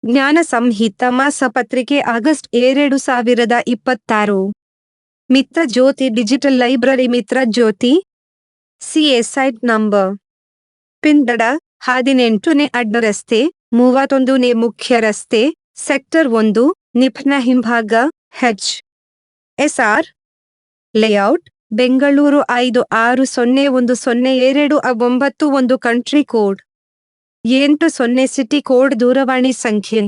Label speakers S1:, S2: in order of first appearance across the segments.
S1: ಜ್ಞಾನ ಸಂಹಿತ ಮಾಸಪತ್ರಿಕೆ ಆಗಸ್ಟ್ 2026. ಮಿತ್ರ ಜ್ಯೋತಿ digital library ಮಿತ್ರ ಜ್ಯೋತಿ CA site number ಪಿಂದಡ 18ನೇ ಅಡ್ಡ ರಸ್ತೆ 31ನೇ ಮುಖ್ಯ ರಸ್ತೆ ಸೆಕ್ಟರ್ 1 ನಿಪ್ನ ಹಿಂಭಾಗ HSR layout Bengaluru 56010291 country code 80 city code ದೂರವಾಣಿ ಸಂಖ್ಯೆ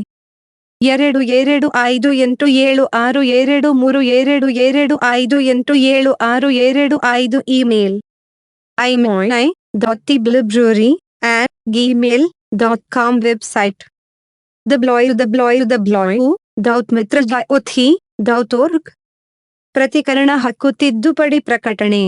S1: 22587223225875 ಇಮೇಲ್ imoy.theblibrary@gmail.com ವೆಬ್ಸೈಟ್ www.mitrajyothi.org ಪ್ರತಿಕರಣ ಹಕ್ಕು ತಿದ್ದುಪಡಿ ಪ್ರಕಟಣೆ.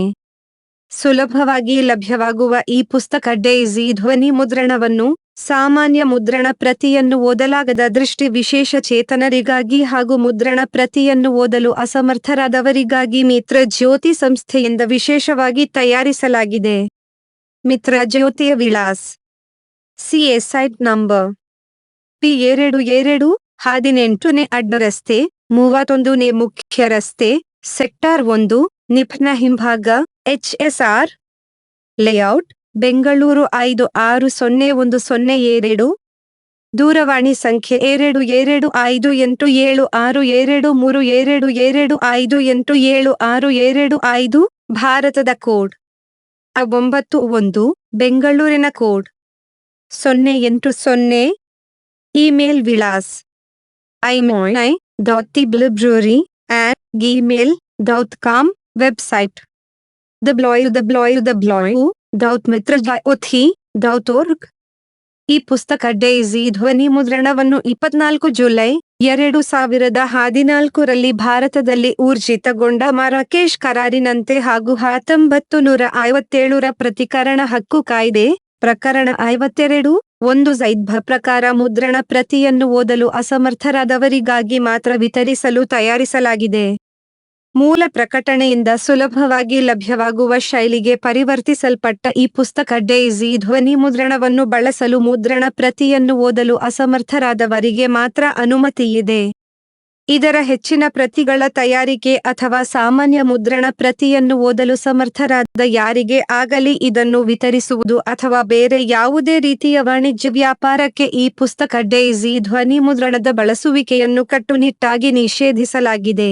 S1: ಸುಲಭವಾಗಿ ಲಭ್ಯವಾಗುವ ಈ ಪುಸ್ತಕ ಡೈಸಿ ಧ್ವನಿ ಮುದ್ರಣವನ್ನು, ಸಾಮಾನ್ಯ ಮುದ್ರಣ ಪ್ರತಿಯನ್ನು ಓದಲಾಗದ ದೃಷ್ಟಿ ವಿಶೇಷ ಚೇತನರಿಗಾಗಿ ಹಾಗೂ ಮುದ್ರಣ ಪ್ರತಿಯನ್ನು ಓದಲು ಅಸಮರ್ಥರಾದವರಿಗಾಗಿ ಮಿತ್ರ ಜ್ಯೋತಿ ಸಂಸ್ಥೆಯಿಂದ ವಿಶೇಷವಾಗಿ ತಯಾರಿಸಲಾಗಿದೆ. ಮಿತ್ರ ಜ್ಯೋತಿಯ ವಿಳಾಸ CA ಸೈಟ್ ನಂಬರ್ P22 18ನೇ ಅಡ್ಡ ರಸ್ತೆ 31ನೇ ಮುಖ್ಯ ರಸ್ತೆ ಸೆಕ್ಟಾರ್ 1 ನಿಪ್ನ ಹಿಂಭಾಗ HSR ಲೇಔಟ್ ಬೆಂಗಳೂರು 560102 ದೂರವಾಣಿ ಸಂಖ್ಯೆ 22587232225875 ಭಾರತದ ಕೋಡ್ 91 ಬೆಂಗಳೂರಿನ ಕೋಡ್ 080. ಇಮೇಲ್ ವಿಳಾಸ imoy.theblibrary@gmail.com ವೆಬ್ಸೈಟ್ www.mitrajyothi.org ಈ ಪುಸ್ತಕ ಡೈಸಿ ಧ್ವನಿ ಮುದ್ರಣವನ್ನು 24 ಜುಲೈ 2014 ಭಾರತದಲ್ಲಿ ಊರ್ಜಿತಗೊಂಡ ಮರಾಕೇಶ್ ಕರಾರಿನಂತೆ ಹಾಗೂ 1957 ಪ್ರತಿಕರಣ ಹಕ್ಕು ಕಾಯ್ದೆ ಪ್ರಕರಣ 52 1 ಝೈದ್ಭ ಪ್ರಕಾರ ಮುದ್ರಣ ಪ್ರತಿಯನ್ನು ಓದಲು ಅಸಮರ್ಥರಾದವರಿಗಾಗಿ ಮಾತ್ರ ವಿತರಿಸಲು ತಯಾರಿಸಲಾಗಿದೆ. ಮೂಲ ಪ್ರಕಟಣೆಯಿಂದ ಸುಲಭವಾಗಿ ಲಭ್ಯವಾಗುವ ಶೈಲಿಗೆ ಪರಿವರ್ತಿಸಲ್ಪಟ್ಟ ಈ ಪುಸ್ತಕ ಡೈಸಿ ಧ್ವನಿ ಮುದ್ರಣವನ್ನು ಬಳಸಲು ಮುದ್ರಣ ಪ್ರತಿಯನ್ನು ಓದಲು ಅಸಮರ್ಥರಾದವರಿಗೆ ಮಾತ್ರ ಅನುಮತಿಯಿದೆ. ಇದರ ಹೆಚ್ಚಿನ ಪ್ರತಿಗಳ ತಯಾರಿಕೆ ಅಥವಾ ಸಾಮಾನ್ಯ ಮುದ್ರಣ ಪ್ರತಿಯನ್ನು ಓದಲು ಸಮರ್ಥರಾದ ಯಾರಿಗೆ ಆಗಲಿ ಇದನ್ನು ವಿತರಿಸುವುದು ಅಥವಾ ಬೇರೆ ಯಾವುದೇ ರೀತಿಯ ವಾಣಿಜ್ಯ ವ್ಯಾಪಾರಕ್ಕೆ ಈ ಪುಸ್ತಕ ಡೈಸಿ ಧ್ವನಿ ಮುದ್ರಣದ ಬಳಸುವಿಕೆಯನ್ನು ಕಟ್ಟುನಿಟ್ಟಾಗಿ ನಿಷೇಧಿಸಲಾಗಿದೆ.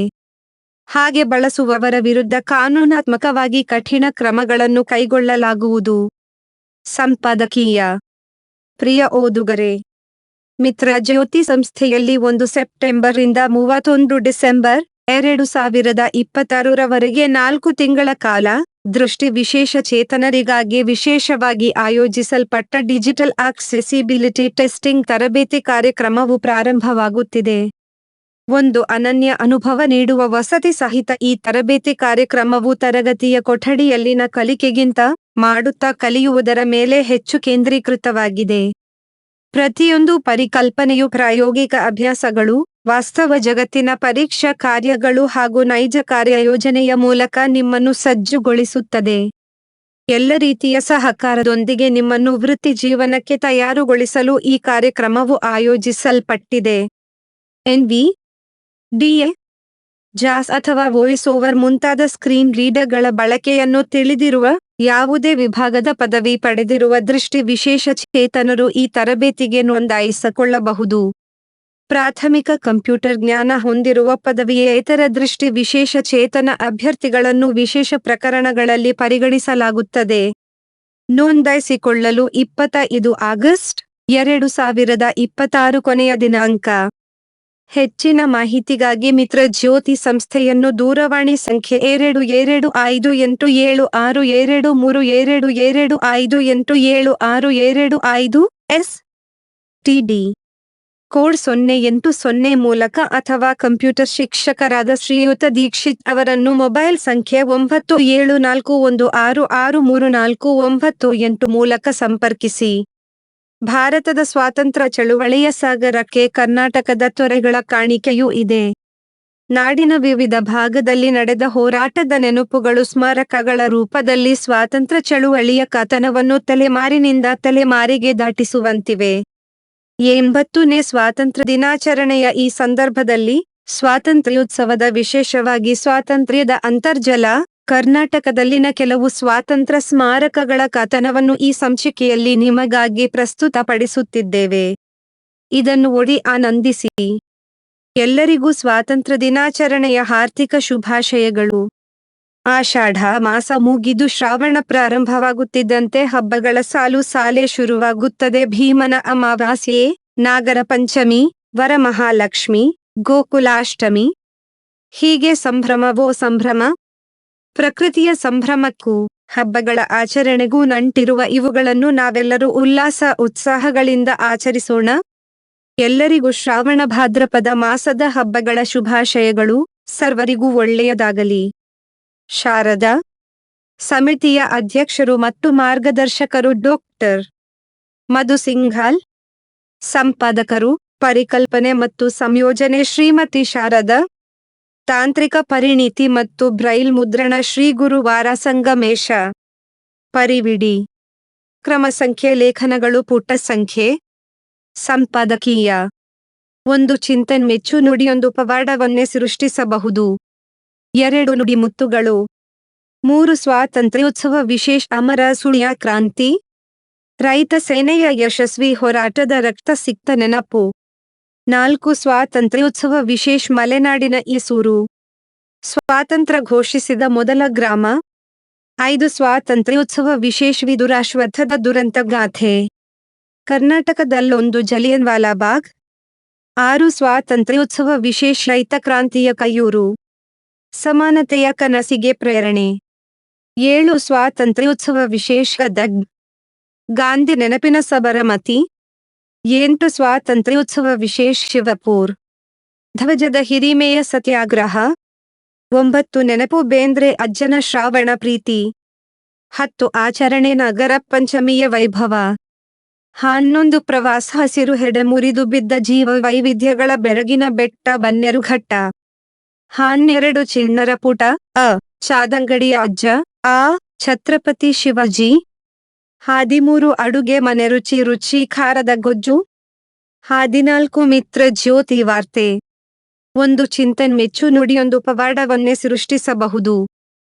S1: ಹಾಗೆ ಬಳಸುವವರ ವಿರುದ್ಧ ಕಾನೂನಾತ್ಮಕವಾಗಿ ಕಠಿಣ ಕ್ರಮಗಳನ್ನು ಕೈಗೊಳ್ಳಲಾಗುವುದು. ಸಂಪಾದಕೀಯ ಪ್ರಿಯ ಓದುಗರೇ, ಮಿತ್ರ ಜ್ಯೋತಿ ಸಂಸ್ಥೆಯಲ್ಲಿ 1 ಸೆಪ್ಟೆಂಬರ್ ರಿಂದ 31 ಡಿಸೆಂಬರ್ 2026 4 ತಿಂಗಳ ಕಾಲ ದೃಷ್ಟಿ ವಿಶೇಷ ಚೇತನರಿಗಾಗಿ ವಿಶೇಷವಾಗಿ ಆಯೋಜಿಸಲ್ಪಟ್ಟ ಡಿಜಿಟಲ್ ಆಕ್ಸೆಸಿಬಿಲಿಟಿ ಟೆಸ್ಟಿಂಗ್ ತರಬೇತಿ ಕಾರ್ಯಕ್ರಮವು ಪ್ರಾರಂಭವಾಗುತ್ತಿದೆ. ಒಂದು ಅನನ್ಯ ಅನುಭವ ನೀಡುವ ವಸತಿ ಸಹಿತ ಈ ತರಬೇತಿ ಕಾರ್ಯಕ್ರಮವು ತರಗತಿಯ ಕೊಠಡಿಯಲ್ಲಿನ ಕಲಿಕೆಗಿಂತ ಮಾಡುತ್ತಾ ಕಲಿಯುವುದರ ಮೇಲೆ ಹೆಚ್ಚು ಕೇಂದ್ರೀಕೃತವಾಗಿದೆ. ಪ್ರತಿಯೊಂದು ಪರಿಕಲ್ಪನೆಯು ಪ್ರಾಯೋಗಿಕ ಅಭ್ಯಾಸಗಳು, ವಾಸ್ತವ ಜಗತ್ತಿನ ಪರೀಕ್ಷಾ ಕಾರ್ಯಗಳು ಹಾಗೂ ನೈಜ ಕಾರ್ಯಯೋಜನೆಯ ಮೂಲಕ ನಿಮ್ಮನ್ನು ಸಜ್ಜುಗೊಳಿಸುತ್ತದೆ. ಎಲ್ಲ ರೀತಿಯ ಸಹಕಾರದೊಂದಿಗೆ ನಿಮ್ಮನ್ನು ವೃತ್ತಿ ಜೀವನಕ್ಕೆ ತಯಾರುಗೊಳಿಸಲು ಈ ಕಾರ್ಯಕ್ರಮವು ಆಯೋಜಿಸಲ್ಪಟ್ಟಿದೆ. NVDA, ಜಾಸ್ ಅಥವಾ ವಾಯ್ಸ್ ಓವರ್ ಮುಂತಾದ ಸ್ಕ್ರೀನ್ ರೀಡರ್ಗಳ ಬಳಕೆಯನ್ನು ತಿಳಿದಿರುವ, ಯಾವುದೇ ವಿಭಾಗದ ಪದವಿ ಪಡೆದಿರುವ ದೃಷ್ಟಿ ವಿಶೇಷ ಚೇತನರು ಈ ತರಬೇತಿಗೆ ನೋಂದಾಯಿಸಿಕೊಳ್ಳಬಹುದು. ಪ್ರಾಥಮಿಕ ಕಂಪ್ಯೂಟರ್ ಜ್ಞಾನ ಹೊಂದಿರುವ ಪದವಿಯೇತರ ದೃಷ್ಟಿ ವಿಶೇಷ ಚೇತನ ಅಭ್ಯರ್ಥಿಗಳನ್ನು ವಿಶೇಷ ಪ್ರಕರಣಗಳಲ್ಲಿ ಪರಿಗಣಿಸಲಾಗುತ್ತದೆ. ನೋಂದಾಯಿಸಿಕೊಳ್ಳಲು 25 ಆಗಸ್ಟ್ 2026 ಕೊನೆಯ ದಿನಾಂಕ. ಹೆಚ್ಚಿನ ಮಾಹಿತಿಗಾಗಿ ಮಿತ್ರ ಜ್ಯೋತಿ ಸಂಸ್ಥೆಯನ್ನು ದೂರವಾಣಿ ಸಂಖ್ಯೆ 225872222575 STD ಕೋಡ್ 080 ಮೂಲಕ ಅಥವಾ ಕಂಪ್ಯೂಟರ್ ಶಿಕ್ಷಕರಾದ ಶ್ರೀಯುತ ದೀಕ್ಷಿತ್ ಅವರನ್ನು ಮೊಬೈಲ್ ಸಂಖ್ಯೆ 9741663498 ಮೂಲಕ ಸಂಪರ್ಕಿಸಿ. ಭಾರತದ ಸ್ವಾತಂತ್ರ್ಯ ಚಳುವಳಿಯ ಸಾಗರಕ್ಕೆ ಕರ್ನಾಟಕದ ತೊರೆಗಳ ಕಾಣಿಕೆಯೂ ಇದೆ. ನಾಡಿನ ವಿವಿಧ ಭಾಗದಲ್ಲಿ ನಡೆದ ಹೋರಾಟದ ನೆನಪುಗಳು ಸ್ಮಾರಕಗಳ ರೂಪದಲ್ಲಿ ಸ್ವಾತಂತ್ರ್ಯ ಚಳುವಳಿಯ ಕಥನವನ್ನು ತಲೆಮಾರಿನಿಂದ ತಲೆಮಾರಿಗೆ ದಾಟಿಸುವಂತಿವೆ. 80ನೇ ಸ್ವಾತಂತ್ರ್ಯ ದಿನಾಚರಣೆಯ ಈ ಸಂದರ್ಭದಲ್ಲಿ ಸ್ವಾತಂತ್ರ್ಯೋತ್ಸವದ ವಿಶೇಷವಾಗಿ ಸ್ವಾತಂತ್ರ್ಯದ ಅಂತರ್ಜಲ ಕರ್ನಾಟಕದಲ್ಲಿನ ಕೆಲವು ಸ್ವಾತಂತ್ರ್ಯ ಸ್ಮಾರಕಗಳ ಕಥನವನ್ನು ಈ ಸಂಚಿಕೆಯಲ್ಲಿ ನಿಮಗಾಗಿ ಪ್ರಸ್ತುತಪಡಿಸುತ್ತಿದ್ದೇವೆ. ಇದನ್ನು ಓದಿ ಆನಂದಿಸಿ. ಎಲ್ಲರಿಗೂ ಸ್ವಾತಂತ್ರ್ಯ ದಿನಾಚರಣೆಯ ಹಾರ್ದಿಕ ಶುಭಾಶಯಗಳು. ಆಷಾಢ ಮಾಸ ಮುಗಿದು ಶ್ರಾವಣ ಪ್ರಾರಂಭವಾಗುತ್ತಿದ್ದಂತೆ ಹಬ್ಬಗಳ ಸಾಲು ಸಾಲೇ ಶುರುವಾಗುತ್ತದೆ. ಭೀಮನ ಅಮಾವಾಸ್ಯೆ, ನಾಗರ ಪಂಚಮಿ, ವರಮಹಾಲಕ್ಷ್ಮಿ, ಗೋಕುಲಾಷ್ಟಮಿ, ಹೀಗೆ ಸಂಭ್ರಮವೋ ಸಂಭ್ರಮ. ಪ್ರಕೃತಿಯ ಸಂಭ್ರಮಕ್ಕೂ ಹಬ್ಬಗಳ ಆಚರಣೆಗೂ ನಂಟಿರುವ ಇವುಗಳನ್ನು ನಾವೆಲ್ಲರೂ ಉಲ್ಲಾಸ ಉತ್ಸಾಹಗಳಿಂದ ಆಚರಿಸೋಣ. ಎಲ್ಲರಿಗೂ ಶ್ರಾವಣ ಭಾದ್ರಪದ ಮಾಸದ ಹಬ್ಬಗಳ ಶುಭಾಶಯಗಳು. ಸರ್ವರಿಗೂ ಒಳ್ಳೆಯದಾಗಲಿ. ಶಾರದಾ ಸಮಿತಿಯ ಅಧ್ಯಕ್ಷರು ಮತ್ತು ಮಾರ್ಗದರ್ಶಕರು ಡಾಕ್ಟರ್ ಮಧು ಸಿಂಘಾಲ್. ಸಂಪಾದಕರು, ಪರಿಕಲ್ಪನೆ ಮತ್ತು ಸಂಯೋಜನೆ ಶ್ರೀಮತಿ ಶಾರದಾ. ತಾಂತ್ರಿಕ ಪರಿಣಿತಿ ಮತ್ತು ಬ್ರೈಲ್ ಮುದ್ರಣ ಶ್ರೀ ಗುರುವಾರ ಸಂಗಮೇಶ. ಪರಿವಿಡಿ ಕ್ರಮ ಸಂಖ್ಯೆ ಲೇಖನಗಳು ಪುಟ ಸಂಖ್ಯೆ. ಸಂಪಾದಕೀಯ. ಒಂದು ಚಿಂತನ್ ಮೆಚ್ಚು ನುಡಿಯೊಂದು ಪವಾಡವನ್ನೇ ಸೃಷ್ಟಿಸಬಹುದು. 2 ನುಡಿಮುತ್ತುಗಳು. 3 ಸ್ವಾತಂತ್ರ್ಯೋತ್ಸವ ವಿಶೇಷ ಅಮರ ಸುಳ್ಯ ಕ್ರಾಂತಿ. ರೈತ ಸೇನೆಯ ಯಶಸ್ವಿ ಹೋರಾಟದ ರಕ್ತ ಸಿಕ್ತ ನೆನಪು. 4 ಸ್ವಾತಂತ್ರ್ಯೋತ್ಸವ ವಿಶೇಷ ಮಲೆನಾಡಿನ ಈಸೂರು. ಸ್ವಾತಂತ್ರ್ಯ ಘೋಷಿಸಿದ ಮೊದಲ ಗ್ರಾಮ. 5 ಸ್ವಾತಂತ್ರ್ಯೋತ್ಸವ ವಿಶೇಷ ವಿದುರಾಶ್ವತ್ಥದ ದುರಂತ ಗಾಥೆ. ಕರ್ನಾಟಕದಲ್ಲೊಂದು ಜಲಿಯನ್ ವಾಲಾಬಾಗ್. 6 ಸ್ವಾತಂತ್ರ್ಯೋತ್ಸವ ವಿಶೇಷ ರೈತ ಕ್ರಾಂತಿಯ ಕೈಯೂರು. ಸಮಾನತೆಯ ಕನಸಿಗೆ ಪ್ರೇರಣೆ. 7 ಸ್ವಾತಂತ್ರ್ಯೋತ್ಸವ ವಿಶೇಷ ಗದಗ್. ಗಾಂಧಿ ನೆನಪಿನ ಸಬರಮತಿ. 8 ಸ್ವಾತಂತ್ರ್ಯೋತ್ಸವ ವಿಶೇಷ ಶಿವಪುರ್. ಧ್ವಜದ ಹಿರಿಮೆಯ ಸತ್ಯಾಗ್ರಹ. 9 ನೆನಪು ಬೇಂದ್ರೆ ಅಜ್ಜನ ಶ್ರಾವಣ ಪ್ರೀತಿ. 10 ಆಚರಣೆ ನಗರ ಪಂಚಮಿಯ ವೈಭವ. 11 ಪ್ರವಾಸ ಹಸಿರು ಹೆಡೆ ಮುರಿದು ಬಿದ್ದ ಜೀವ ವೈವಿಧ್ಯಗಳ ಬೆರಗಿನ ಬೆಟ್ಟ ಬನ್ನೇರುಘಟ್ಟ. 12 ಚಿಣ್ಣರ ಪುಟ. ಅ ಚಾದಂಗಡಿಯ ಅಜ್ಜ. ಆ ಛತ್ರಪತಿ ಶಿವಾಜಿ. 13 ಅಡುಗೆ ಮನೆ ರುಚಿ ರುಚಿ ಖಾರದ ಗೊಜ್ಜು. 14 ಮಿತ್ರ ಜ್ಯೋತಿ ವಾರ್ತೆ. ಒಂದು ಚಿಂತನ್ ಮೆಚ್ಚು ನುಡಿಯೊಂದು ಪವಾಡವನ್ನೇ ಸೃಷ್ಟಿಸಬಹುದು.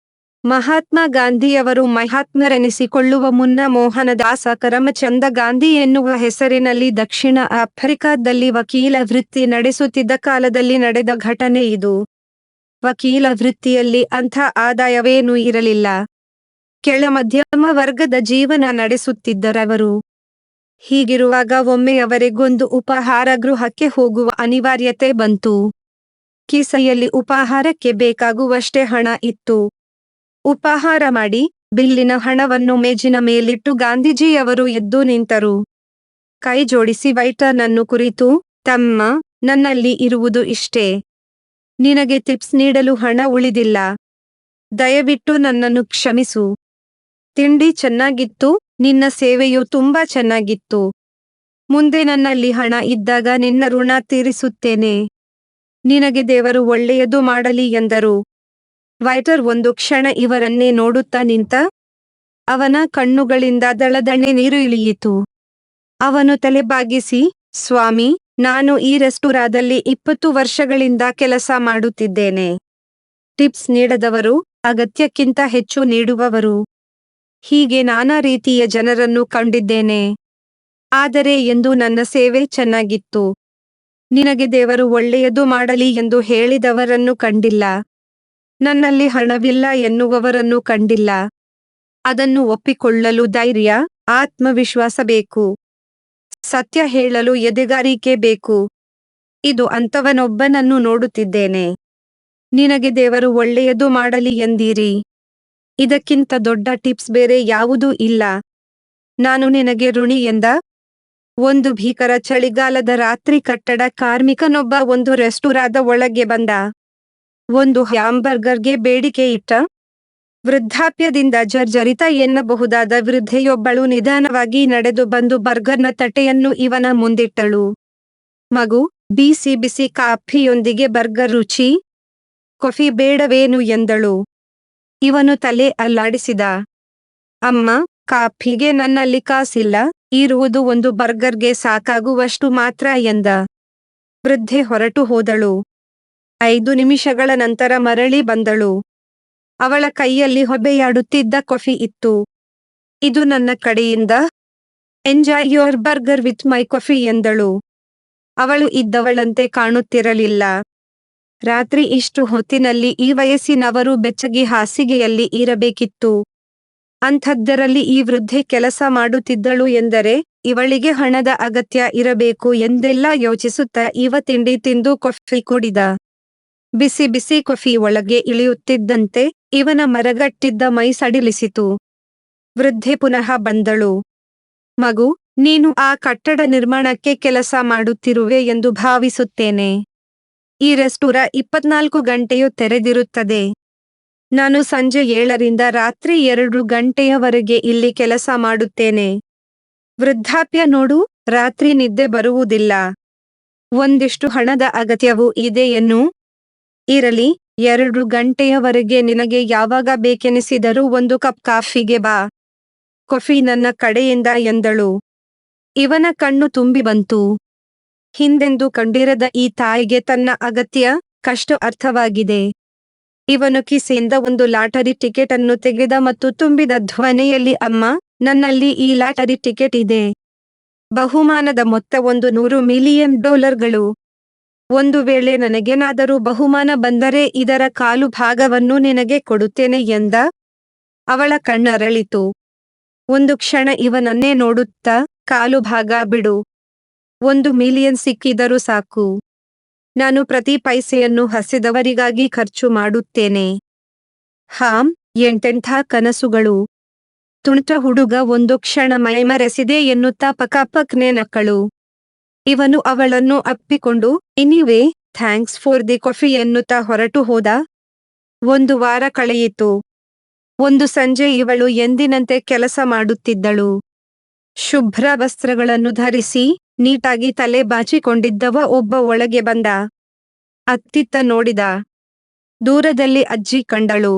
S1: ಮಹಾತ್ಮ ಗಾಂಧಿಯವರು ಮಹಾತ್ಮರೆನಿಸಿಕೊಳ್ಳುವ ಮುನ್ನ ಮೋಹನದಾಸ ಕರಮಚಂದ ಗಾಂಧಿ ಎನ್ನುವ ಹೆಸರಿನಲ್ಲಿ ದಕ್ಷಿಣ ಆಫ್ರಿಕಾದಲ್ಲಿ ವಕೀಲ ವೃತ್ತಿ ನಡೆಸುತ್ತಿದ್ದ ಕಾಲದಲ್ಲಿ ನಡೆದ ಘಟನೆ ಇದು. ವಕೀಲ ವೃತ್ತಿಯಲ್ಲಿ ಅಂಥ ಆದಾಯವೇನೂ ಇರಲಿಲ್ಲ. ಕೆಳ ಮಧ್ಯಮ ವರ್ಗದ ಜೀವನ ನಡೆಸುತ್ತಿದ್ದರವರು. ಹೀಗಿರುವಾಗ ಒಮ್ಮೆ ಅವರಿಗೊಂದು ಉಪಹಾರ ಗೃಹಕ್ಕೆ ಹೋಗುವ ಅನಿವಾರ್ಯತೆ ಬಂತು. ಕಿಸೆಯಲ್ಲಿ ಉಪಹಾರಕ್ಕೆ ಬೇಕಾಗುವಷ್ಟೇ ಹಣ ಇತ್ತು. ಉಪಹಾರ ಮಾಡಿ ಬಿಲ್ಲಿನ ಹಣವನ್ನು ಮೇಜಿನ ಮೇಲಿಟ್ಟು ಗಾಂಧೀಜಿಯವರು ಎದ್ದು ನಿಂತರು. ಕೈ ಜೋಡಿಸಿ ವೈಟರ್ನನ್ನು ಕುರಿತು, ತಮ್ಮ, ನನ್ನಲ್ಲಿ ಇರುವುದು ಇಷ್ಟೇ. ನಿನಗೆ ಟಿಪ್ಸ್ ನೀಡಲು ಹಣ ಉಳಿದಿಲ್ಲ. ದಯವಿಟ್ಟು ನನ್ನನ್ನು ಕ್ಷಮಿಸು. ತಿಂಡಿ ಚೆನ್ನಾಗಿತ್ತು, ನಿನ್ನ ಸೇವೆಯು ತುಂಬಾ ಚೆನ್ನಾಗಿತ್ತು. ಮುಂದೆ ನನ್ನಲ್ಲಿ ಹಣ ಇದ್ದಾಗ ನಿನ್ನ ಋಣ ತೀರಿಸುತ್ತೇನೆ. ನಿನಗೆ ದೇವರು ಒಳ್ಳೆಯದು ಮಾಡಲಿ ಎಂದರು. ವೈಟರ್ ಒಂದು ಕ್ಷಣ ಇವರನ್ನೇ ನೋಡುತ್ತಾ ನಿಂತ. ಅವನ ಕಣ್ಣುಗಳಿಂದ ದಳದಣೆ ನೀರು ಇಳಿಯಿತು. ಅವನು ತಲೆ ಬಾಗಿಸಿ, ಸ್ವಾಮಿ, ನಾನು ಈ ರೆಸ್ಟೋರಾದಲ್ಲಿ 20 ವರ್ಷಗಳಿಂದ ಕೆಲಸ ಮಾಡುತ್ತಿದ್ದೇನೆ. ಟಿಪ್ಸ್ ನೀಡದವರು, ಅಗತ್ಯಕ್ಕಿಂತ ಹೆಚ್ಚು ನೀಡುವವರು. ಹೀಗೆ ನಾನಾ ರೀತಿಯ ಜನರನ್ನು ಕಂಡಿದ್ದೇನೆ. ಆದರೆ ಎಂದು ನನ್ನ ಸೇವೆ ಚೆನ್ನಾಗಿತ್ತು. ನಿನಗೆ ದೇವರು ಒಳ್ಳೆಯದು ಮಾಡಲಿ ಎಂದು ಹೇಳಿದವರನ್ನು ಕಂಡಿಲ್ಲ. ನನ್ನಲ್ಲಿ ಹಣವಿಲ್ಲ ಎನ್ನುವವರನ್ನು ಕಂಡಿಲ್ಲ. ಅದನ್ನು ಒಪ್ಪಿಕೊಳ್ಳಲು ಧೈರ್ಯ, ಆತ್ಮವಿಶ್ವಾಸ ಬೇಕು. ಸತ್ಯ ಹೇಳಲು ಎದೆಗಾರಿಕೆ ಬೇಕು. ಇದು ಅಂಥವನೊಬ್ಬನನ್ನು ನೋಡುತ್ತಿದ್ದೇನೆ. ನಿನಗೆ ದೇವರು ಒಳ್ಳೆಯದು ಮಾಡಲಿ ಎಂದೀರಿ. ಇದಕ್ಕಿಂತ ದೊಡ್ಡ ಟಿಪ್ಸ್ ಬೇರೆ ಯಾವುದೂ ಇಲ್ಲ. ನಾನು ನಿನಗೆ ಋಣಿ ಎಂದ. ಒಂದು ಭೀಕರ ಚಳಿಗಾಲದ ರಾತ್ರಿ ಕಟ್ಟಡ ಕಾರ್ಮಿಕನೊಬ್ಬ ಒಂದು ರೆಸ್ಟೋರಾದ ಒಳಗೆ ಬಂದ. ಒಂದು ಹ್ಯಾಂಬರ್ಗರ್ಗೆ ಬೇಡಿಕೆ ಇಟ್ಟ. ವೃದ್ಧಾಪ್ಯದಿಂದ ಜರ್ಜರಿತ ಎನ್ನಬಹುದಾದ ವೃದ್ಧೆಯೊಬ್ಬಳು ನಿಧಾನವಾಗಿ ನಡೆದು ಬಂದು ಬರ್ಗರ್ನ ತಟ್ಟೆಯನ್ನು ಇವನ ಮುಂದಿಟ್ಟಳು. ಮಗು, ಬಿಸಿ ಬಿಸಿ ಕಾಫಿಯೊಂದಿಗೆ ಬರ್ಗರ್ ರುಚಿ? ಕಾಫಿ ಬೇಡವೇನು ಎಂದಳು. ಇವನು ತಲೆ ಅಲ್ಲಾಡಿಸಿದ. ಅಮ್ಮ, ಕಾಫಿಗೆ ನನ್ನಲ್ಲಿ ಕಾಸಿಲ್ಲ, ಇರುವುದು ಒಂದು ಬರ್ಗರ್ಗೆ ಸಾಕಾಗುವಷ್ಟು ಮಾತ್ರ ಎಂದ. ವೃದ್ಧೆ ಹೊರಟು ಹೋದಳು. 5 ನಿಮಿಷಗಳ ನಂತರ ಮರಳಿ ಬಂದಳು. ಅವಳ ಕೈಯಲ್ಲಿ ಹೊಬ್ಬೆಯಾಡುತ್ತಿದ್ದ ಕಾಫಿ ಇತ್ತು. ಇದು ನನ್ನ ಕಡೆಯಿಂದ. Enjoy your burger with my coffee ಎಂದಳು. ಅವಳು ಇದ್ದವಳಂತೆ ಕಾಣುತ್ತಿರಲಿಲ್ಲ. ರಾತ್ರಿ ಇಷ್ಟು ಹೊತ್ತಿನಲ್ಲಿ ಈ ವಯಸ್ಸಿನವರು ಬೆಚ್ಚಗಿ ಹಾಸಿಗೆಯಲ್ಲಿ ಇರಬೇಕಿತ್ತು. ಅಂಥದ್ದರಲ್ಲಿ ಈ ವೃದ್ಧೆ ಕೆಲಸ ಮಾಡುತ್ತಿದ್ದಳು ಎಂದರೆ ಇವಳಿಗೆ ಹಣದ ಅಗತ್ಯ ಇರಬೇಕು ಎಂದೆಲ್ಲ ಯೋಚಿಸುತ್ತಾ ಇವ ತಿಂಡಿ ತಿಂದು ಕಾಫಿ ಕುಡಿದ. ಬಿಸಿ ಬಿಸಿ ಕಾಫಿ ಒಳಗೆ ಇಳಿಯುತ್ತಿದ್ದಂತೆ ಇವನ ಮರಗಟ್ಟಿದ್ದ ಮೈ ಸಡಿಲಿಸಿತು. ವೃದ್ಧೆ ಪುನಃ ಬಂದಳು. ಮಗು, ನೀನು ಆ ಕಟ್ಟಡ ನಿರ್ಮಾಣಕ್ಕೆ ಕೆಲಸ ಮಾಡುತ್ತಿರುವೆ ಎಂದು ಭಾವಿಸುತ್ತೇನೆ. ಈ ರೆಸ್ಟೋರ 24 ಗಂಟೆಯೂ ತೆರೆದಿರುತ್ತದೆ. ನಾನು ಸಂಜೆ 7ರಿಂದ ರಾತ್ರಿ 2 ಗಂಟೆಯವರೆಗೆ ಇಲ್ಲಿ ಕೆಲಸ ಮಾಡುತ್ತೇನೆ. ವೃದ್ಧಾಪ್ಯ ನೋಡು, ರಾತ್ರಿ ನಿದ್ದೆ ಬರುವುದಿಲ್ಲ. ಒಂದಿಷ್ಟು ಹಣದ ಅಗತ್ಯವೂ ಇದೆ ಎನ್ನು. ಇರಲಿ, 2 ಗಂಟೆಯವರೆಗೆ ನಿನಗೆ ಯಾವಾಗ ಬೇಕೆನಿಸಿದರೂ ಒಂದು ಕಪ್ ಕಾಫಿಗೆ ಬಾ. ಕಾಫಿ ನನ್ನ ಕಡೆಯಿಂದ ಎಂದಳು. ಇವನ ಕಣ್ಣು ತುಂಬಿ ಬಂತು. ಹಿಂದೆಂದೂ ಕಂಡಿರದ ಈ ತಾಯಿಗೆ ತನ್ನ ಅಗತ್ಯ, ಕಷ್ಟ ಅರ್ಥವಾಗಿದೆ. ಇವನು ಕಿಸೆಯಿಂದ ಒಂದು ಲಾಟರಿ ಟಿಕೆಟ್ ಅನ್ನು ತೆಗೆದ ಮತ್ತು ತುಂಬಿದ ಧ್ವನಿಯಲ್ಲಿ, ಅಮ್ಮ, ನನ್ನಲ್ಲಿ ಈ ಲಾಟರಿ ಟಿಕೆಟ್ ಇದೆ. ಬಹುಮಾನದ ಮೊತ್ತ $100 ಮಿಲಿಯನ್. ಒಂದು ವೇಳೆ ನನಗೇನಾದರೂ ಬಹುಮಾನ ಬಂದರೆ ಇದರ ಕಾಲು ಭಾಗವನ್ನು ನಿನಗೆ ಕೊಡುತ್ತೇನೆ ಎಂದ. ಅವಳ ಕಣ್ಣರಳಿತು. ಒಂದು ಕ್ಷಣ ಇವನನ್ನೇ ನೋಡುತ್ತಾ, ಕಾಲು ಭಾಗ ಬಿಡು. 1 ಮಿಲಿಯನ್ ಸಿಕ್ಕಿದರೂ ಸಾಕು. ನಾನು ಪ್ರತಿ ಪೈಸೆಯನ್ನು ಹಸಿದವರಿಗಾಗಿ ಖರ್ಚು ಮಾಡುತ್ತೇನೆ. ಹಾಂ, ಎಂತೆಂಥ ಕನಸುಗಳು. ತುಂಟ ಹುಡುಗ ಒಂದು ಕ್ಷಣ ಮೈಮರೆಸಿದೆ ಎನ್ನುತ್ತಾ ಪಕಪಕ್ನೆ ನಕ್ಕಳು. ಇವನು ಅವಳನ್ನು ಅಪ್ಪಿಕೊಂಡು, anyway, thanks for the coffee ಎನ್ನುತ್ತಾ ಹೊರಟು ಹೋದ. 1 ವಾರ ಕಳೆಯಿತು. ಒಂದು ಸಂಜೆ ಇವಳು ಎಂದಿನಂತೆ ಕೆಲಸ ಮಾಡುತ್ತಿದ್ದಳು. ಶುಭ್ರ ವಸ್ತ್ರಗಳನ್ನು ಧರಿಸಿ ನೀಟಾಗಿ ತಲೆ ಬಾಚಿಕೊಂಡಿದ್ದವ ಒಬ್ಬ ಒಳಗೆ ಬಂದ. ಅತ್ತಿತ್ತ ನೋಡಿದ. ದೂರದಲ್ಲಿ ಅಜ್ಜಿ ಕಂಡಳು.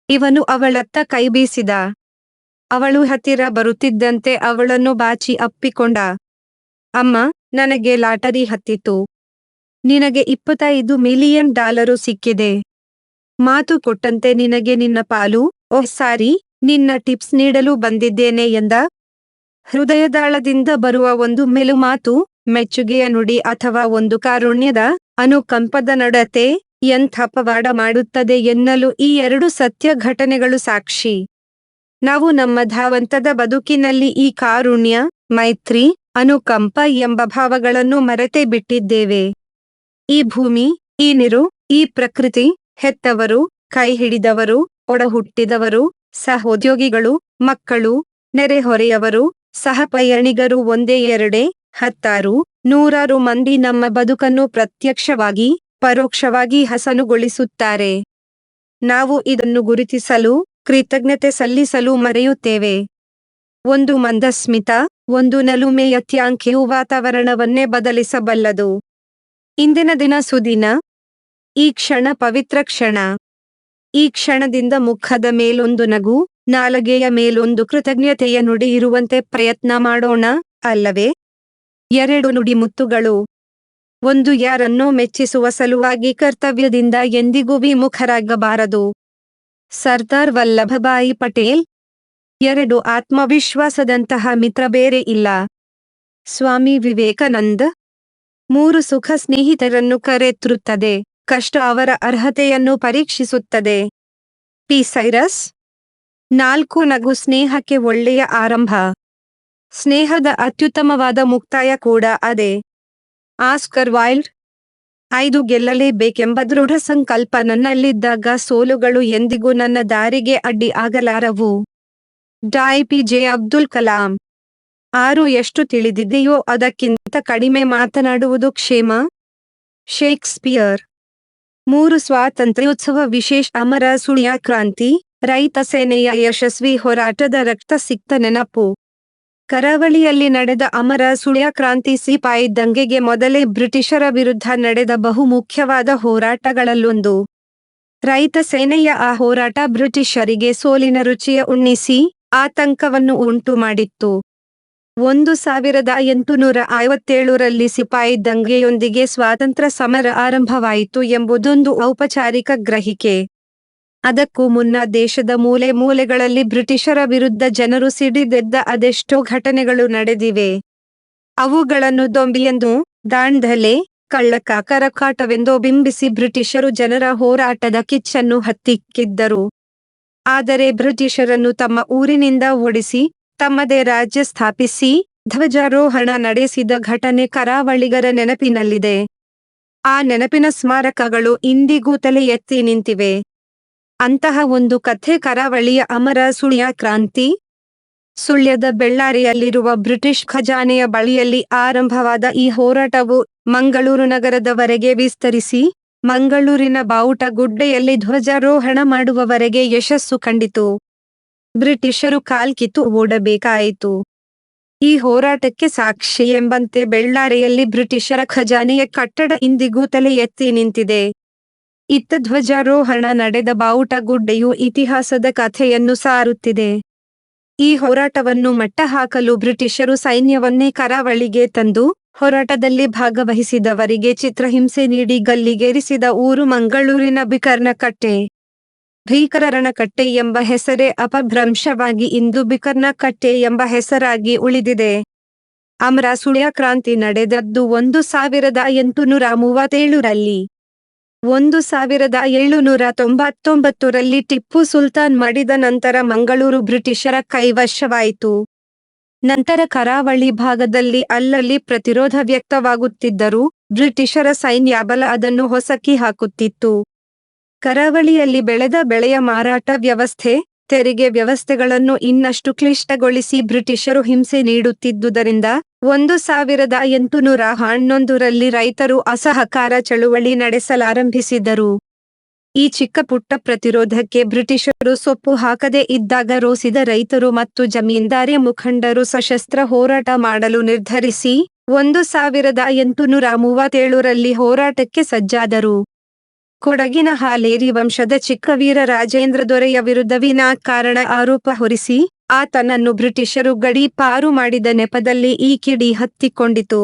S1: ಇವನು ಅವಳತ್ತ ಕೈ ಬೀಸಿದ. ಅವಳು ಹತ್ತಿರ ಬರುತ್ತಿದ್ದಂತೆ ಅವಳನ್ನು ಬಾಚಿ ಅಪ್ಪಿಕೊಂಡ. ಅಮ್ಮ, ನನಗೆ ಲಾಟರಿ ಹತ್ತಿತು. ನಿನಗೆ $25 ಮಿಲಿಯನ್ ಸಿಕ್ಕಿದೆ. ಮಾತು ಕೊಟ್ಟಂತೆ ನಿನಗೆ ನಿನ್ನ ಪಾಲು, ಓಹ್ ಸಾರಿ, ನಿನ್ನ ಟಿಪ್ಸ್ ನೀಡಲು ಬಂದಿದ್ದೇನೆ ಎಂದ. ಹೃದಯದಾಳದಿಂದ ಬರುವ ಒಂದು ಮೆಲುಮಾತು, ಮೆಚ್ಚುಗೆಯ ನುಡಿ ಅಥವಾ ಒಂದು ಕಾರುಣ್ಯದ, ಅನುಕಂಪದ ನಡತೆ ಎಂಥ ಪವಾಡ ಮಾಡುತ್ತದೆ ಎನ್ನಲು ಈ 2 ಸತ್ಯ ಘಟನೆಗಳು ಸಾಕ್ಷಿ. ನಾವು ನಮ್ಮ ಧಾವಂತದ ಬದುಕಿನಲ್ಲಿ ಈ ಕಾರುಣ್ಯ, ಮೈತ್ರಿ, ಅನುಕಂಪ ಎಂಬ ಭಾವಗಳನ್ನು ಮರೆತೇ ಬಿಟ್ಟಿದ್ದೇವೆ. ಈ ಭೂಮಿ, ಈ ನೀರು, ಈ ಪ್ರಕೃತಿ, ಹೆತ್ತವರು, ಕೈ ಹಿಡಿದವರು, ಒಡಹುಟ್ಟಿದವರು, ಸಹೋದ್ಯೋಗಿಗಳು, ಮಕ್ಕಳು, ನೆರೆಹೊರೆಯವರು, ಸಹಪಯಣಿಗರು ಒಂದೇ ಎರಡೇ, 10, 100 ಮಂದಿ ನಮ್ಮ ಬದುಕನ್ನು ಪ್ರತ್ಯಕ್ಷವಾಗಿ, ಪರೋಕ್ಷವಾಗಿ ಹಸನುಗೊಳಿಸುತ್ತಾರೆ. ನಾವು ಇದನ್ನು ಗುರುತಿಸಲು, ಕೃತಜ್ಞತೆ ಸಲ್ಲಿಸಲು ಮರೆಯುತ್ತೇವೆ. ಒಂದು ಮಂದಸ್ಮಿತ, ಒಂದು ನಲುಮೆಯ ಥ್ಯಾಂಕ್ಯೂ ವಾತಾವರಣವನ್ನೇ ಬದಲಿಸಬಲ್ಲದು. ಇಂದಿನ ದಿನ ಸುದಿನ. ಈ ಕ್ಷಣ ಪವಿತ್ರ ಕ್ಷಣ. ಈ ಕ್ಷಣದಿಂದ ಮುಖದ ಮೇಲೊಂದು ನಗು, ನಾಲಗೆಯ ಮೇಲೊಂದು ಕೃತಜ್ಞತೆಯ ನುಡಿ ಇರುವಂತೆ ಪ್ರಯತ್ನ ಮಾಡೋಣ, ಅಲ್ಲವೇ? 2 ನುಡಿಮುತ್ತುಗಳು. ಒಂದು, ಯಾರನ್ನೋ ಮೆಚ್ಚಿಸುವ ಸಲುವಾಗಿ ಕರ್ತವ್ಯದಿಂದ ಎಂದಿಗೂ ವಿಮುಖರಾಗಬಾರದು. ಸರ್ದಾರ್ ವಲ್ಲಭಭಾಯಿ ಪಟೇಲ್. 2, ಆತ್ಮವಿಶ್ವಾಸದಂತಹ ಮಿತ್ರ ಬೇರೆ ಇಲ್ಲ. ಸ್ವಾಮಿ ವಿವೇಕಾನಂದ. 3, ಸುಖ ಸ್ನೇಹಿತರನ್ನು ಕರೆತರುತ್ತದೆ, ಕಷ್ಟ ಅವರ ಅರ್ಹತೆಯನ್ನು ಪರೀಕ್ಷಿಸುತ್ತದೆ. ಪಿ. ಸೈರಸ್. 4, ನಗು ಸ್ನೇಹಕ್ಕೆ ಒಳ್ಳೆಯ ಆರಂಭ. ಸ್ನೇಹದ ಅತ್ಯುತ್ತಮವಾದ ಮುಕ್ತಾಯ ಕೂಡ ಅದೇ. Oscar wild. 5, ಗೆಲ್ಲಲೇಬೇಕೆಂಬ ದೃಢ ಸಂಕಲ್ಪ ನನ್ನಲ್ಲಿದ್ದಾಗ ಸೋಲುಗಳು ಎಂದಿಗೂ ನನ್ನ ದಾರಿಗೆ ಅಡ್ಡಿ ಆಗಲಾರವು. ಡಾ. ಪಿ.ಜೆ. ಅಬ್ದುಲ್ ಕಲಾಂ. 6, ಎಷ್ಟು ತಿಳಿದಿದೆಯೋ ಅದಕ್ಕಿಂತ ಕಡಿಮೆ ಮಾತನಾಡುವುದು ಕ್ಷೇಮ. ಶೇಕ್ಸ್ಪಿಯರ್. 3, ಸ್ವಾತಂತ್ರ್ಯೋತ್ಸವ ವಿಶೇಷ ಅಮರ ಸುಳ್ಯ ಕ್ರಾಂತಿ, ರೈತ ಸೇನೆಯ ಯಶಸ್ವಿ ಹೋರಾಟದ ರಕ್ತಸಿಕ್ತ ನೆನಪು. ಕರಾವಳಿಯಲ್ಲಿ ನಡೆದ ಅಮರ ಸುಳ್ಯ ಕ್ರಾಂತಿ ಸಿಪಾಯಿ ದಂಗೆಗೆ ಮೊದಲೇ ಬ್ರಿಟಿಷರ ವಿರುದ್ಧ ನಡೆದ ಬಹುಮುಖ್ಯವಾದ ಹೋರಾಟಗಳಲ್ಲೊಂದು. ರೈತ ಸೇನೆಯ ಆ ಹೋರಾಟ ಬ್ರಿಟಿಷರಿಗೆ ಸೋಲಿನ ರುಚಿಯ ಉಣ್ಣಿಸಿ, ಆತಂಕವನ್ನು ಉಂಟುಮಾಡಿತ್ತು. 1857ರಲ್ಲಿ ಸಿಪಾಯಿ ದಂಗೆಯೊಂದಿಗೆ ಸ್ವಾತಂತ್ರ್ಯ ಸಮರ ಆರಂಭವಾಯಿತು ಎಂಬುದೊಂದು ಔಪಚಾರಿಕ ಗ್ರಹಿಕೆ. ಅದಕ್ಕೂ ಮುನ್ನ ದೇಶದ ಮೂಲೆ ಮೂಲೆಗಳಲ್ಲಿ ಬ್ರಿಟಿಷರ ವಿರುದ್ಧ ಜನರು ಸಿಡಿದೆದ್ದ ಅದೆಷ್ಟೋ ಘಟನೆಗಳು ನಡೆದಿವೆ. ಅವುಗಳನ್ನು ದೊಂಬಿಯೆಂದೋ, ದಾಂಧಲೆ, ಕಳ್ಳಕ ಕರಕಾಟವೆಂದೋ ಬಿಂಬಿಸಿ ಬ್ರಿಟಿಷರು ಜನರ ಹೋರಾಟದ ಕಿಚ್ಚನ್ನು ಹತ್ತಿಕ್ಕಿದ್ದರು. ಆದರೆ ಬ್ರಿಟಿಷರನ್ನು ತಮ್ಮ ಊರಿನಿಂದ ಓಡಿಸಿ ತಮ್ಮದೇ ರಾಜ್ಯ ಸ್ಥಾಪಿಸಿ ಧ್ವಜಾರೋಹಣ ನಡೆಸಿದ ಘಟನೆ ಕರಾವಳಿಗರ ನೆನಪಿನಲ್ಲಿದೆ. ಆ ನೆನಪಿನ ಸ್ಮಾರಕಗಳು ಇಂದಿಗೂ ತಲೆ ಎತ್ತಿ ನಿಂತಿವೆ. ಅಂತಹ ಒಂದು ಕಥೆ ಕರಾವಳಿಯ ಅಮರ ಸುಳ್ಯ ಕ್ರಾಂತಿ. ಸುಳ್ಯದ ಬೆಳ್ಳಾರಿಯಲ್ಲಿರುವ ಬ್ರಿಟಿಷ್ ಖಜಾನೆಯ ಬಳಿಯಲ್ಲಿ ಆರಂಭವಾದ ಈ ಹೋರಾಟವು ಮಂಗಳೂರು ನಗರದವರೆಗೆ ವಿಸ್ತರಿಸಿ ಮಂಗಳೂರಿನ ಬಾವುಟಗುಡ್ಡೆಯಲ್ಲಿ ಧ್ವಜಾರೋಹಣ ಮಾಡುವವರೆಗೆ ಯಶಸ್ಸು ಕಂಡಿತು. ಬ್ರಿಟಿಷರು ಕಾಲ್ಕಿತ್ತು ಓಡಬೇಕಾಯಿತು. ಈ ಹೋರಾಟಕ್ಕೆ ಸಾಕ್ಷಿ ಎಂಬಂತೆ ಬೆಳ್ಳಾರಿಯಲ್ಲಿ ಬ್ರಿಟಿಷರ ಖಜಾನೆಯ ಕಟ್ಟಡ ಇಂದಿಗೂ ತಲೆ ಎತ್ತಿ ನಿಂತಿದೆ. ಇತ್ತ ಧ್ವಜಾರೋಹಣ ನಡೆದ ಬಾವುಟಗುಡ್ಡೆಯು ಇತಿಹಾಸದ ಕಥೆಯನ್ನು ಸಾರುತ್ತಿದೆ. ಈ ಹೋರಾಟವನ್ನು ಮಟ್ಟಹಾಕಲು ಬ್ರಿಟಿಷರು ಸೈನ್ಯವನ್ನೇ ಕರಾವಳಿಗೆ ತಂದು ಹೋರಾಟದಲ್ಲಿ ಭಾಗವಹಿಸಿದವರಿಗೆ ಚಿತ್ರಹಿಂಸೆ ನೀಡಿ ಗಲ್ಲಿಗೇರಿಸಿದ ಊರು ಮಂಗಳೂರಿನ ಬಿಕರ್ನಕಟ್ಟೆ. ಭೀಕರರಣಕಟ್ಟೆ ಎಂಬ ಹೆಸರೇ ಅಪಭ್ರಂಶವಾಗಿ ಇಂದು ಬಿಕರ್ನಕಟ್ಟೆ ಎಂಬ ಹೆಸರಾಗಿ ಉಳಿದಿದೆ. ಅಮರ ಸುಳ್ಯ ಕ್ರಾಂತಿ ನಡೆದದ್ದು 1837ರಲ್ಲಿ. 1799ರಲ್ಲಿ ಟಿಪ್ಪು ಸುಲ್ತಾನ್ ಮಡಿದ ನಂತರ ಮಂಗಳೂರು ಬ್ರಿಟಿಷರ ಕೈವಶವಾಯಿತು. ನಂತರ ಕರಾವಳಿ ಭಾಗದಲ್ಲಿ ಅಲ್ಲಲ್ಲಿ ಪ್ರತಿರೋಧ ವ್ಯಕ್ತವಾಗುತ್ತಿದ್ದರೂ ಬ್ರಿಟಿಷರ ಸೈನ್ಯಬಲ ಅದನ್ನು ಹೊಸಕಿ ಹಾಕುತ್ತಿತ್ತು. ಕರಾವಳಿಯಲ್ಲಿ ಬೆಳೆದ ಬೆಳೆಯ ಮಾರಾಟ ವ್ಯವಸ್ಥೆ, ತೆರಿಗೆ ವ್ಯವಸ್ಥೆಗಳನ್ನು ಇನ್ನಷ್ಟು ಕ್ಲಿಷ್ಟಗೊಳಿಸಿ ಬ್ರಿಟಿಷರು ಹಿಂಸೆ ನೀಡುತ್ತಿದ್ದುದರಿಂದ 1811ರಲ್ಲಿ ರೈತರು ಅಸಹಕಾರ ಚಳುವಳಿ ನಡೆಸಲಾರಂಭಿಸಿದರು. ಈ ಚಿಕ್ಕ ಪುಟ್ಟ ಪ್ರತಿರೋಧಕ್ಕೆ ಬ್ರಿಟಿಷರು ಸೊಪ್ಪು ಹಾಕದೇ ಇದ್ದಾಗ ರೋಸಿದ ರೈತರು ಮತ್ತು ಜಮೀನ್ದಾರಿ ಮುಖಂಡರು ಸಶಸ್ತ್ರ ಹೋರಾಟ ಮಾಡಲು ನಿರ್ಧರಿಸಿ 1837ರಲ್ಲಿ ಹೋರಾಟಕ್ಕೆ ಸಜ್ಜಾದರು. ಕೊಡಗಿನ ಹಾಲೇರಿ ವಂಶದ ಚಿಕ್ಕವೀರ ರಾಜೇಂದ್ರ ದೊರೆಯ ವಿರುದ್ಧ ವಿನಾಕಾರಣ ಆರೋಪ ಹೊರಿಸಿ ಆತನನ್ನು ಬ್ರಿಟಿಷರು ಗಡಿ ಪಾರು ಮಾಡಿದ ನೆಪದಲ್ಲಿ ಈ ಕಿಡಿ ಹತ್ತಿಕೊಂಡಿತು.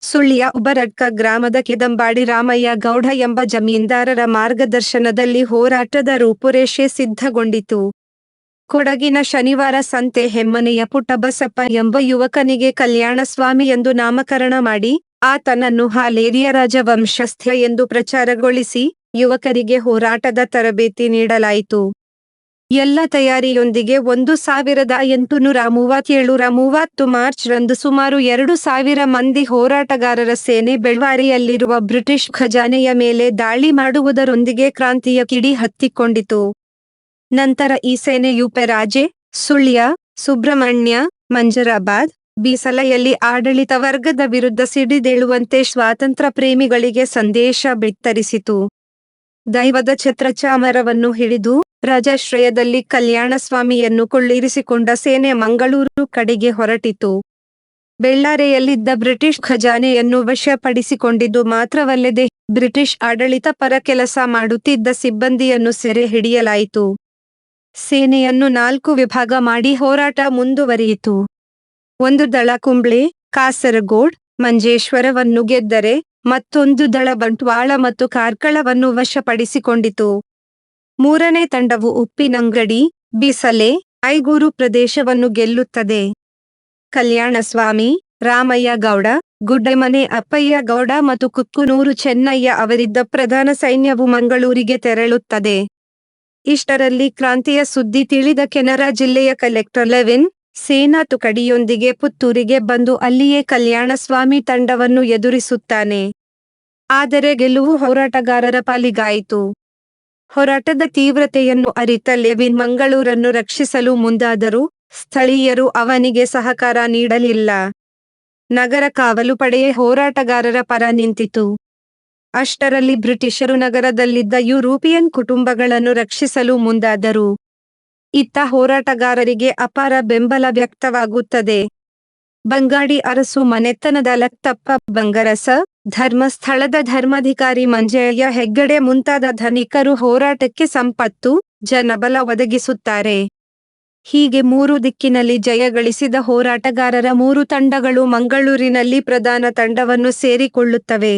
S1: ಸುಳ್ಯ ಉಬರಡ್ಕ ಗ್ರಾಮದ ಕಿದಂಬಾಡಿ ರಾಮಯ್ಯ ಗೌಡ ಎಂಬ ಜಮೀನ್ದಾರರ ಮಾರ್ಗದರ್ಶನದಲ್ಲಿ ಹೋರಾಟದ ರೂಪುರೇಷೆ ಸಿದ್ಧಗೊಂಡಿತು. ಕೊಡಗಿನ ಶನಿವಾರ ಸಂತೆ ಹೆಮ್ಮನೆಯ ಪುಟ್ಟಬಸಪ್ಪ ಎಂಬ ಯುವಕನಿಗೆ ಕಲ್ಯಾಣಸ್ವಾಮಿ ಎಂದು ನಾಮಕರಣ ಮಾಡಿ ಆತನನ್ನು ಹಾಲೇರಿಯ ರಾಜವಂಶಸ್ಥ ಎಂದು ಪ್ರಚಾರಗೊಳಿಸಿ ಯುವಕರಿಗೆ ಹೋರಾಟದ ತರಬೇತಿ ನೀಡಲಾಯಿತು. ಎಲ್ಲ ತಯಾರಿಯೊಂದಿಗೆ 1837 ಮಾರ್ಚ್ ರಂದು ಸುಮಾರು 2000 ಮಂದಿ ಹೋರಾಟಗಾರರ ಸೇನೆ ಬೆಳ್ವಾರಿಯಲ್ಲಿರುವ ಬ್ರಿಟಿಷ್ ಖಜಾನೆಯ ಮೇಲೆ ದಾಳಿ ಮಾಡುವುದರೊಂದಿಗೆ ಕ್ರಾಂತಿಯ ಕಿಡಿ ಹತ್ತಿಕೊಂಡಿತು. ನಂತರ ಈ ಸೇನೆಯು ಪೆರಾಜೆ, ಸುಳ್ಯ, ಸುಬ್ರಹ್ಮಣ್ಯ, ಮಂಜರಾಬಾದ್, ಬೀಸಲೆಯಲ್ಲಿ ಆಡಳಿತ ವರ್ಗದ ವಿರುದ್ಧ ಸಿಡಿದೇಳುವಂತೆ ಸ್ವಾತಂತ್ರ್ಯ ಪ್ರೇಮಿಗಳಿಗೆ ಸಂದೇಶ ಬಿತ್ತರಿಸಿತು. ದೈವದ ಛತ್ರಚಾಮರವನ್ನು ಹಿಡಿದು ರಾಜಾಶ್ರಯದಲ್ಲಿ ಕಲ್ಯಾಣಸ್ವಾಮಿಯನ್ನು ಕೊಳ್ಳಿರಿಸಿಕೊಂಡ ಸೇನೆ ಮಂಗಳೂರು ಕಡೆಗೆ ಹೊರಟಿತು. ಬೆಳ್ಳಾರಿಯಲ್ಲಿದ್ದ ಬ್ರಿಟಿಷ್ ಖಜಾನೆಯನ್ನು ವಶಪಡಿಸಿಕೊಂಡಿದ್ದು ಮಾತ್ರವಲ್ಲದೆ ಬ್ರಿಟಿಷ್ ಆಡಳಿತ ಪರ ಕೆಲಸ ಮಾಡುತ್ತಿದ್ದ ಸಿಬ್ಬಂದಿಯನ್ನು ಸೆರೆ ಹಿಡಿಯಲಾಯಿತು. ಸೇನೆಯನ್ನು 4 ವಿಭಾಗ ಮಾಡಿ ಹೋರಾಟ ಮುಂದುವರಿಯಿತು. ಒಂದು ದಳ ಕುಂಬ್ಳೆ, ಕಾಸರಗೋಡ್, ಮಂಜೇಶ್ವರವನ್ನು ಗೆದ್ದರೆ ಮತ್ತೊಂದು ದಳ ಬಂಟ್ವಾಳ ಮತ್ತು ಕಾರ್ಕಳವನ್ನು ವಶಪಡಿಸಿಕೊಂಡಿತು. 3ನೇ ತಂಡವು ಉಪ್ಪಿನಂಗಡಿ, ಬೀಸಲೆ, ಐಗೂರು ಪ್ರದೇಶವನ್ನು ಗೆಲ್ಲುತ್ತದೆ. ಕಲ್ಯಾಣಸ್ವಾಮಿ, ರಾಮಯ್ಯ ಗೌಡ, ಗುಡ್ಡೆಮನೆ ಅಪ್ಪಯ್ಯ ಗೌಡ ಮತ್ತು ಕುಕ್ಕನೂರು ಚೆನ್ನಯ್ಯ ಅವರಿದ್ದ ಪ್ರಧಾನ ಸೈನ್ಯವು ಮಂಗಳೂರಿಗೆ ತೆರಳುತ್ತದೆ. ಇಷ್ಟರಲ್ಲಿ ಕ್ರಾಂತಿಯ ಸುದ್ದಿ ತಿಳಿದ ಕೆನರಾ ಜಿಲ್ಲೆಯ ಕಲೆಕ್ಟರ್ ಲೆವಿನ್ ಸೇನಾ ತುಕಡಿಯೊಂದಿಗೆ ಪುತ್ತೂರಿಗೆ ಬಂದು ಅಲ್ಲಿಯೇ ಕಲ್ಯಾಣಸ್ವಾಮಿ ತಂಡವನ್ನು ಎದುರಿಸುತ್ತಾನೆ. ಆದರೆ ಗೆಲುವು ಹೋರಾಟಗಾರರ ಪಾಲಿಗಾಯಿತು. ಹೋರಾಟದ ತೀವ್ರತೆಯನ್ನು ಅರಿತ ಲೆವಿನ್ ಮಂಗಳೂರನ್ನು ರಕ್ಷಿಸಲು ಮುಂದಾದರೂ ಸ್ಥಳೀಯರು ಅವನಿಗೆ ಸಹಕಾರ ನೀಡಲಿಲ್ಲ. ನಗರ ಕಾವಲು ಪಡೆಯೇ ಹೋರಾಟಗಾರರ ಪರ ನಿಂತಿತು. ಅಷ್ಟರಲ್ಲಿ ಬ್ರಿಟಿಷರು ನಗರದಲ್ಲಿದ್ದ ಯುರೋಪಿಯನ್ ಕುಟುಂಬಗಳನ್ನು ರಕ್ಷಿಸಲು ಮುಂದಾದರು. ಇತ್ತ ಹೋರಾಟಗಾರರಿಗೆ ಅಪಾರ ಬೆಂಬಲ ವ್ಯಕ್ತವಾಗುತ್ತದೆ. ಬಂಗಾಡಿ ಅರಸು ಮನೆತನದ ಲಕ್ತಪ್ಪ ಬಂಗರಸ, ಧರ್ಮಸ್ಥಳದ ಧರ್ಮಾಧಿಕಾರಿ ಮಂಜಯ್ಯ ಹೆಗ್ಗಡೆ ಮುಂತಾದ ಧನಿಕರು ಹೋರಾಟಕ್ಕೆ ಸಂಪತ್ತು, ಜನಬಲ ಒದಗಿಸುತ್ತಾರೆ. ಹೀಗೆ ಮೂರು ದಿಕ್ಕಿನಲ್ಲಿ ಜಯ ಗಳಿಸಿದ ಹೋರಾಟಗಾರರ ಮೂರು ತಂಡಗಳು ಮಂಗಳೂರಿನಲ್ಲಿ ಪ್ರಧಾನ ತಂಡವನ್ನು ಸೇರಿಕೊಳ್ಳುತ್ತವೆ.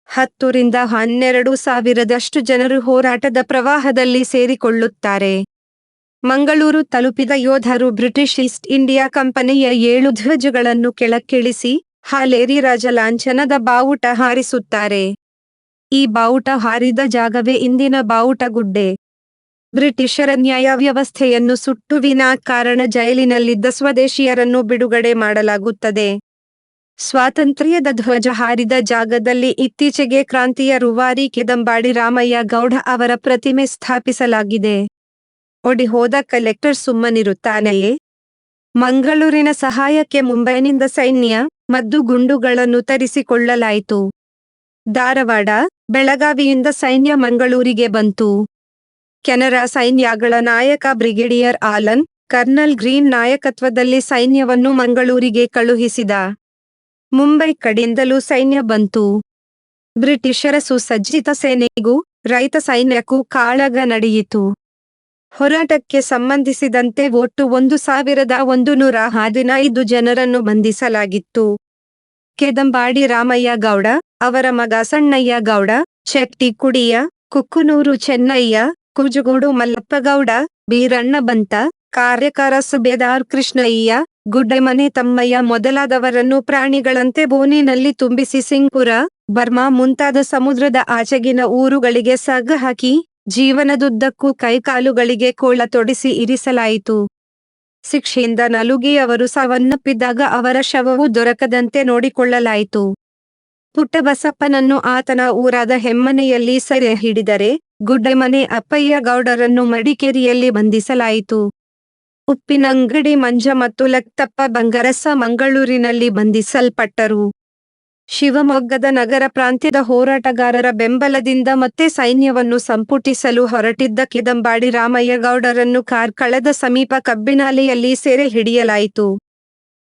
S1: 10 ರಿಂದ 12 ಸಾವಿರದಷ್ಟು ಜನರು ಹೋರಾಟದ ಪ್ರವಾಹದಲ್ಲಿ ಸೇರಿಕೊಳ್ಳುತ್ತಾರೆ. ಮಂಗಳೂರು ತಲುಪಿದ ಯೋಧರು ಬ್ರಿಟಿಷ್ ಈಸ್ಟ್ ಇಂಡಿಯಾ ಕಂಪನಿಯ 7 ಧ್ವಜಗಳನ್ನು ಕೆಳಕ್ಕಿಳಿಸಿ ಹಾಲೇರಿ ರಾಜಲಾಂಛನದ ಬಾವುಟ ಹಾರಿಸುತ್ತಾರೆ. ಈ ಬಾವುಟ ಹಾರಿದ ಜಾಗವೇ ಇಂದಿನ ಬಾವುಟಗುಡ್ಡೆ. ಬ್ರಿಟಿಷರ ನ್ಯಾಯವ್ಯವಸ್ಥೆಯನ್ನು ಸುಟ್ಟು ವಿನಾಕಾರಣ ಜೈಲಿನಲ್ಲಿದ್ದ ಸ್ವದೇಶಿಯರನ್ನು ಬಿಡುಗಡೆ ಮಾಡಲಾಗುತ್ತದೆ. ಸ್ವಾತಂತ್ರ್ಯದ ಧ್ವಜ ಹಾರಿದ ಜಾಗದಲ್ಲಿ ಇತ್ತೀಚೆಗೆ ಕ್ರಾಂತಿಯ ರೂವಾರಿ ಕೆದಂಬಾಡಿ ರಾಮಯ್ಯ ಗೌಡ ಅವರ ಪ್ರತಿಮೆ ಸ್ಥಾಪಿಸಲಾಗಿದೆ. ಓಡಿಹೋದ ಕಲೆಕ್ಟರ್ ಸುಮ್ಮನಿರುತ್ತಾನೆಯೇ? ಮಂಗಳೂರಿನ ಸಹಾಯಕ್ಕೆ ಮುಂಬೈನಿಂದ ಸೈನ್ಯ, ಮದ್ದು ಗುಂಡುಗಳನ್ನು ತರಿಸಿಕೊಳ್ಳಲಾಯಿತು. ಧಾರವಾಡ, ಬೆಳಗಾವಿಯಿಂದ ಸೈನ್ಯ ಮಂಗಳೂರಿಗೆ ಬಂತು. ಕೆನರಾ ಸೈನ್ಯಗಳ ನಾಯಕ ಬ್ರಿಗೇಡಿಯರ್ ಆಲನ್, ಕರ್ನಲ್ ಗ್ರೀನ್ ನಾಯಕತ್ವದಲ್ಲಿ ಸೈನ್ಯವನ್ನು ಮಂಗಳೂರಿಗೆ ಕಳುಹಿಸಿದ. ಮುಂಬೈ ಕಡೆಯಿಂದಲೂ ಸೈನ್ಯ ಬಂತು. ಬ್ರಿಟಿಷರ ಸುಸಜ್ಜಿತ ಸೇನೆಗೂ ರೈತ ಸೈನ್ಯಕ್ಕೂ ಕಾಳಗ ನಡೆಯಿತು. ಹೋರಾಟಕ್ಕೆ ಸಂಬಂಧಿಸಿದಂತೆ ಒಟ್ಟು 1115 ಜನರನ್ನು ಬಂಧಿಸಲಾಗಿತ್ತು. ಕೆದಂಬಾಡಿ ರಾಮಯ್ಯ ಗೌಡ, ಅವರ ಮಗ ಸಣ್ಣಯ್ಯ ಗೌಡ, ಚೆಟ್ಟಿ ಕುಡಿಯ, ಕುಕ್ಕನೂರು ಚೆನ್ನಯ್ಯ, ಕುಜುಗೋಡು ಮಲ್ಲಪ್ಪ ಗೌಡ, ಬೀರಣ್ಣ ಬಂತ, ಕಾರ್ಯಕಾರ ಸುಬೇದಾರ್ ಕೃಷ್ಣಯ್ಯ, ಗುಡ್ಡೆಮನೆ ತಮ್ಮಯ್ಯ ಮೊದಲಾದವರನ್ನು ಪ್ರಾಣಿಗಳಂತೆ ಬೋನಿನಲ್ಲಿ ತುಂಬಿಸಿ ಸಿಂಗ್ಪುರ, ಬರ್ಮಾ ಮುಂತಾದ ಸಮುದ್ರದ ಆಚೆಗಿನ ಊರುಗಳಿಗೆ ಸಗ್ಗ ಹಾಕಿ ಜೀವನದುದ್ದಕ್ಕೂ ಕೈಕಾಲುಗಳಿಗೆ ಕೋಳ ತೊಡಿಸಿ ಇರಿಸಲಾಯಿತು. ಶಿಕ್ಷೆಯಿಂದ ನಲುಗಿ ಅವರು ಸಾವನ್ನಪ್ಪಿದ್ದಾಗ ಅವರ ಶವವು ದೊರಕದಂತೆ ನೋಡಿಕೊಳ್ಳಲಾಯಿತು. ಪುಟ್ಟಬಸಪ್ಪನನ್ನು ಆತನ ಊರಾದ ಹೆಮ್ಮನೆಯಲ್ಲಿ ಸೆರೆ ಹಿಡಿದರೆ, ಗುಡ್ಡೆಮನೆ ಅಪ್ಪಯ್ಯ ಗೌಡರನ್ನು ಮಡಿಕೇರಿಯಲ್ಲಿ ಬಂಧಿಸಲಾಯಿತು. ಉಪ್ಪಿನಂಗಡಿ ಮಂಜ ಮತ್ತು ಲಕ್ತಪ್ಪ ಬಂಗರಸ ಮಂಗಳೂರಿನಲ್ಲಿ ಬಂಧಿಸಲ್ಪಟ್ಟರು. ಶಿವಮೊಗ್ಗದ ನಗರ ಪ್ರಾಂತ್ಯದ ಹೋರಾಟಗಾರರ ಬೆಂಬಲದಿಂದ ಮತ್ತೆ ಸೈನ್ಯವನ್ನು ಸಂಪುಟಿಸಲು ಹೊರಟಿದ್ದ ಕೆದಂಬಾಡಿ ರಾಮಯ್ಯ ಗೌಡರನ್ನು ಕಾರ್ಕಳದ ಸಮೀಪ ಕಬ್ಬಿನಾಲೆಯಲ್ಲಿ ಸೆರೆ ಹಿಡಿಯಲಾಯಿತು.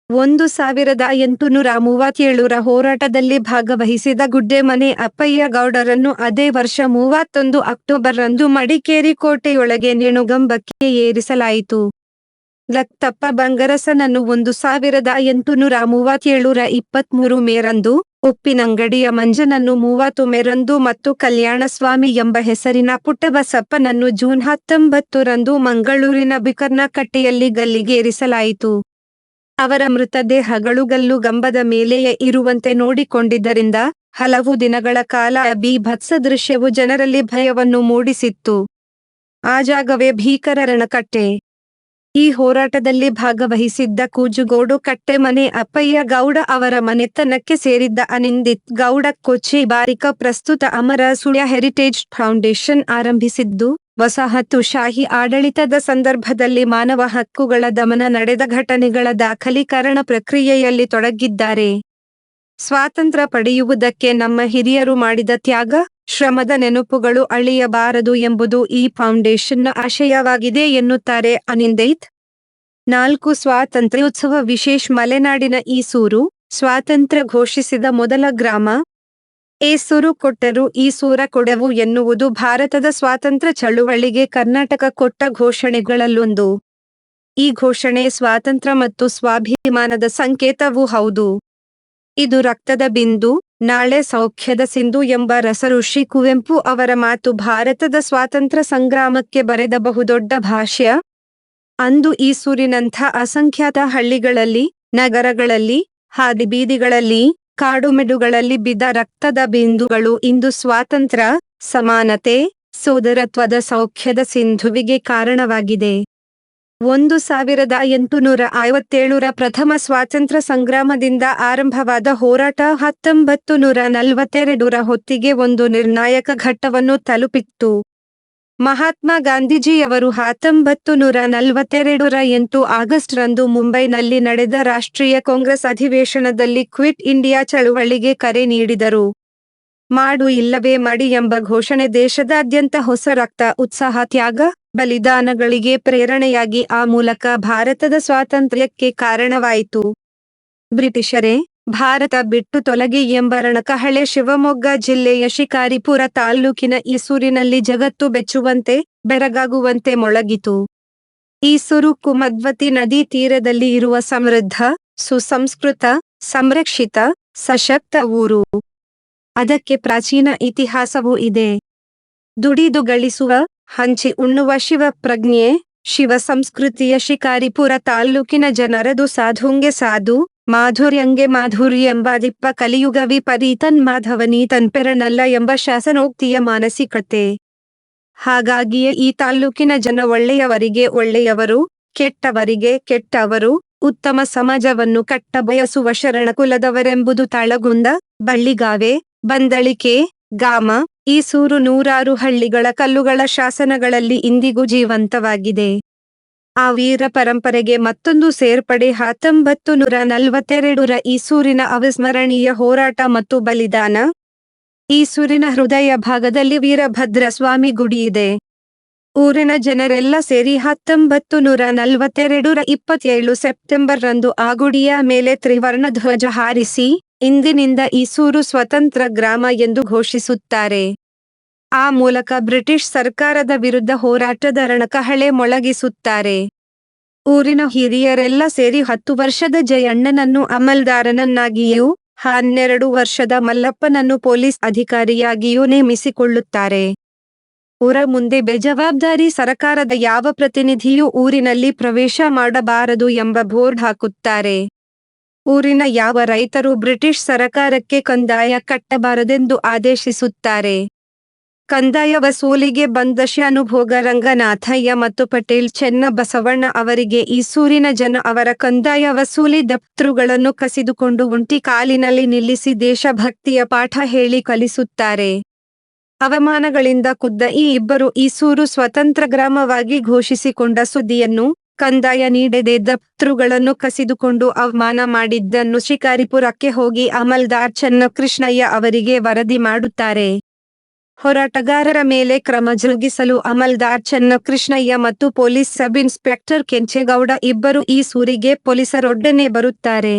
S1: 1837ರ ಹೋರಾಟದಲ್ಲಿ ಭಾಗವಹಿಸಿದ ಗುಡ್ಡೆಮನೆ ಅಪ್ಪಯ್ಯ ಗೌಡರನ್ನು ಅದೇ ವರ್ಷ 31 ಅಕ್ಟೋಬರ್ರಂದು ಮಡಿಕೇರಿ ಕೋಟೆಯೊಳಗೆ ನೇಣುಗಂಬಕ್ಕೆ ಏರಿಸಲಾಯಿತು. ಲಕ್ತಪ್ಪ ಬಂಗರಸನನ್ನು 1837ರ 23 ಮೇರಂದು, ಉಪ್ಪಿನಂಗಡಿಯ ಮಂಜನನ್ನು 30 ಮೇರಂದು ಮತ್ತು ಕಲ್ಯಾಣಸ್ವಾಮಿ ಎಂಬ ಹೆಸರಿನ ಪುಟ್ಟಬಸಪ್ಪನನ್ನು ಜೂನ್ 19ರಂದು ಮಂಗಳೂರಿನ ಬಿಕರ್ನ ಕಟ್ಟೆಯಲ್ಲಿ ಗಲ್ಲಿಗೇರಿಸಲಾಯಿತು. ಅವರ ಮೃತದೇಹಗಳು ಗಲ್ಲುಗಂಬದ ಮೇಲೆಯೇ ಇರುವಂತೆ ನೋಡಿಕೊಂಡಿದ್ದರಿಂದ ಹಲವು ದಿನಗಳ ಕಾಲ ಬೀಭತ್ಸ ದೃಶ್ಯವು ಜನರಲ್ಲಿ ಭಯವನ್ನು ಮೂಡಿಸಿತ್ತು. ಆ ಜಾಗವೇ ಭೀಕರ ರಣಕಟ್ಟೆ. ಈ ಹೋರಾಟದಲ್ಲಿ ಭಾಗವಹಿಸಿದ್ದ ಕೂಜುಗೋಡು ಕಟ್ಟೆಮನೆ ಅಪ್ಪಯ್ಯ ಗೌಡ ಅವರ ಮನೆತನಕ್ಕೆ ಸೇರಿದ್ದ ಅನಿಂದಿತ್ ಗೌಡ ಕೊಚ್ಚಿ ಬಾರಿಕ ಪ್ರಸ್ತುತ ಅಮರ ಸುಳ್ಯ ಹೆರಿಟೇಜ್ ಫೌಂಡೇಶನ್ ಆರಂಭಿಸಿದ್ದು, ವಸಾಹತುಶಾಹಿ ಆಡಳಿತದ ಸಂದರ್ಭದಲ್ಲಿ ಮಾನವ ಹಕ್ಕುಗಳ ದಮನ ನಡೆದ ಘಟನೆಗಳ ದಾಖಲೀಕರಣ ಪ್ರಕ್ರಿಯೆಯಲ್ಲಿ ತೊಡಗಿದ್ದಾರೆ. ಸ್ವಾತಂತ್ರ್ಯ ಪಡೆಯುವುದಕ್ಕೆ ನಮ್ಮ ಹಿರಿಯರು ಮಾಡಿದ ತ್ಯಾಗ, ಶ್ರಮದ ನೆನಪುಗಳು ಅಳಿಯಬಾರದು ಎಂಬುದು ಈ ಫೌಂಡೇಶನ್ನ ಆಶಯವಾಗಿದೆ ಎನ್ನುತ್ತಾರೆ ಅನಿಂದಿತ್. 4 ಸ್ವಾತಂತ್ರ್ಯೋತ್ಸವ ವಿಶೇಷ ಮಲೆನಾಡಿನ ಈಸೂರು, ಸ್ವಾತಂತ್ರ್ಯ ಘೋಷಿಸಿದ ಮೊದಲ ಗ್ರಾಮ. ಏಸೂರು ಕೊಟ್ಟರು ಈಸೂರ ಕೊಡೆವು ಎನ್ನುವುದು ಭಾರತದ ಸ್ವಾತಂತ್ರ್ಯ ಚಳುವಳಿಗೆ ಕರ್ನಾಟಕ ಕೊಟ್ಟ ಘೋಷಣೆಗಳಲ್ಲೊಂದು. ಈ ಘೋಷಣೆ ಸ್ವಾತಂತ್ರ್ಯ ಮತ್ತು ಸ್ವಾಭಿಮಾನದ ಸಂಕೇತವೂ ಹೌದು. ಇದು ರಕ್ತದ ಬಿಂದು, ನಾಳೆ ಸೌಖ್ಯದ ಸಿಂಧು ಎಂಬ ರಸಋಷಿ ಕುವೆಂಪು ಅವರ ಮಾತು ಭಾರತದ ಸ್ವಾತಂತ್ರ್ಯ ಸಂಗ್ರಾಮಕ್ಕೆ ಬರೆದ ಬಹುದೊಡ್ಡ ಭಾಷ್ಯ. ಅಂದು ಈಸೂರಿನಂಥ ಅಸಂಖ್ಯಾತ ಹಳ್ಳಿಗಳಲ್ಲಿ, ನಗರಗಳಲ್ಲಿ, ಹಾದಿಬೀದಿಗಳಲ್ಲಿ, ಕಾಡುಮೆಡುಗಳಲ್ಲಿ ಬಿದ್ದ ರಕ್ತದ ಬಿಂದುಗಳು ಇಂದು ಸ್ವಾತಂತ್ರ್ಯ, ಸಮಾನತೆ, ಸೋದರತ್ವದ ಸೌಖ್ಯದ ಸಿಂಧುವಿಗೆ ಕಾರಣವಾಗಿದೆ. 1857ರ ಪ್ರಥಮ ಸ್ವಾತಂತ್ರ್ಯ ಸಂಗ್ರಾಮದಿಂದ ಆರಂಭವಾದ ಹೋರಾಟ 1942ರ ಹೊತ್ತಿಗೆ ಒಂದು ನಿರ್ಣಾಯಕ ಘಟ್ಟವನ್ನು ತಲುಪಿತ್ತು. ಮಹಾತ್ಮ ಗಾಂಧೀಜಿಯವರು 1942ರ 8 ಆಗಸ್ಟ್ರಂದು ಮುಂಬೈನಲ್ಲಿ ನಡೆದ ರಾಷ್ಟ್ರೀಯ ಕಾಂಗ್ರೆಸ್ ಅಧಿವೇಶನದಲ್ಲಿ ಕ್ವಿಟ್ ಇಂಡಿಯಾ ಚಳುವಳಿಗೆ ಕರೆ ನೀಡಿದರು. ಮಾಡು ಇಲ್ಲವೇ ಮಡಿ ಎಂಬ ಘೋಷಣೆ ದೇಶದಾದ್ಯಂತ ಹೊಸ ರಕ್ತ, ಉತ್ಸಾಹ, ತ್ಯಾಗ, ಬಲಿದಾನಗಳಿಗೆ ಪ್ರೇರಣೆಯಾಗಿ ಆ ಮೂಲಕ ಭಾರತದ ಸ್ವಾತಂತ್ರ್ಯಕ್ಕೆ ಕಾರಣವಾಯಿತು. ಬ್ರಿಟಿಷರೇ, ಭಾರತ ಬಿಟ್ಟು ತೊಲಗಿ ಎಂಬ ರಣಕಹಳೆ ಶಿವಮೊಗ್ಗ ಜಿಲ್ಲೆಯ ಶಿಕಾರಿಪುರ ತಾಲ್ಲೂಕಿನ ಈಸೂರಿನಲ್ಲಿ ಜಗತ್ತು ಬೆಚ್ಚುವಂತೆ, ಬೆರಗಾಗುವಂತೆ ಮೊಳಗಿತು. ಈಸೂರು ಕುಮದ್ವತಿ ನದಿ ತೀರದಲ್ಲಿ ಇರುವ ಸಮೃದ್ಧ, ಸುಸಂಸ್ಕೃತ, ಸಂರಕ್ಷಿತ, ಸಶಕ್ತ ಊರು. ಅದಕ್ಕೆ ಪ್ರಾಚೀನ ಇತಿಹಾಸವೂ ಇದೆ. ದುಡಿದು ಗಳಿಸುವ, ಹಂಚಿ ಉಣ್ಣುವ ಶಿವಪ್ರಜ್ಞೆ, ಶಿವ ಸಂಸ್ಕೃತಿಯ ಶಿಕಾರಿಪುರ ತಾಲ್ಲೂಕಿನ ಜನರದು ಸಾಧುಂಗೆ ಸಾಧು, ಮಾಧುರ್ಯಂಗೆ ಮಾಧುರ್ಯೆಂಬ ಕಲಿಯುಗ ವಿಪರೀತನ್ ಮಾಧವನೀತನ್ ಪೆರನಲ್ಲ ಎಂಬ ಶಾಸನೋಕ್ತಿಯ ಮಾನಸಿಕತೆ. ಹಾಗಾಗಿಯೇ ಈ ತಾಲ್ಲೂಕಿನ ಜನ ಒಳ್ಳೆಯವರಿಗೆ ಒಳ್ಳೆಯವರು, ಕೆಟ್ಟವರಿಗೆ ಕೆಟ್ಟವರು, ಉತ್ತಮ ಸಮಾಜವನ್ನು ಕಟ್ಟ ಬಯಸುವ ಶರಣಕುಲದವರೆಂಬುದು ತಾಳಗುಂದ, ಬಳ್ಳಿಗಾವೆ, ಬಂದಳಿಕೆ, ಗಾಮ, ಈಸೂರು ನೂರಾರು ಹಳ್ಳಿಗಳ ಕಲ್ಲುಗಳ ಶಾಸನಗಳಲ್ಲಿ ಇಂದಿಗೂ ಜೀವಂತವಾಗಿದೆ. ಆ ವೀರ ಪರಂಪರೆಗೆ ಮತ್ತೊಂದು ಸೇರ್ಪಡೆ 1942ರ ಈಸೂರಿನ ಅವಿಸ್ಮರಣೀಯ ಹೋರಾಟ ಮತ್ತು ಬಲಿದಾನ. ಈಸೂರಿನ ಹೃದಯ ಭಾಗದಲ್ಲಿ ವೀರಭದ್ರಸ್ವಾಮಿ ಗುಡಿಯಿದೆ. ಊರಿನ ಜನರೆಲ್ಲ ಸೇರಿ 1942ರ 27 ಸೆಪ್ಟೆಂಬರ್ರಂದು ಆ ಗುಡಿಯ ಮೇಲೆ ತ್ರಿವರ್ಣ ಧ್ವಜ ಹಾರಿಸಿ, ಇಂದಿನಿಂದ ಈಸೂರು ಸ್ವತಂತ್ರ ಗ್ರಾಮ ಎಂದು ಘೋಷಿಸುತ್ತಾರೆ. ಆ ಮೂಲಕ ಬ್ರಿಟಿಷ್ ಸರ್ಕಾರದ ವಿರುದ್ಧ ಹೋರಾಟದ ರಣಕಹಳೆ ಮೊಳಗಿಸುತ್ತಾರೆ. ಊರಿನ ಹಿರಿಯರೆಲ್ಲ ಸೇರಿ 10 ವರ್ಷದ ಜಯಣ್ಣನನ್ನು ಅಮಲ್ದಾರನನ್ನಾಗಿಯೂ 12 ವರ್ಷದ ಮಲ್ಲಪ್ಪನನ್ನು ಪೊಲೀಸ್ ಅಧಿಕಾರಿಯಾಗಿಯೂ ನೇಮಿಸಿಕೊಳ್ಳುತ್ತಾರೆ. ಊರ ಮುಂದೆ ಬೇಜವಾಬ್ದಾರಿ ಸರಕಾರದ ಯಾವ ಪ್ರತಿನಿಧಿಯೂ ಊರಿನಲ್ಲಿ ಪ್ರವೇಶ ಮಾಡಬಾರದು ಎಂಬ ಬೋರ್ಡ್ ಹಾಕುತ್ತಾರೆ. ಊರಿನ ಯಾವ ರೈತರು ಬ್ರಿಟಿಷ್ ಸರಕಾರಕ್ಕೆ ಕಂದಾಯ ಕಟ್ಟಬಾರದೆಂದು ಆದೇಶಿಸುತ್ತಾರೆ. ಕಂದಾಯ ವಸೂಲಿಗೆ ಬಂದ ಶಾನುಭೋಗ ರಂಗನಾಥಯ್ಯ ಮತ್ತು ಪಟೇಲ್ ಚೆನ್ನಬಸವಣ್ಣ ಅವರಿಗೆ ಈಸೂರಿನ ಜನ ಅವರ ಕಂದಾಯ ವಸೂಲಿ ದಪ್ತರುಗಳನ್ನು ಕಸಿದುಕೊಂಡು ಒಂಟಿ ಕಾಲಿನಲ್ಲಿ ನಿಲ್ಲಿಸಿ ದೇಶಭಕ್ತಿಯ ಪಾಠ ಹೇಳಿ ಕಲಿಸುತ್ತಾರೆ. ಅವಮಾನಗಳಿಂದ ಕುದ್ದ ಈ ಇಬ್ಬರು ಈಸೂರು ಸ್ವತಂತ್ರ ಗ್ರಾಮವಾಗಿ ಘೋಷಿಸಿಕೊಂಡ ಸುದ್ದಿಯನ್ನು, ಕಂದಾಯ ನೀಡದೆ ದಪ್ತರುಗಳನ್ನು ಕಸಿದುಕೊಂಡು ಅವಮಾನ ಮಾಡಿದ್ದನ್ನು ಶಿಕಾರಿಪುರಕ್ಕೆ ಹೋಗಿ ಅಮಲ್ದಾರ್ ಚೆನ್ನಕೃಷ್ಣಯ್ಯ ಅವರಿಗೆ ವರದಿ ಮಾಡುತ್ತಾರೆ. ಹೋರಾಟಗಾರರ ಮೇಲೆ ಕ್ರಮ ಜರುಗಿಸಲು ಅಮಲ್ದಾರ್ ಚೆನ್ನಕೃಷ್ಣಯ್ಯ ಮತ್ತು ಪೊಲೀಸ್ ಸಬ್ ಇನ್ಸ್ಪೆಕ್ಟರ್ ಕೆಂಚೇಗೌಡ ಇಬ್ಬರು ಈಸೂರಿಗೆ ಪೊಲೀಸರೊಡನೆ ಬರುತ್ತಾರೆ.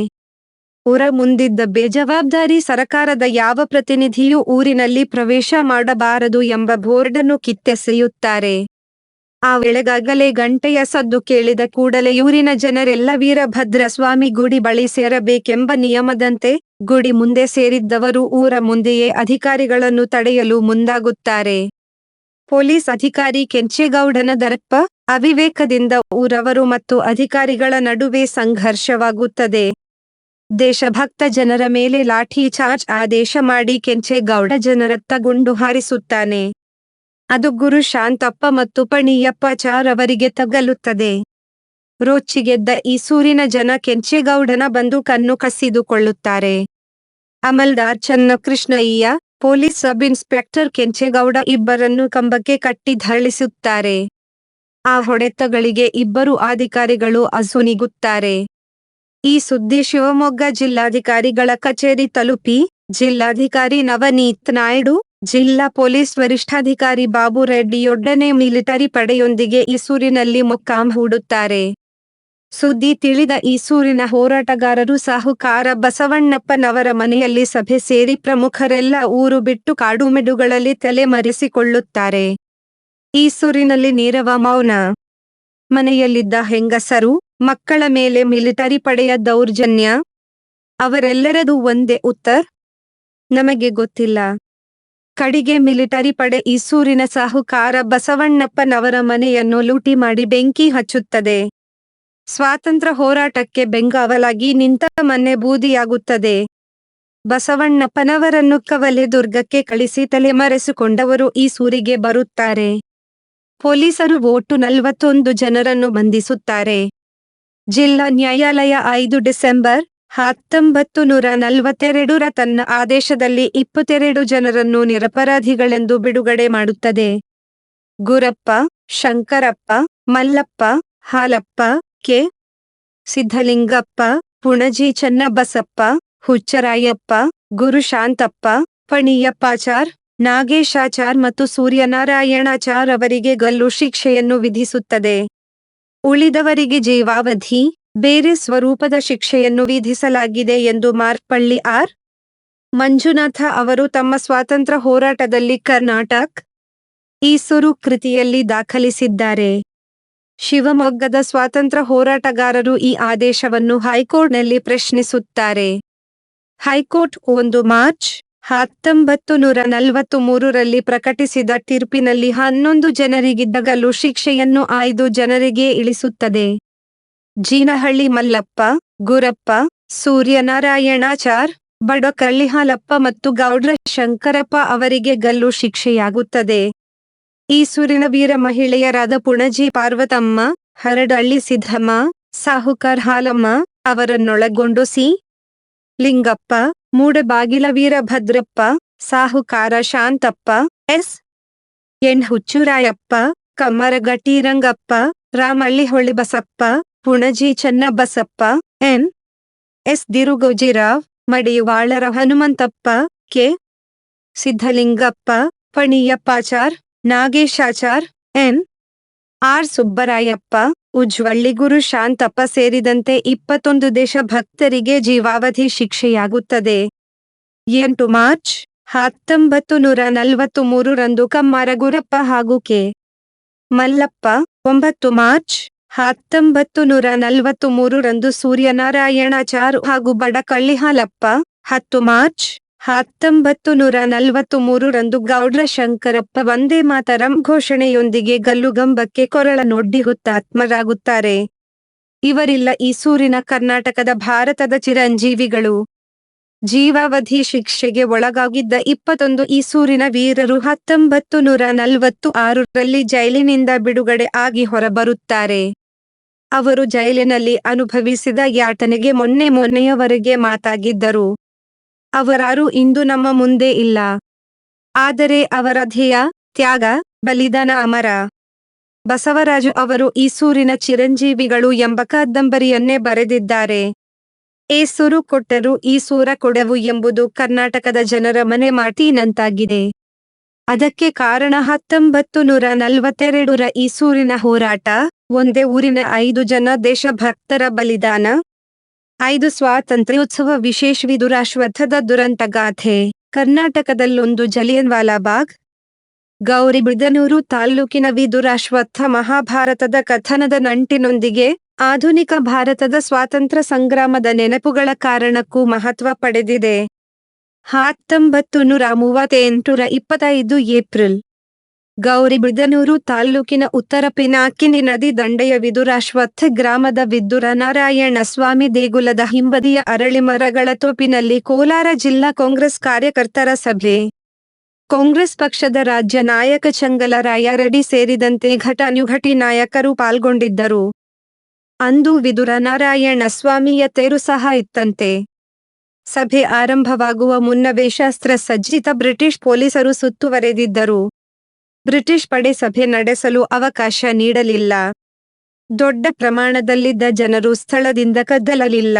S1: ಊರ ಮುಂದಿದ್ದ ಬೇಜವಾಬ್ದಾರಿ ಸರಕಾರದ ಯಾವ ಪ್ರತಿನಿಧಿಯೂ ಊರಿನಲ್ಲಿ ಪ್ರವೇಶ ಮಾಡಬಾರದು ಎಂಬ ಬೋರ್ಡನ್ನು ಕಿತ್ತೆಸೆಯುತ್ತಾರೆ. ಆ ವೇಳೆಗಾಗಲೇ ಗಂಟೆಯ ಸದ್ದು ಕೇಳಿದ ಕೂಡಲೇ ಊರಿನ ಜನರೆಲ್ಲ ವೀರಭದ್ರಸ್ವಾಮಿ ಗುಡಿ ಬಳಿ ಸೇರಬೇಕೆಂಬ ನಿಯಮದಂತೆ ಗುಡಿ ಮುಂದೆ ಸೇರಿದ್ದವರು ಊರ ಮುಂದೆಯೇ ಅಧಿಕಾರಿಗಳನ್ನು ತಡೆಯಲು ಮುಂದಾಗುತ್ತಾರೆ. ಪೊಲೀಸ್ ಅಧಿಕಾರಿ ಕೆಂಚೇಗೌಡನ ದರ್ಪ ಅವಿವೇಕದಿಂದ ಊರವರು ಮತ್ತು ಅಧಿಕಾರಿಗಳ ನಡುವೆ ಸಂಘರ್ಷವಾಗುತ್ತದೆ. ದೇಶಭಕ್ತ ಜನರ ಮೇಲೆ ಲಾಠಿ ಚಾರ್ಜ್ ಆದೇಶ ಮಾಡಿ ಕೆಂಚೇಗೌಡ ಜನರತ್ತ ಗುಂಡು ಹಾರಿಸುತ್ತಾನೆ. ಅದು ಗುರು ಶಾಂತಪ್ಪ ಮತ್ತು ಪಣಿಯಪ್ಪಾಚಾರ್ ಅವರಿಗೆ ತಗಲುತ್ತದೆ. ರೋಚಿಗೆದ್ದ ಈಸೂರಿನ ಜನ ಕೆಂಚೇಗೌಡನ ಬಂದೂಕನ್ನು ಕಸಿದುಕೊಳ್ಳುತ್ತಾರೆ. ಅಮಲ್ದಾರ್ ಚೆನ್ನಕೃಷ್ಣಯ್ಯ, ಪೊಲೀಸ್ ಸಬ್ ಇನ್ಸ್ಪೆಕ್ಟರ್ ಕೆಂಚೇಗೌಡ ಇಬ್ಬರನ್ನು ಕಂಬಕ್ಕೆ ಕಟ್ಟಿ ಧಳಿಸುತ್ತಾರೆ. ಆ ಹೊಡೆತಗಳಿಗೆ ಇಬ್ಬರು ಅಧಿಕಾರಿಗಳು ಅಸುನೀಗುತ್ತಾರೆ. ಈ ಸುದ್ದಿ ಶಿವಮೊಗ್ಗ ಜಿಲ್ಲಾಧಿಕಾರಿಗಳ ಕಚೇರಿ ತಲುಪಿ, ಜಿಲ್ಲಾಧಿಕಾರಿ ನವನೀತ್ ನಾಯ್ಡು, ಜಿಲ್ಲಾ ಪೊಲೀಸ್ ವರಿಷ್ಠಾಧಿಕಾರಿ ಬಾಬು ರೆಡ್ಡಿಯೊಡನೆ ಮಿಲಿಟರಿ ಪಡೆಯೊಂದಿಗೆ ಈಸೂರಿನಲ್ಲಿ ಮೊಕ್ಕಾಂ ಹೂಡುತ್ತಾರೆ. ಸುದ್ದಿ ತಿಳಿದ ಈಸೂರಿನ ಹೋರಾಟಗಾರರು ಸಾಹುಕಾರ ಬಸವಣ್ಣಪ್ಪನವರ ಮನೆಯಲ್ಲಿ ಸಭೆ ಸೇರಿ ಪ್ರಮುಖರೆಲ್ಲ ಊರು ಬಿಟ್ಟು ಕಾಡುಮೆಡುಗಳಲ್ಲಿ ತಲೆಮರೆಸಿಕೊಳ್ಳುತ್ತಾರೆ. ಈಸೂರಿನಲ್ಲಿ ನೀರವ ಮೌನ. ಮನೆಯಲ್ಲಿದ್ದ ಹೆಂಗಸರು, ಮಕ್ಕಳ ಮೇಲೆ ಮಿಲಿಟರಿ ಪಡೆಯ ದೌರ್ಜನ್ಯ. ಅವರೆಲ್ಲರದು ಒಂದೇ ಉತ್ತರ: ನಮಗೆ ಗೊತ್ತಿಲ್ಲ. ಕಡೆಗೆ ಮಿಲಿಟರಿ ಪಡೆ ಈಸೂರಿನ ಸಾಹುಕಾರ ಬಸವಣ್ಣಪ್ಪನವರ ಮನೆಯನ್ನು ಲೂಟಿ ಮಾಡಿ ಬೆಂಕಿ ಹಚ್ಚುತ್ತದೆ. ಸ್ವಾತಂತ್ರ್ಯ ಹೋರಾಟಕ್ಕೆ ಬೆಂಗಾವಲಾಗಿ ನಿಂತ ಮನೆ ಬೂದಿಯಾಗುತ್ತದೆ. ಬಸವಣ್ಣಪ್ಪನವರನ್ನು ಕವಲೆ ದುರ್ಗಕ್ಕೆ ಕಳಿಸಿ ತಲೆಮರೆಸಿಕೊಂಡವರು ಈಸೂರಿಗೆ ಬರುತ್ತಾರೆ. ಪೊಲೀಸರು ಒಟ್ಟು 41 ಜನರನ್ನು ಬಂಧಿಸುತ್ತಾರೆ. ಜಿಲ್ಲಾ ನ್ಯಾಯಾಲಯ 5 ಡಿಸೆಂಬರ್ 1942ರ ತನ್ನ ಆದೇಶದಲ್ಲಿ 22 ಜನರನ್ನು ನಿರಪರಾಧಿಗಳೆಂದು ಬಿಡುಗಡೆ ಮಾಡುತ್ತದೆ. ಗುರಪ್ಪ, ಶಂಕರಪ್ಪ, ಮಲ್ಲಪ್ಪ, ಹಾಲಪ್ಪ, ಕೆ. ಸಿದ್ಧಲಿಂಗಪ್ಪ, ಪುಣಜಿ ಚನ್ನಬಸಪ್ಪ, ಹುಚ್ಚರಾಯಪ್ಪ, ಗುರುಶಾಂತಪ್ಪ, ಪಣಿಯಪ್ಪಾಚಾರ್, ನಾಗೇಶಾಚಾರ್ ಮತ್ತು ಸೂರ್ಯನಾರಾಯಣಾಚಾರ್ ಅವರಿಗೆ ಗಲ್ಲು ಶಿಕ್ಷೆಯನ್ನು ವಿಧಿಸುತ್ತದೆ. ಉಳಿದವರಿಗೆ ಜೀವಾವಧಿ, ಬೇರೆ ಸ್ವರೂಪದ ಶಿಕ್ಷೆಯನ್ನು ವಿಧಿಸಲಾಗಿದೆ ಎಂದು ಮಾರ್ಪಳ್ಳಿ ಆರ್. ಮಂಜುನಾಥ ಅವರು ತಮ್ಮ ಸ್ವಾತಂತ್ರ್ಯ ಹೋರಾಟದಲ್ಲಿ ಕರ್ನಾಟಕ ಈಸೂರು ಕೃತಿಯಲ್ಲಿ ದಾಖಲಿಸಿದ್ದಾರೆ. ಶಿವಮೊಗ್ಗದ ಸ್ವಾತಂತ್ರ್ಯ ಹೋರಾಟಗಾರರು ಈ ಆದೇಶವನ್ನು ಹೈಕೋರ್ಟ್ನಲ್ಲಿ ಪ್ರಶ್ನಿಸುತ್ತಾರೆ. ಹೈಕೋರ್ಟ್ 1 ಮಾರ್ಚ್ 1943ರಲ್ಲಿ ಪ್ರಕಟಿಸಿದ ತೀರ್ಪಿನಲ್ಲಿ 11 ಜನರಿಗಿದ್ದ ಗಲ್ಲು ಶಿಕ್ಷೆಯನ್ನು 5 ಜನರಿಗೆ ಇಳಿಸುತ್ತದೆ. ಜೀನಹಳ್ಳಿ ಮಲ್ಲಪ್ಪ, ಗುರಪ್ಪ, ಸೂರ್ಯನಾರಾಯಣಾಚಾರ್, ಬಡಕಳ್ಳಿ ಹಾಲಪ್ಪ ಮತ್ತು ಗೌಡ್ರ ಶಂಕರಪ್ಪ ಅವರಿಗೆ ಗಲ್ಲು ಶಿಕ್ಷೆಯಾಗುತ್ತದೆ. ಈಸೂರಿನ ವೀರ ಮಹಿಳೆಯರಾದ ಪುಣಜಿ ಪಾರ್ವತಮ್ಮ, ಹರಡಳ್ಳಿ ಸಿದ್ದಮ್ಮ, ಸಾಹುಕಾರ್ ಹಾಲಮ್ಮ ಅವರನ್ನೊಳಗೊಂಡು C. Lingappa, Moodabagila Veerabhadrappa, Sahukara Shantappa, S. N. Huchurayappa, Kammaragatti Rangappa, Ramalli Holibasappa, Punaji Channabasappa, N. S. Dirugojirao, Madivalara Hanumanthappa, K. Siddalingappa, Paniyappachar, Nageshachar, N. R. Subbarayappa, Ujjwalli Guru Shantappa ಸೇರಿದಂತೆ 21 ದೇಶಭಕ್ತರಿಗೆ ಜೀವಾವಧಿ ಶಿಕ್ಷೆಯಾಗುತ್ತದೆ. 8 ಮಾರ್ಚ್ 1943ರಂದು ಕಮ್ಮಾರ ಗುರಪ್ಪ ಹಾಗೂ ಕೆ. ಮಲ್ಲಪ್ಪ, 9 ಮಾರ್ಚ್ 1943ರಂದು ಸೂರ್ಯನಾರಾಯಣಾಚಾರ್ ಹಾಗೂ ಬಡಕಳ್ಳಿ ಹಾಲಪ್ಪ, 10 ಮಾರ್ಚ್ 1943ರಂದು ಗೌಡ್ರ ಶಂಕರಪ್ಪ ವಂದೇ ಮಾತರಂ ಘೋಷಣೆಯೊಂದಿಗೆ ಗಲ್ಲುಗಂಬಕ್ಕೆ ಕೊರಳನೊಡ್ಡಿ ಹುತಾತ್ಮರಾಗುತ್ತಾರೆ. ಇವರೆಲ್ಲ ಈಸೂರಿನ ಕರ್ನಾಟಕದ ಭಾರತದ ಚಿರಂಜೀವಿಗಳು. ಜೀವಾವಧಿ ಶಿಕ್ಷೆಗೆ ಒಳಗಾಗಿದ್ದ 21 ಈಸೂರಿನ ವೀರರು 1946ರಲ್ಲಿ ಜೈಲಿನಿಂದ ಬಿಡುಗಡೆ ಆಗಿ ಹೊರಬರುತ್ತಾರೆ. ಅವರು ಜೈಲಿನಲ್ಲಿ ಅನುಭವಿಸಿದ ಯಾತನೆಗೆ ಮೊನ್ನೆಯವರೆಗೆ ಮಾತಾಗಿದ್ದರು. ಅವರಾರೂ ಇಂದು ನಮ್ಮ ಮುಂದೆ ಇಲ್ಲ. ಆದರೆ ಅವರ ಧ್ಯೇಯ, ತ್ಯಾಗ, ಬಲಿದಾನ ಅಮರ. ಬಸವರಾಜು ಅವರು ಈಸೂರಿನ ಚಿರಂಜೀವಿಗಳು ಎಂಬ ಕಾದಂಬರಿಯನ್ನೇ ಬರೆದಿದ್ದಾರೆ. ಏಸೂರು ಕೊಟ್ಟರು ಈಸೂರ ಕೊಡೆವು ಎಂಬುದು ಕರ್ನಾಟಕದ ಜನರ ಮನೆ ಮಾತಿನಂತಾಗಿದೆ. ಅದಕ್ಕೆ ಕಾರಣ 1942ರ ಈಸೂರಿನ ಹೋರಾಟ, ಒಂದೇ ಊರಿನ 5 ಜನ ದೇಶಭಕ್ತರ ಬಲಿದಾನ, 5 ಸ್ವಾತಂತ್ರ್ಯೋತ್ಸವ ವಿಶೇಷ ವಿದುರಾಶ್ವತ್ಥದ ದುರಂತಗಾಥೆ, ಕರ್ನಾಟಕದಲ್ಲೊಂದು ಜಲಿಯನ್ವಾಲಾಬಾಗ್, ಗೌರಿಬಿದನೂರು ತಾಲ್ಲೂಕಿನ ವಿದುರಾಶ್ವತ್ಥ ಮಹಾಭಾರತದ ಕಥನದ ನಂಟಿನೊಂದಿಗೆ ಆಧುನಿಕ ಭಾರತದ ಸ್ವಾತಂತ್ರ್ಯ ಸಂಗ್ರಾಮದ ನೆನಪುಗಳ ಕಾರಣಕ್ಕೂ ಮಹತ್ವ ಪಡೆದಿದೆ. 1938ರ 25 ಏಪ್ರಿಲ್ ಗೌರಿಬಿದನೂರು ತಾಲ್ಲೂಕಿನ ಉತ್ತರ ಪಿನಾಕಿನಿ ನದಿ ದಂಡೆಯ ವಿದುರಾಶ್ವತ್ಥ ಗ್ರಾಮದ ವಿದ್ದುರ ನಾರಾಯಣ ಸ್ವಾಮಿ ದೇಗುಲದ ಹಿಂಬದಿಯ ಅರಳಿಮರಗಳ ತೋಪಿನಲ್ಲಿ ಕೋಲಾರ ಜಿಲ್ಲಾ ಕಾಂಗ್ರೆಸ್ ಕಾರ್ಯಕರ್ತರ ಸಭೆ. ಕಾಂಗ್ರೆಸ್ ಪಕ್ಷದ ರಾಜ್ಯ ನಾಯಕ ಚಂಗಲರಾಯ ರೆಡ್ಡಿ ಸೇರಿದಂತೆ ಘಟಾನುಘಟಿ ನಾಯಕರು ಪಾಲ್ಗೊಂಡಿದ್ದರು. ಅಂದು ವಿದುರ ನಾರಾಯಣ ಸ್ವಾಮಿಯ ತೇರು ಸಹ ಇತ್ತಂತೆ. ಸಭೆ ಆರಂಭವಾಗುವ ಮುನ್ನವೇ ಶಸ್ತ್ರಸಜ್ಜಿತ ಬ್ರಿಟಿಷ್ ಪೊಲೀಸರು ಸುತ್ತುವರೆದಿದ್ದರು. ಬ್ರಿಟಿಷ್ ಪಡೆ ಸಭೆ ನಡೆಸಲು ಅವಕಾಶ ನೀಡಲಿಲ್ಲ. ದೊಡ್ಡ ಪ್ರಮಾಣದಲ್ಲಿದ್ದ ಜನರು ಸ್ಥಳದಿಂದ ಕದಲಲಿಲ್ಲ.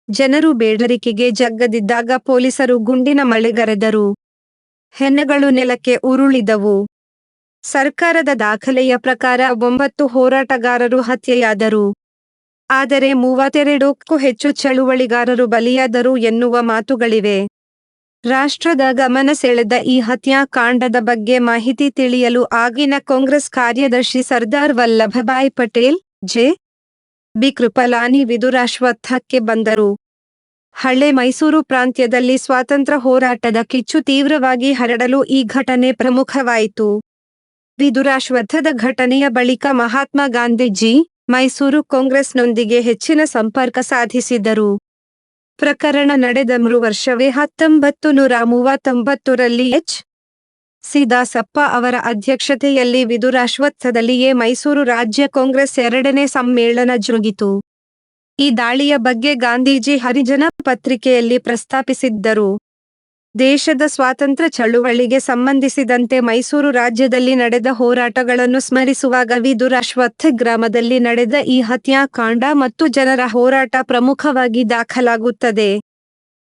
S1: ಜನರು ಬೇಡರಿಕೆಗೆ ಜಗ್ಗದಿದ್ದಾಗ ಪೊಲೀಸರು ಗುಂಡಿನ ಮಳೆಗರೆದರು. ಹೆಣಗಳು ನೆಲಕ್ಕೆ ಉರುಳಿದವು. ಸರ್ಕಾರದ ದಾಖಲೆಯ ಪ್ರಕಾರ 9 ಹೋರಾಟಗಾರರು ಹತ್ಯೆಯಾದರು. ಆದರೆ 32ಕ್ಕೂ ಹೆಚ್ಚು ಚಳುವಳಿಗಾರರು ಬಲಿಯಾದರು ಎನ್ನುವ ಮಾತುಗಳಿವೆ. ರಾಷ್ಟ್ರದ ಗಮನ ಸೆಳೆದ ಈ ಹತ್ಯಾಕಾಂಡದ ಬಗ್ಗೆ ಮಾಹಿತಿ ತಿಳಿಯಲು ಆಗಿನ ಕಾಂಗ್ರೆಸ್ ಕಾರ್ಯದರ್ಶಿ ಸರ್ದಾರ್ ವಲ್ಲಭಭಾಯ್ ಪಟೇಲ್, ಜೆ. ಬಿ. ಕೃಪಲಾನಿ ವಿದುರಾಶ್ವತ್ಥಕ್ಕೆ ಬಂದರು. ಹಳೆ ಮೈಸೂರು ಪ್ರಾಂತ್ಯದಲ್ಲಿ ಸ್ವಾತಂತ್ರ್ಯ ಹೋರಾಟದ ಕಿಚ್ಚು ತೀವ್ರವಾಗಿ ಹರಡಲು ಈ ಘಟನೆ ಪ್ರಮುಖವಾಯಿತು. ವಿದುರಾಶ್ವತ್ಥದ ಘಟನೆಯ ಬಳಿಕ ಮಹಾತ್ಮ ಗಾಂಧೀಜಿ ಮೈಸೂರು ಕಾಂಗ್ರೆಸ್ನೊಂದಿಗೆ ಹೆಚ್ಚಿನ ಸಂಪರ್ಕ ಸಾಧಿಸಿದರು. ಪ್ರಕರಣ ನಡೆದ ವರ್ಷವೇ 1939ರಲ್ಲಿ ಎಚ್. ಸಿ. ದಾಸಪ್ಪ ಅವರ ಅಧ್ಯಕ್ಷತೆಯಲ್ಲಿ ವಿದುರಾಶ್ವತ್ಥದಲ್ಲಿಯೇ ಮೈಸೂರು ರಾಜ್ಯ ಕಾಂಗ್ರೆಸ್ 2ನೇ ಸಮ್ಮೇಳನ ಜರುಗಿತು. ಈ ದಾಳಿಯ ಬಗ್ಗೆ ಗಾಂಧೀಜಿ ಹರಿಜನ ಪತ್ರಿಕೆಯಲ್ಲಿ ಪ್ರಸ್ತಾಪಿಸಿದ್ದರು. ದೇಶದ ಸ್ವಾತಂತ್ರ್ಯ ಚಳುವಳಿಗೆ ಸಂಬಂಧಿಸಿದಂತೆ ಮೈಸೂರು ರಾಜ್ಯದಲ್ಲಿ ನಡೆದ ಹೋರಾಟಗಳನ್ನು ಸ್ಮರಿಸುವಾಗ ವಿದುರಾಶ್ವತ್ಥ ಗ್ರಾಮದಲ್ಲಿ ನಡೆದ ಈ ಹತ್ಯಾಕಾಂಡ ಮತ್ತು ಜನರ ಹೋರಾಟ ಪ್ರಮುಖವಾಗಿ ದಾಖಲಾಗುತ್ತದೆ.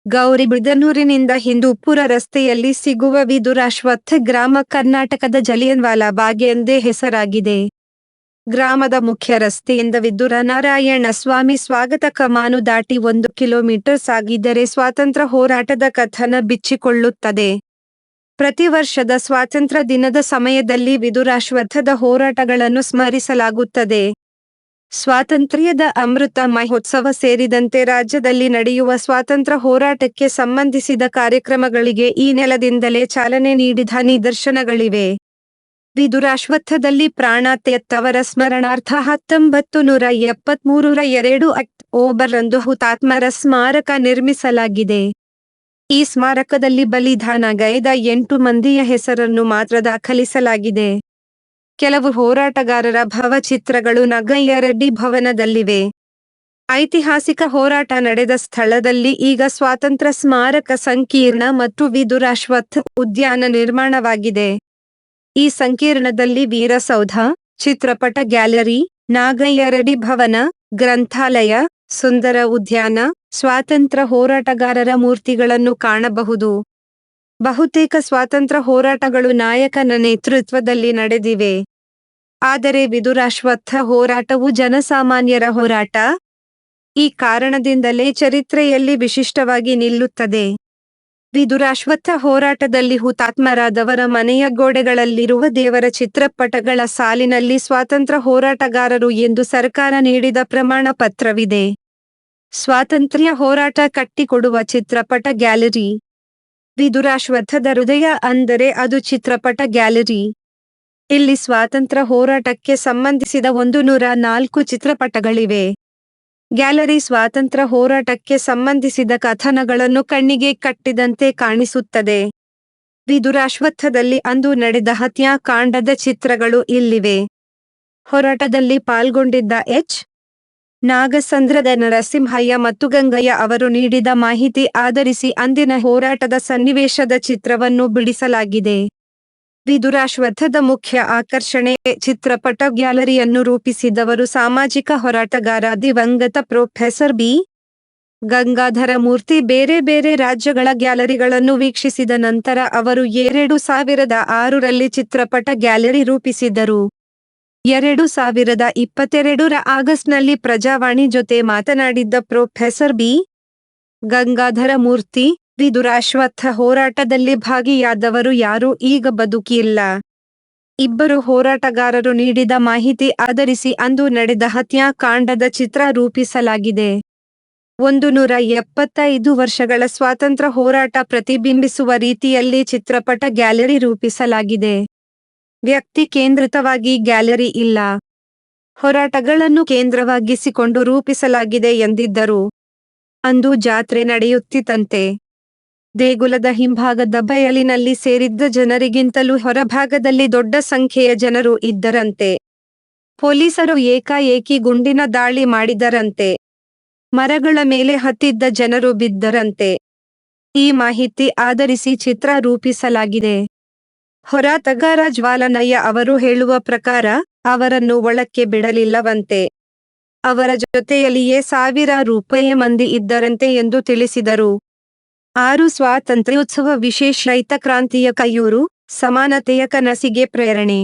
S1: ಗೌರಿಬಿದನೂರಿನಿಂದ ಹಿಂದೂಪುರ ರಸ್ತೆಯಲ್ಲಿ ಸಿಗುವ ವಿದುರಾಶ್ವತ್ಥ ಗ್ರಾಮ ಕರ್ನಾಟಕದ ಜಲಿಯನ್ವಾಲಾಬಾಗ್ ಎಂದೇ ಹೆಸರಾಗಿದೆ. ಗ್ರಾಮದ ಮುಖ್ಯ ರಸ್ತೆಯಿಂದ ವಿದ್ದುರ ನಾರಾಯಣ ಸ್ವಾಮಿ ಸ್ವಾಗತ ಕಮಾನು ದಾಟಿ 1 ಕಿಲೋಮೀಟರ್ ಸಾಗಿದರೆ ಸ್ವಾತಂತ್ರ್ಯ ಹೋರಾಟದ ಕಥನ ಬಿಚ್ಚಿಕೊಳ್ಳುತ್ತದೆ. ಪ್ರತಿ ವರ್ಷದ ಸ್ವಾತಂತ್ರ್ಯ ದಿನದ ಸಮಯದಲ್ಲಿ ವಿದುರಾಶ್ವತ್ಥದ ಹೋರಾಟಗಳನ್ನು ಸ್ಮರಿಸಲಾಗುತ್ತದೆ. ಸ್ವಾತಂತ್ರ್ಯದ ಅಮೃತ ಮಹೋತ್ಸವ ಸೇರಿದಂತೆ ರಾಜ್ಯದಲ್ಲಿ ನಡೆಯುವ ಸ್ವಾತಂತ್ರ್ಯ ಹೋರಾಟಕ್ಕೆ ಸಂಬಂಧಿಸಿದ ಕಾರ್ಯಕ್ರಮಗಳಿಗೆ ಈ ನೆಲದಿಂದಲೇ ಚಾಲನೆ ನೀಡಿದ ನಿದರ್ಶನಗಳಿವೆ. ವಿದುರಾಶ್ವತ್ಥದಲ್ಲಿ ಪ್ರಾಣ ತೆತ್ತವರ ಸ್ಮರಣಾರ್ಥ 1973 2 ಅಕ್ಟೋಬರ್ರಂದು ಹುತಾತ್ಮರ ಸ್ಮಾರಕ ನಿರ್ಮಿಸಲಾಗಿದೆ. ಈ ಸ್ಮಾರಕದಲ್ಲಿ ಬಲಿದಾನಗೈದ 8 ಮಂದಿಯ ಹೆಸರನ್ನು ಮಾತ್ರ ದಾಖಲಿಸಲಾಗಿದೆ. ಕೆಲವು ಹೋರಾಟಗಾರರ ಭಾವಚಿತ್ರಗಳು ನಗಯ್ಯ ರೆಡ್ಡಿ ಭವನದಲ್ಲಿವೆ. ಐತಿಹಾಸಿಕ ಹೋರಾಟ ನಡೆದ ಸ್ಥಳದಲ್ಲಿ ಈಗ ಸ್ವಾತಂತ್ರ್ಯ ಸ್ಮಾರಕ ಸಂಕೀರ್ಣ ಮತ್ತು ವಿದುರಾಶ್ವತ್ಥ ಉದ್ಯಾನ ನಿರ್ಮಾಣವಾಗಿದೆ. ಈ ಸಂಕೀರ್ಣದಲ್ಲಿ ವೀರಸೌಧ, ಚಿತ್ರಪಟ ಗ್ಯಾಲರಿ, ನಾಗಯ್ಯ ರೆಡ್ಡಿ ಭವನ, ಗ್ರಂಥಾಲಯ, ಸುಂದರ ಉದ್ಯಾನ, ಸ್ವಾತಂತ್ರ್ಯ ಹೋರಾಟಗಾರರ ಮೂರ್ತಿಗಳನ್ನು ಕಾಣಬಹುದು. ಬಹುತೇಕ ಸ್ವಾತಂತ್ರ್ಯ ಹೋರಾಟಗಳು ನಾಯಕನ ನೇತೃತ್ವದಲ್ಲಿ ನಡೆದಿವೆ. ಆದರೆ ವಿದುರಾಶ್ವತ್ಥ ಹೋರಾಟವು ಜನಸಾಮಾನ್ಯರ ಹೋರಾಟ. ಈ ಕಾರಣದಿಂದಲೇ ಚರಿತ್ರೆಯಲ್ಲಿ ವಿಶಿಷ್ಟವಾಗಿ ನಿಲ್ಲುತ್ತದೆ. ವಿದುರಾಶ್ವತ್ಥ ಹೋರಾಟದಲ್ಲಿ ಹುತಾತ್ಮರಾದವರ ಮನೆಯ ಗೋಡೆಗಳಲ್ಲಿರುವ ದೇವರ ಚಿತ್ರಪಟಗಳ ಸಾಲಿನಲ್ಲಿ ಸ್ವಾತಂತ್ರ್ಯ ಹೋರಾಟಗಾರರು ಎಂದು ಸರ್ಕಾರ ನೀಡಿದ ಪ್ರಮಾಣ ಪತ್ರವಿದೆ. ಸ್ವಾತಂತ್ರ್ಯ ಹೋರಾಟ ಕಟ್ಟಿಕೊಡುವ ಚಿತ್ರಪಟ ಗ್ಯಾಲರಿ. ವಿದುರಾಶ್ವತ್ಥದ ಹೃದಯ ಅಂದರೆ ಅದು ಚಿತ್ರಪಟ ಗ್ಯಾಲರಿ. ಇಲ್ಲಿ ಸ್ವಾತಂತ್ರ್ಯ ಹೋರಾಟಕ್ಕೆ ಸಂಬಂಧಿಸಿದ 104 ಚಿತ್ರಪಟಗಳಿವೆ. ಗ್ಯಾಲರಿ ಸ್ವಾತಂತ್ರ್ಯ ಹೋರಾಟಕ್ಕೆ ಸಂಬಂಧಿಸಿದ ಕಥನಗಳನ್ನು ಕಣ್ಣಿಗೆ ಕಟ್ಟಿದಂತೆ ಕಾಣಿಸುತ್ತದೆ. ವಿದುರಾಶ್ವತ್ಥದಲ್ಲಿ ಅಂದು ನಡೆದ ಹತ್ಯಾಕಾಂಡದ ಚಿತ್ರಗಳು ಇಲ್ಲಿವೆ. ಹೋರಾಟದಲ್ಲಿ ಪಾಲ್ಗೊಂಡಿದ್ದ ಎಚ್. ನಾಗಸಂದ್ರದ ನರಸಿಂಹಯ್ಯ ಮತ್ತು ಗಂಗಯ್ಯ ಅವರು ನೀಡಿದ ಮಾಹಿತಿ ಆಧರಿಸಿ ಅಂದಿನ ಹೋರಾಟದ ಸನ್ನಿವೇಶದ ಚಿತ್ರವನ್ನು ಬಿಡಿಸಲಾಗಿದೆ. ವಿದುರಾಶ್ವತ್ಥದ ಮುಖ್ಯ ಆಕರ್ಷಣೆ ಚಿತ್ರಪಟ ಗ್ಯಾಲರಿಯನ್ನು ರೂಪಿಸಿದವರು ಸಾಮಾಜಿಕ ಹೋರಾಟಗಾರ ದಿವಂಗತ ಪ್ರೊಫೆಸರ್ ಬಿ. ಗಂಗಾಧರ ಮೂರ್ತಿ. ಬೇರೆ ಬೇರೆ ರಾಜ್ಯಗಳ ಗ್ಯಾಲರಿಗಳನ್ನು ವೀಕ್ಷಿಸಿದ ನಂತರ ಅವರು 2006ರಲ್ಲಿ ಚಿತ್ರಪಟ ಗ್ಯಾಲರಿ ರೂಪಿಸಿದರು. 2022ರ ಆಗಸ್ಟ್ನಲ್ಲಿ ಪ್ರಜಾವಾಣಿ ಜೊತೆ ಮಾತನಾಡಿದ್ದ ಪ್ರೊಫೆಸರ್ ಬಿ. ಗಂಗಾಧರ ಮೂರ್ತಿ, ವಿದುರಾಶ್ವತ್ಥ ಹೋರಾಟದಲ್ಲಿ ಭಾಗಿಯಾದವರು ಯಾರೂ ಈಗ ಬದುಕಿಲ್ಲ. ಇಬ್ಬರು ಹೋರಾಟಗಾರರು ನೀಡಿದ ಮಾಹಿತಿ ಆಧರಿಸಿ ಅಂದು ನಡೆದ ಹತ್ಯಾಕಾಂಡದ ಚಿತ್ರ ರೂಪಿಸಲಾಗಿದೆ. 175 ವರ್ಷಗಳ ಸ್ವಾತಂತ್ರ್ಯ ಹೋರಾಟ ಪ್ರತಿಬಿಂಬಿಸುವ ರೀತಿಯಲ್ಲಿ ಚಿತ್ರಪಟ ಗ್ಯಾಲರಿ ರೂಪಿಸಲಾಗಿದೆ. ವ್ಯಕ್ತಿ ಕೇಂದ್ರಿತವಾಗಿ ಗ್ಯಾಲರಿ ಇಲ್ಲ. ಹೋರಾಟಗಳನ್ನು ಕೇಂದ್ರವಾಗಿಸಿಕೊಂಡು ರೂಪಿಸಲಾಗಿದೆ ಎಂದಿದ್ದರು. ಅಂದು ಜಾತ್ರೆ ನಡೆಯುತ್ತಿತ್ತಂತೆ. ದೇಗುಲದ ಹಿಂಭಾಗದ ಬಯಲಿನಲ್ಲಿ ಸೇರಿದ್ದ ಜನರಿಗಿಂತಲೂ ಹೊರಭಾಗದಲ್ಲಿ ದೊಡ್ಡ ಸಂಖ್ಯೆಯ ಜನರು ಇದ್ದರಂತೆ. ಪೊಲೀಸರು ಏಕಾಏಕಿ ಗುಂಡಿನ ದಾಳಿ ಮಾಡಿದರಂತೆ. ಮರಗಳ ಮೇಲೆ ಹತ್ತಿದ್ದ ಜನರು ಬಿದ್ದರಂತೆ. ಈ ಮಾಹಿತಿ ಆಧರಿಸಿ ಚಿತ್ರ ರೂಪಿಸಲಾಗಿದೆ. ಹೋರಾಟಗಾರ ಜ್ವಾಲನಯ್ಯ ಅವರು ಹೇಳುವ ಪ್ರಕಾರ ಅವರನ್ನು ಒಳಕ್ಕೆ ಬಿಡಲಿಲ್ಲವಂತೆ. ಅವರ ಜೊತೆಯಲ್ಲಿಯೇ ₹1000 ಮಂದಿ ಇದ್ದರಂತೆ ಎಂದು ತಿಳಿಸಿದರು. 6 ಸ್ವಾತಂತ್ರ್ಯೋತ್ಸವ ವಿಶೇಷ ರೈತ ಕ್ರಾಂತಿಯ ಕೈಯೂರು, ಸಮಾನತೆಯ ಕನಸಿಗೆ ಪ್ರೇರಣೆ.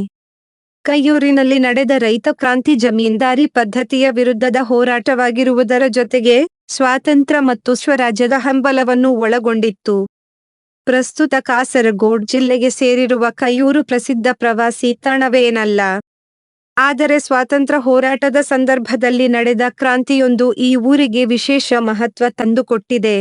S1: ಕೈಯೂರಿನಲ್ಲಿ ನಡೆದ ರೈತ ಕ್ರಾಂತಿ ಜಮೀನ್ದಾರಿ ಪದ್ಧತಿಯ ವಿರುದ್ಧದ ಹೋರಾಟವಾಗಿರುವುದರ ಜೊತೆಗೆ ಸ್ವಾತಂತ್ರ್ಯ ಮತ್ತು ಸ್ವರಾಜ್ಯದ ಹಂಬಲವನ್ನು ಒಳಗೊಂಡಿತ್ತು. ಪ್ರಸ್ತುತ ಕಾಸರಗೋಡು ಜಿಲ್ಲೆಗೆ ಸೇರಿರುವ ಕೈಯೂರು ಪ್ರಸಿದ್ಧ ಪ್ರವಾಸಿ ತಾಣವೇನಲ್ಲ. ಆದರೆ ಸ್ವಾತಂತ್ರ್ಯ ಹೋರಾಟದ ಸಂದರ್ಭದಲ್ಲಿ ನಡೆದ ಕ್ರಾಂತಿಯೊಂದು ಈ ಊರಿಗೆ ವಿಶೇಷ ಮಹತ್ವ ತಂದುಕೊಟ್ಟಿದೆ.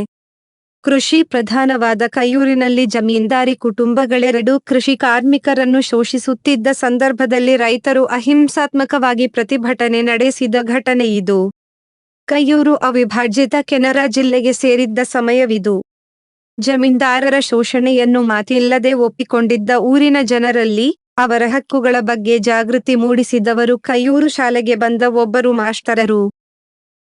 S1: ಕೃಷಿ ಪ್ರಧಾನವಾದ ಕೈಯೂರಿನಲ್ಲಿ ಜಮೀನ್ದಾರಿ ಕುಟುಂಬಗಳೆರಡೂ ಕೃಷಿ ಕಾರ್ಮಿಕರನ್ನು ಶೋಷಿಸುತ್ತಿದ್ದ ಸಂದರ್ಭದಲ್ಲಿ ರೈತರು ಅಹಿಂಸಾತ್ಮಕವಾಗಿ ಪ್ರತಿಭಟನೆ ನಡೆಸಿದ ಘಟನೆಯಿದು. ಕೈಯೂರು ಅವಿಭಾಜಿತ ಕೆನರಾ ಜಿಲ್ಲೆಗೆ ಸೇರಿದ್ದ ಸಮಯವಿದು. ಜಮೀನ್ದಾರರ ಶೋಷಣೆಯನ್ನು ಮಾತಿಲ್ಲದೆ ಒಪ್ಪಿಕೊಂಡಿದ್ದ ಊರಿನ ಜನರಲ್ಲಿ ಅವರ ಹಕ್ಕುಗಳ ಬಗ್ಗೆ ಜಾಗೃತಿ ಮೂಡಿಸಿದವರು ಕೈಯೂರು ಶಾಲೆಗೆ ಬಂದ ಒಬ್ಬರು ಮಾಸ್ಟರರು.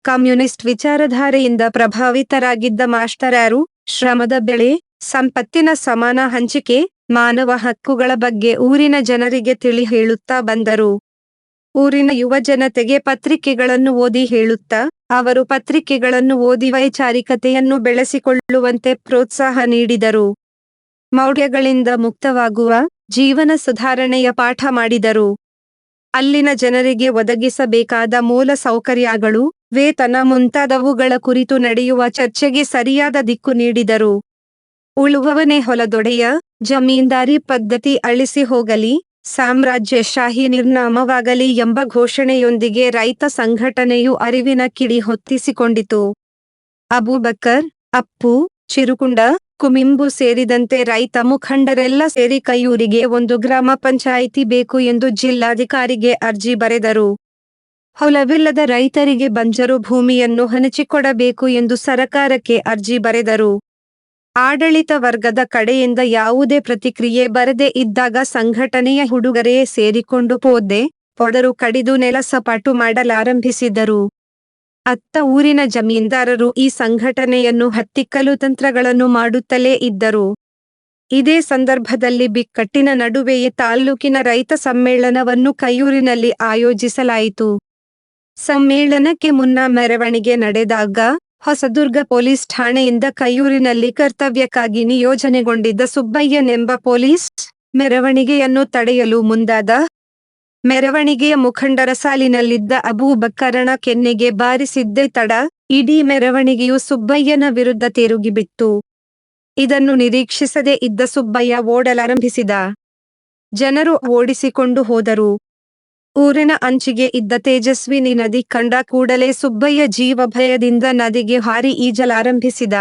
S1: ಕಮ್ಯುನಿಸ್ಟ್ ವಿಚಾರಧಾರೆಯಿಂದ ಪ್ರಭಾವಿತರಾಗಿದ್ದ ಮಾಸ್ಟರರು ಶ್ರಮದ ಬೆಳೆ, ಸಂಪತ್ತಿನ ಸಮಾನ ಹಂಚಿಕೆ, ಮಾನವ ಹಕ್ಕುಗಳ ಬಗ್ಗೆ ಊರಿನ ಜನರಿಗೆ ತಿಳಿ ಹೇಳುತ್ತಾ ಬಂದರು. ಊರಿನ ಯುವ ಜನತೆಗೆ ಪತ್ರಿಕೆಗಳನ್ನು ಓದಿ ಹೇಳುತ್ತಾ ಅವರು ಪತ್ರಿಕೆಗಳನ್ನು ಓದಿ ವೈಚಾರಿಕತೆಯನ್ನು ಬೆಳೆಸಿಕೊಳ್ಳುವಂತೆ ಪ್ರೋತ್ಸಾಹ ನೀಡಿದರು. ಮೌಢ್ಯಗಳಿಂದ ಮುಕ್ತವಾಗುವ ಜೀವನ ಸುಧಾರಣೆಯ ಪಾಠ ಮಾಡಿದರು. ಅಲ್ಲಿನ ಜನರಿಗೆ ಒದಗಿಸಬೇಕಾದ ಮೂಲ ಸೌಕರ್ಯಗಳು, ವೇತನ ಮುಂತಾದವುಗಳ ಕುರಿತು ನಡೆಯುವ ಚರ್ಚೆಗೆ ಸರಿಯಾದ ದಿಕ್ಕು ನೀಡಿದರು. ಉಳುವವನೇ ಹೊಲದೊಡೆಯ, ಜಮೀನ್ದಾರಿ ಪದ್ಧತಿ ಅಳಿಸಿ ಹೋಗಲಿ, ಸಾಮ್ರಾಜ್ಯಶಾಹಿ ನಿರ್ನಾಮವಾಗಲಿ ಎಂಬ ಘೋಷಣೆಯೊಂದಿಗೆ ರೈತ ಸಂಘಟನೆಯು ಅರಿವಿನ ಕಿಡಿ ಹೊತ್ತಿಸಿಕೊಂಡಿತು. ಅಬೂಬಕರ್, ಅಪ್ಪು, ಚಿರುಕುಂಡ, ಕುಮಿಂಬು ಸೇರಿದಂತೆ ರೈತ ಮುಖಂಡರೆಲ್ಲ ಸೇರಿ ಕೈಯೂರಿಗೆ ಒಂದು ಗ್ರಾಮ ಪಂಚಾಯಿತಿ ಬೇಕು ಎಂದು ಜಿಲ್ಲಾಧಿಕಾರಿಗೆ ಅರ್ಜಿ ಬರೆದರು. ಹೊಲವಿಲ್ಲದ ರೈತರಿಗೆ ಬಂಜರು ಭೂಮಿಯನ್ನು ಹಂಚಿಕೊಡಬೇಕು ಎಂದು ಸರಕಾರಕ್ಕೆ ಅರ್ಜಿ ಬರೆದರು. ಆಡಳಿತ ವರ್ಗದ ಕಡೆಯಿಂದ ಯಾವುದೇ ಪ್ರತಿಕ್ರಿಯೆ ಬರದೇ ಇದ್ದಾಗ ಸಂಘಟನೆಯ ಹುಡುಗರೇ ಸೇರಿಕೊಂಡು ಪೊದರು ಕಡಿದು ನೆಲ ಸಪಾಟು ಮಾಡಲಾರಂಭಿಸಿದರು. ಅತ್ತ ಊರಿನ ಜಮೀನ್ದಾರರು ಈ ಸಂಘಟನೆಯನ್ನು ಹತ್ತಿಕ್ಕಲು ತಂತ್ರಗಳನ್ನು ಮಾಡುತ್ತಲೇ ಇದ್ದರು. ಇದೇ ಸಂದರ್ಭದಲ್ಲಿ ಬಿಕ್ಕಟ್ಟಿನ ನಡುವೆಯೇ ತಾಲ್ಲೂಕಿನ ರೈತ ಸಮ್ಮೇಳನವನ್ನು ಕೈಯೂರಿನಲ್ಲಿ ಆಯೋಜಿಸಲಾಯಿತು. ಸಮ್ಮೇಳನಕ್ಕೆ ಮುನ್ನ ಮೆರವಣಿಗೆ ನಡೆದಾಗ ಹೊಸದುರ್ಗ ಪೊಲೀಸ್ ಠಾಣೆಯಿಂದ ಕೈಯೂರಿನಲ್ಲಿ ಕರ್ತವ್ಯಕ್ಕಾಗಿ ನಿಯೋಜನೆಗೊಂಡಿದ್ದ ಸುಬ್ಬಯ್ಯನೆಂಬ ಪೊಲೀಸ್ ಮೆರವಣಿಗೆಯನ್ನು ತಡೆಯಲು ಮುಂದಾದ. ಮೆರವಣಿಗೆಯ ಮುಖಂಡರ ಸಾಲಿನಲ್ಲಿದ್ದ ಅಬೂಬಕ್ಕರನ ಕೆನ್ನೆಗೆ ಬಾರಿಸಿದ್ದೇ ತಡ, ಇಡೀ ಮೆರವಣಿಗೆಯು ಸುಬ್ಬಯ್ಯನ ವಿರುದ್ಧ ತಿರುಗಿಬಿತ್ತು. ಇದನ್ನು ನಿರೀಕ್ಷಿಸದೇ ಇದ್ದ ಸುಬ್ಬಯ್ಯ ಓಡಲಾರಂಭಿಸಿದ. ಜನರು ಓಡಿಸಿಕೊಂಡು ಹೋದರು. ಊರಿನ ಅಂಚಿಗೆ ಇದ್ದ ತೇಜಸ್ವಿನಿ ನದಿ ಕಂಡ ಕೂಡಲೇ ಸುಬ್ಬಯ್ಯ ಜೀವಭಯದಿಂದ ನದಿಗೆ ಹಾರಿ ಈಜಲಾರಂಭಿಸಿದ.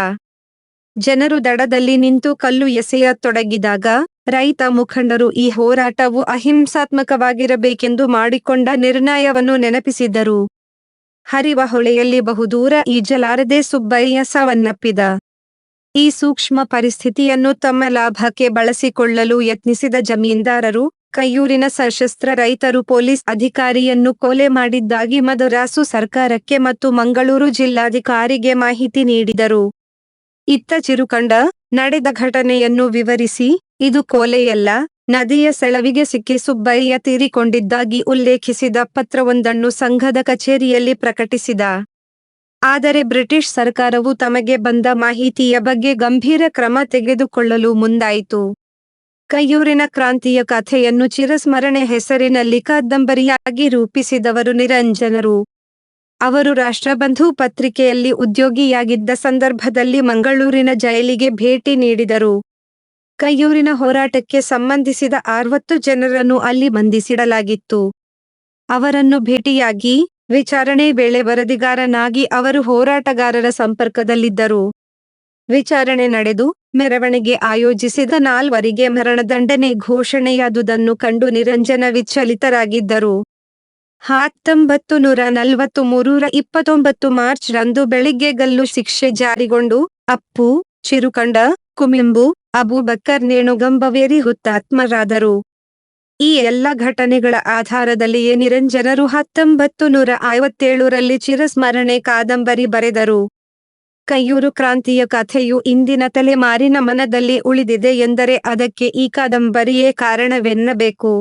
S1: ಜನರು ದಡದಲ್ಲಿ ನಿಂತು ಕಲ್ಲು ಎಸೆಯತೊಡಗಿದಾಗ ರೈತ ಮುಖಂಡರು ಈ ಹೋರಾಟವು ಅಹಿಂಸಾತ್ಮಕವಾಗಿರಬೇಕೆಂದು ಮಾಡಿಕೊಂಡ ನಿರ್ಣಯವನ್ನು ನೆನಪಿಸಿದರು. ಹರಿವ ಹೊಳೆಯಲ್ಲಿ ಬಹುದೂರ ಈಜಲಾರದೆ ಸುಬ್ಬಯ್ಯ ಸಾವನ್ನಪ್ಪಿದ. ಈ ಸೂಕ್ಷ್ಮ ಪರಿಸ್ಥಿತಿಯನ್ನು ತಮ್ಮ ಲಾಭಕ್ಕೆ ಬಳಸಿಕೊಳ್ಳಲು ಯತ್ನಿಸಿದ ಜಮೀನ್ದಾರರು, ಕೈಯೂರಿನ ಸಶಸ್ತ್ರ ರೈತರು ಪೊಲೀಸ್ ಅಧಿಕಾರಿಯನ್ನು ಕೊಲೆ ಮಾಡಿದ್ದಾಗಿ ಮದರಾಸು ಸರ್ಕಾರಕ್ಕೆ ಮತ್ತು ಮಂಗಳೂರು ಜಿಲ್ಲಾಧಿಕಾರಿಗೆ ಮಾಹಿತಿ ನೀಡಿದರು. ಇತ್ತ ಚಿರುಕಂಡ ನಡೆದ ಘಟನೆಯನ್ನು ವಿವರಿಸಿ, ಇದು ಕೊಲೆಯಲ್ಲ, ನದಿಯ ಸೆಳವಿಗೆ ಸಿಕ್ಕಿ ಸುಬ್ಬಯ್ಯ ತೀರಿಕೊಂಡಿದ್ದಾಗಿ ಉಲ್ಲೇಖಿಸಿದ ಪತ್ರವೊಂದನ್ನು ಸಂಘದ ಕಚೇರಿಯಲ್ಲಿ ಪ್ರಕಟಿಸಿದ. ಆದರೆ ಬ್ರಿಟಿಷ್ ಸರ್ಕಾರವು ತಮಗೆ ಬಂದ ಮಾಹಿತಿಯ ಬಗ್ಗೆ ಗಂಭೀರ ಕ್ರಮ ತೆಗೆದುಕೊಳ್ಳಲು ಮುಂದಾಯಿತು. ಕೈಯೂರಿನ ಕ್ರಾಂತಿಯ ಕಥೆಯನ್ನು ಚಿರಸ್ಮರಣೆ ಹೆಸರಿನಲ್ಲಿ ಕಾದಂಬರಿಯಾಗಿ ರೂಪಿಸಿದವರು ನಿರಂಜನರು. ಅವರು ರಾಷ್ಟ್ರಬಂಧು ಪತ್ರಿಕೆಯಲ್ಲಿ ಉದ್ಯೋಗಿಯಾಗಿದ್ದ ಸಂದರ್ಭದಲ್ಲಿ ಮಂಗಳೂರಿನ ಜೈಲಿಗೆ ಭೇಟಿ ನೀಡಿದರು. ಕೈಯೂರಿನ ಹೋರಾಟಕ್ಕೆ ಸಂಬಂಧಿಸಿದ 60 ಜನರನ್ನು ಅಲ್ಲಿ ಬಂಧಿಸಿಡಲಾಗಿತ್ತು. ಅವರನ್ನು ಭೇಟಿಯಾಗಿ ವಿಚಾರಣೆ ವೇಳೆ ವರದಿಗಾರನಾಗಿ ಅವರು ಹೋರಾಟಗಾರರ ಸಂಪರ್ಕದಲ್ಲಿದ್ದರು. ವಿಚಾರಣೆ ನಡೆದು ಮೆರವಣಿಗೆ ಆಯೋಜಿಸಿದ 4ವರಿಗೆ ಮರಣದಂಡನೆ ಘೋಷಣೆಯಾದುದನ್ನು ಕಂಡು ನಿರಂಜನ ವಿಚಲಿತರಾಗಿದ್ದರು. 1943ರ 29 ಮಾರ್ಚ್ ರಂದು ಬೆಳಿಗ್ಗೆ ಗಲ್ಲು ಶಿಕ್ಷೆ ಜಾರಿಗೊಂಡು ಅಪ್ಪು, ಚಿರುಕಂಡ, ಕುಮಿಂಬು, ಅಬೂಬಕ್ಕರ್ ನೇಣುಗಂಬವೇರಿ ಹುತಾತ್ಮರಾದರು. ಈ ಎಲ್ಲ ಘಟನೆಗಳ ಆಧಾರದಲ್ಲಿಯೇ ನಿರಂಜನರು 1957ರಲ್ಲಿ ಚಿರಸ್ಮರಣೆ ಕಾದಂಬರಿ ಬರೆದರು. ಕೈಯೂರು ಕ್ರಾಂತಿಯ ಕಥೆಯು ಇಂದಿನ ತಲೆಮಾರಿನ ಮನದಲ್ಲಿ ಉಳಿದಿದೆ ಎಂದರೆ ಅದಕ್ಕೆ ಈ ಕಾದಂಬರಿಯೇ ಕಾರಣವೆನ್ನಬೇಕು.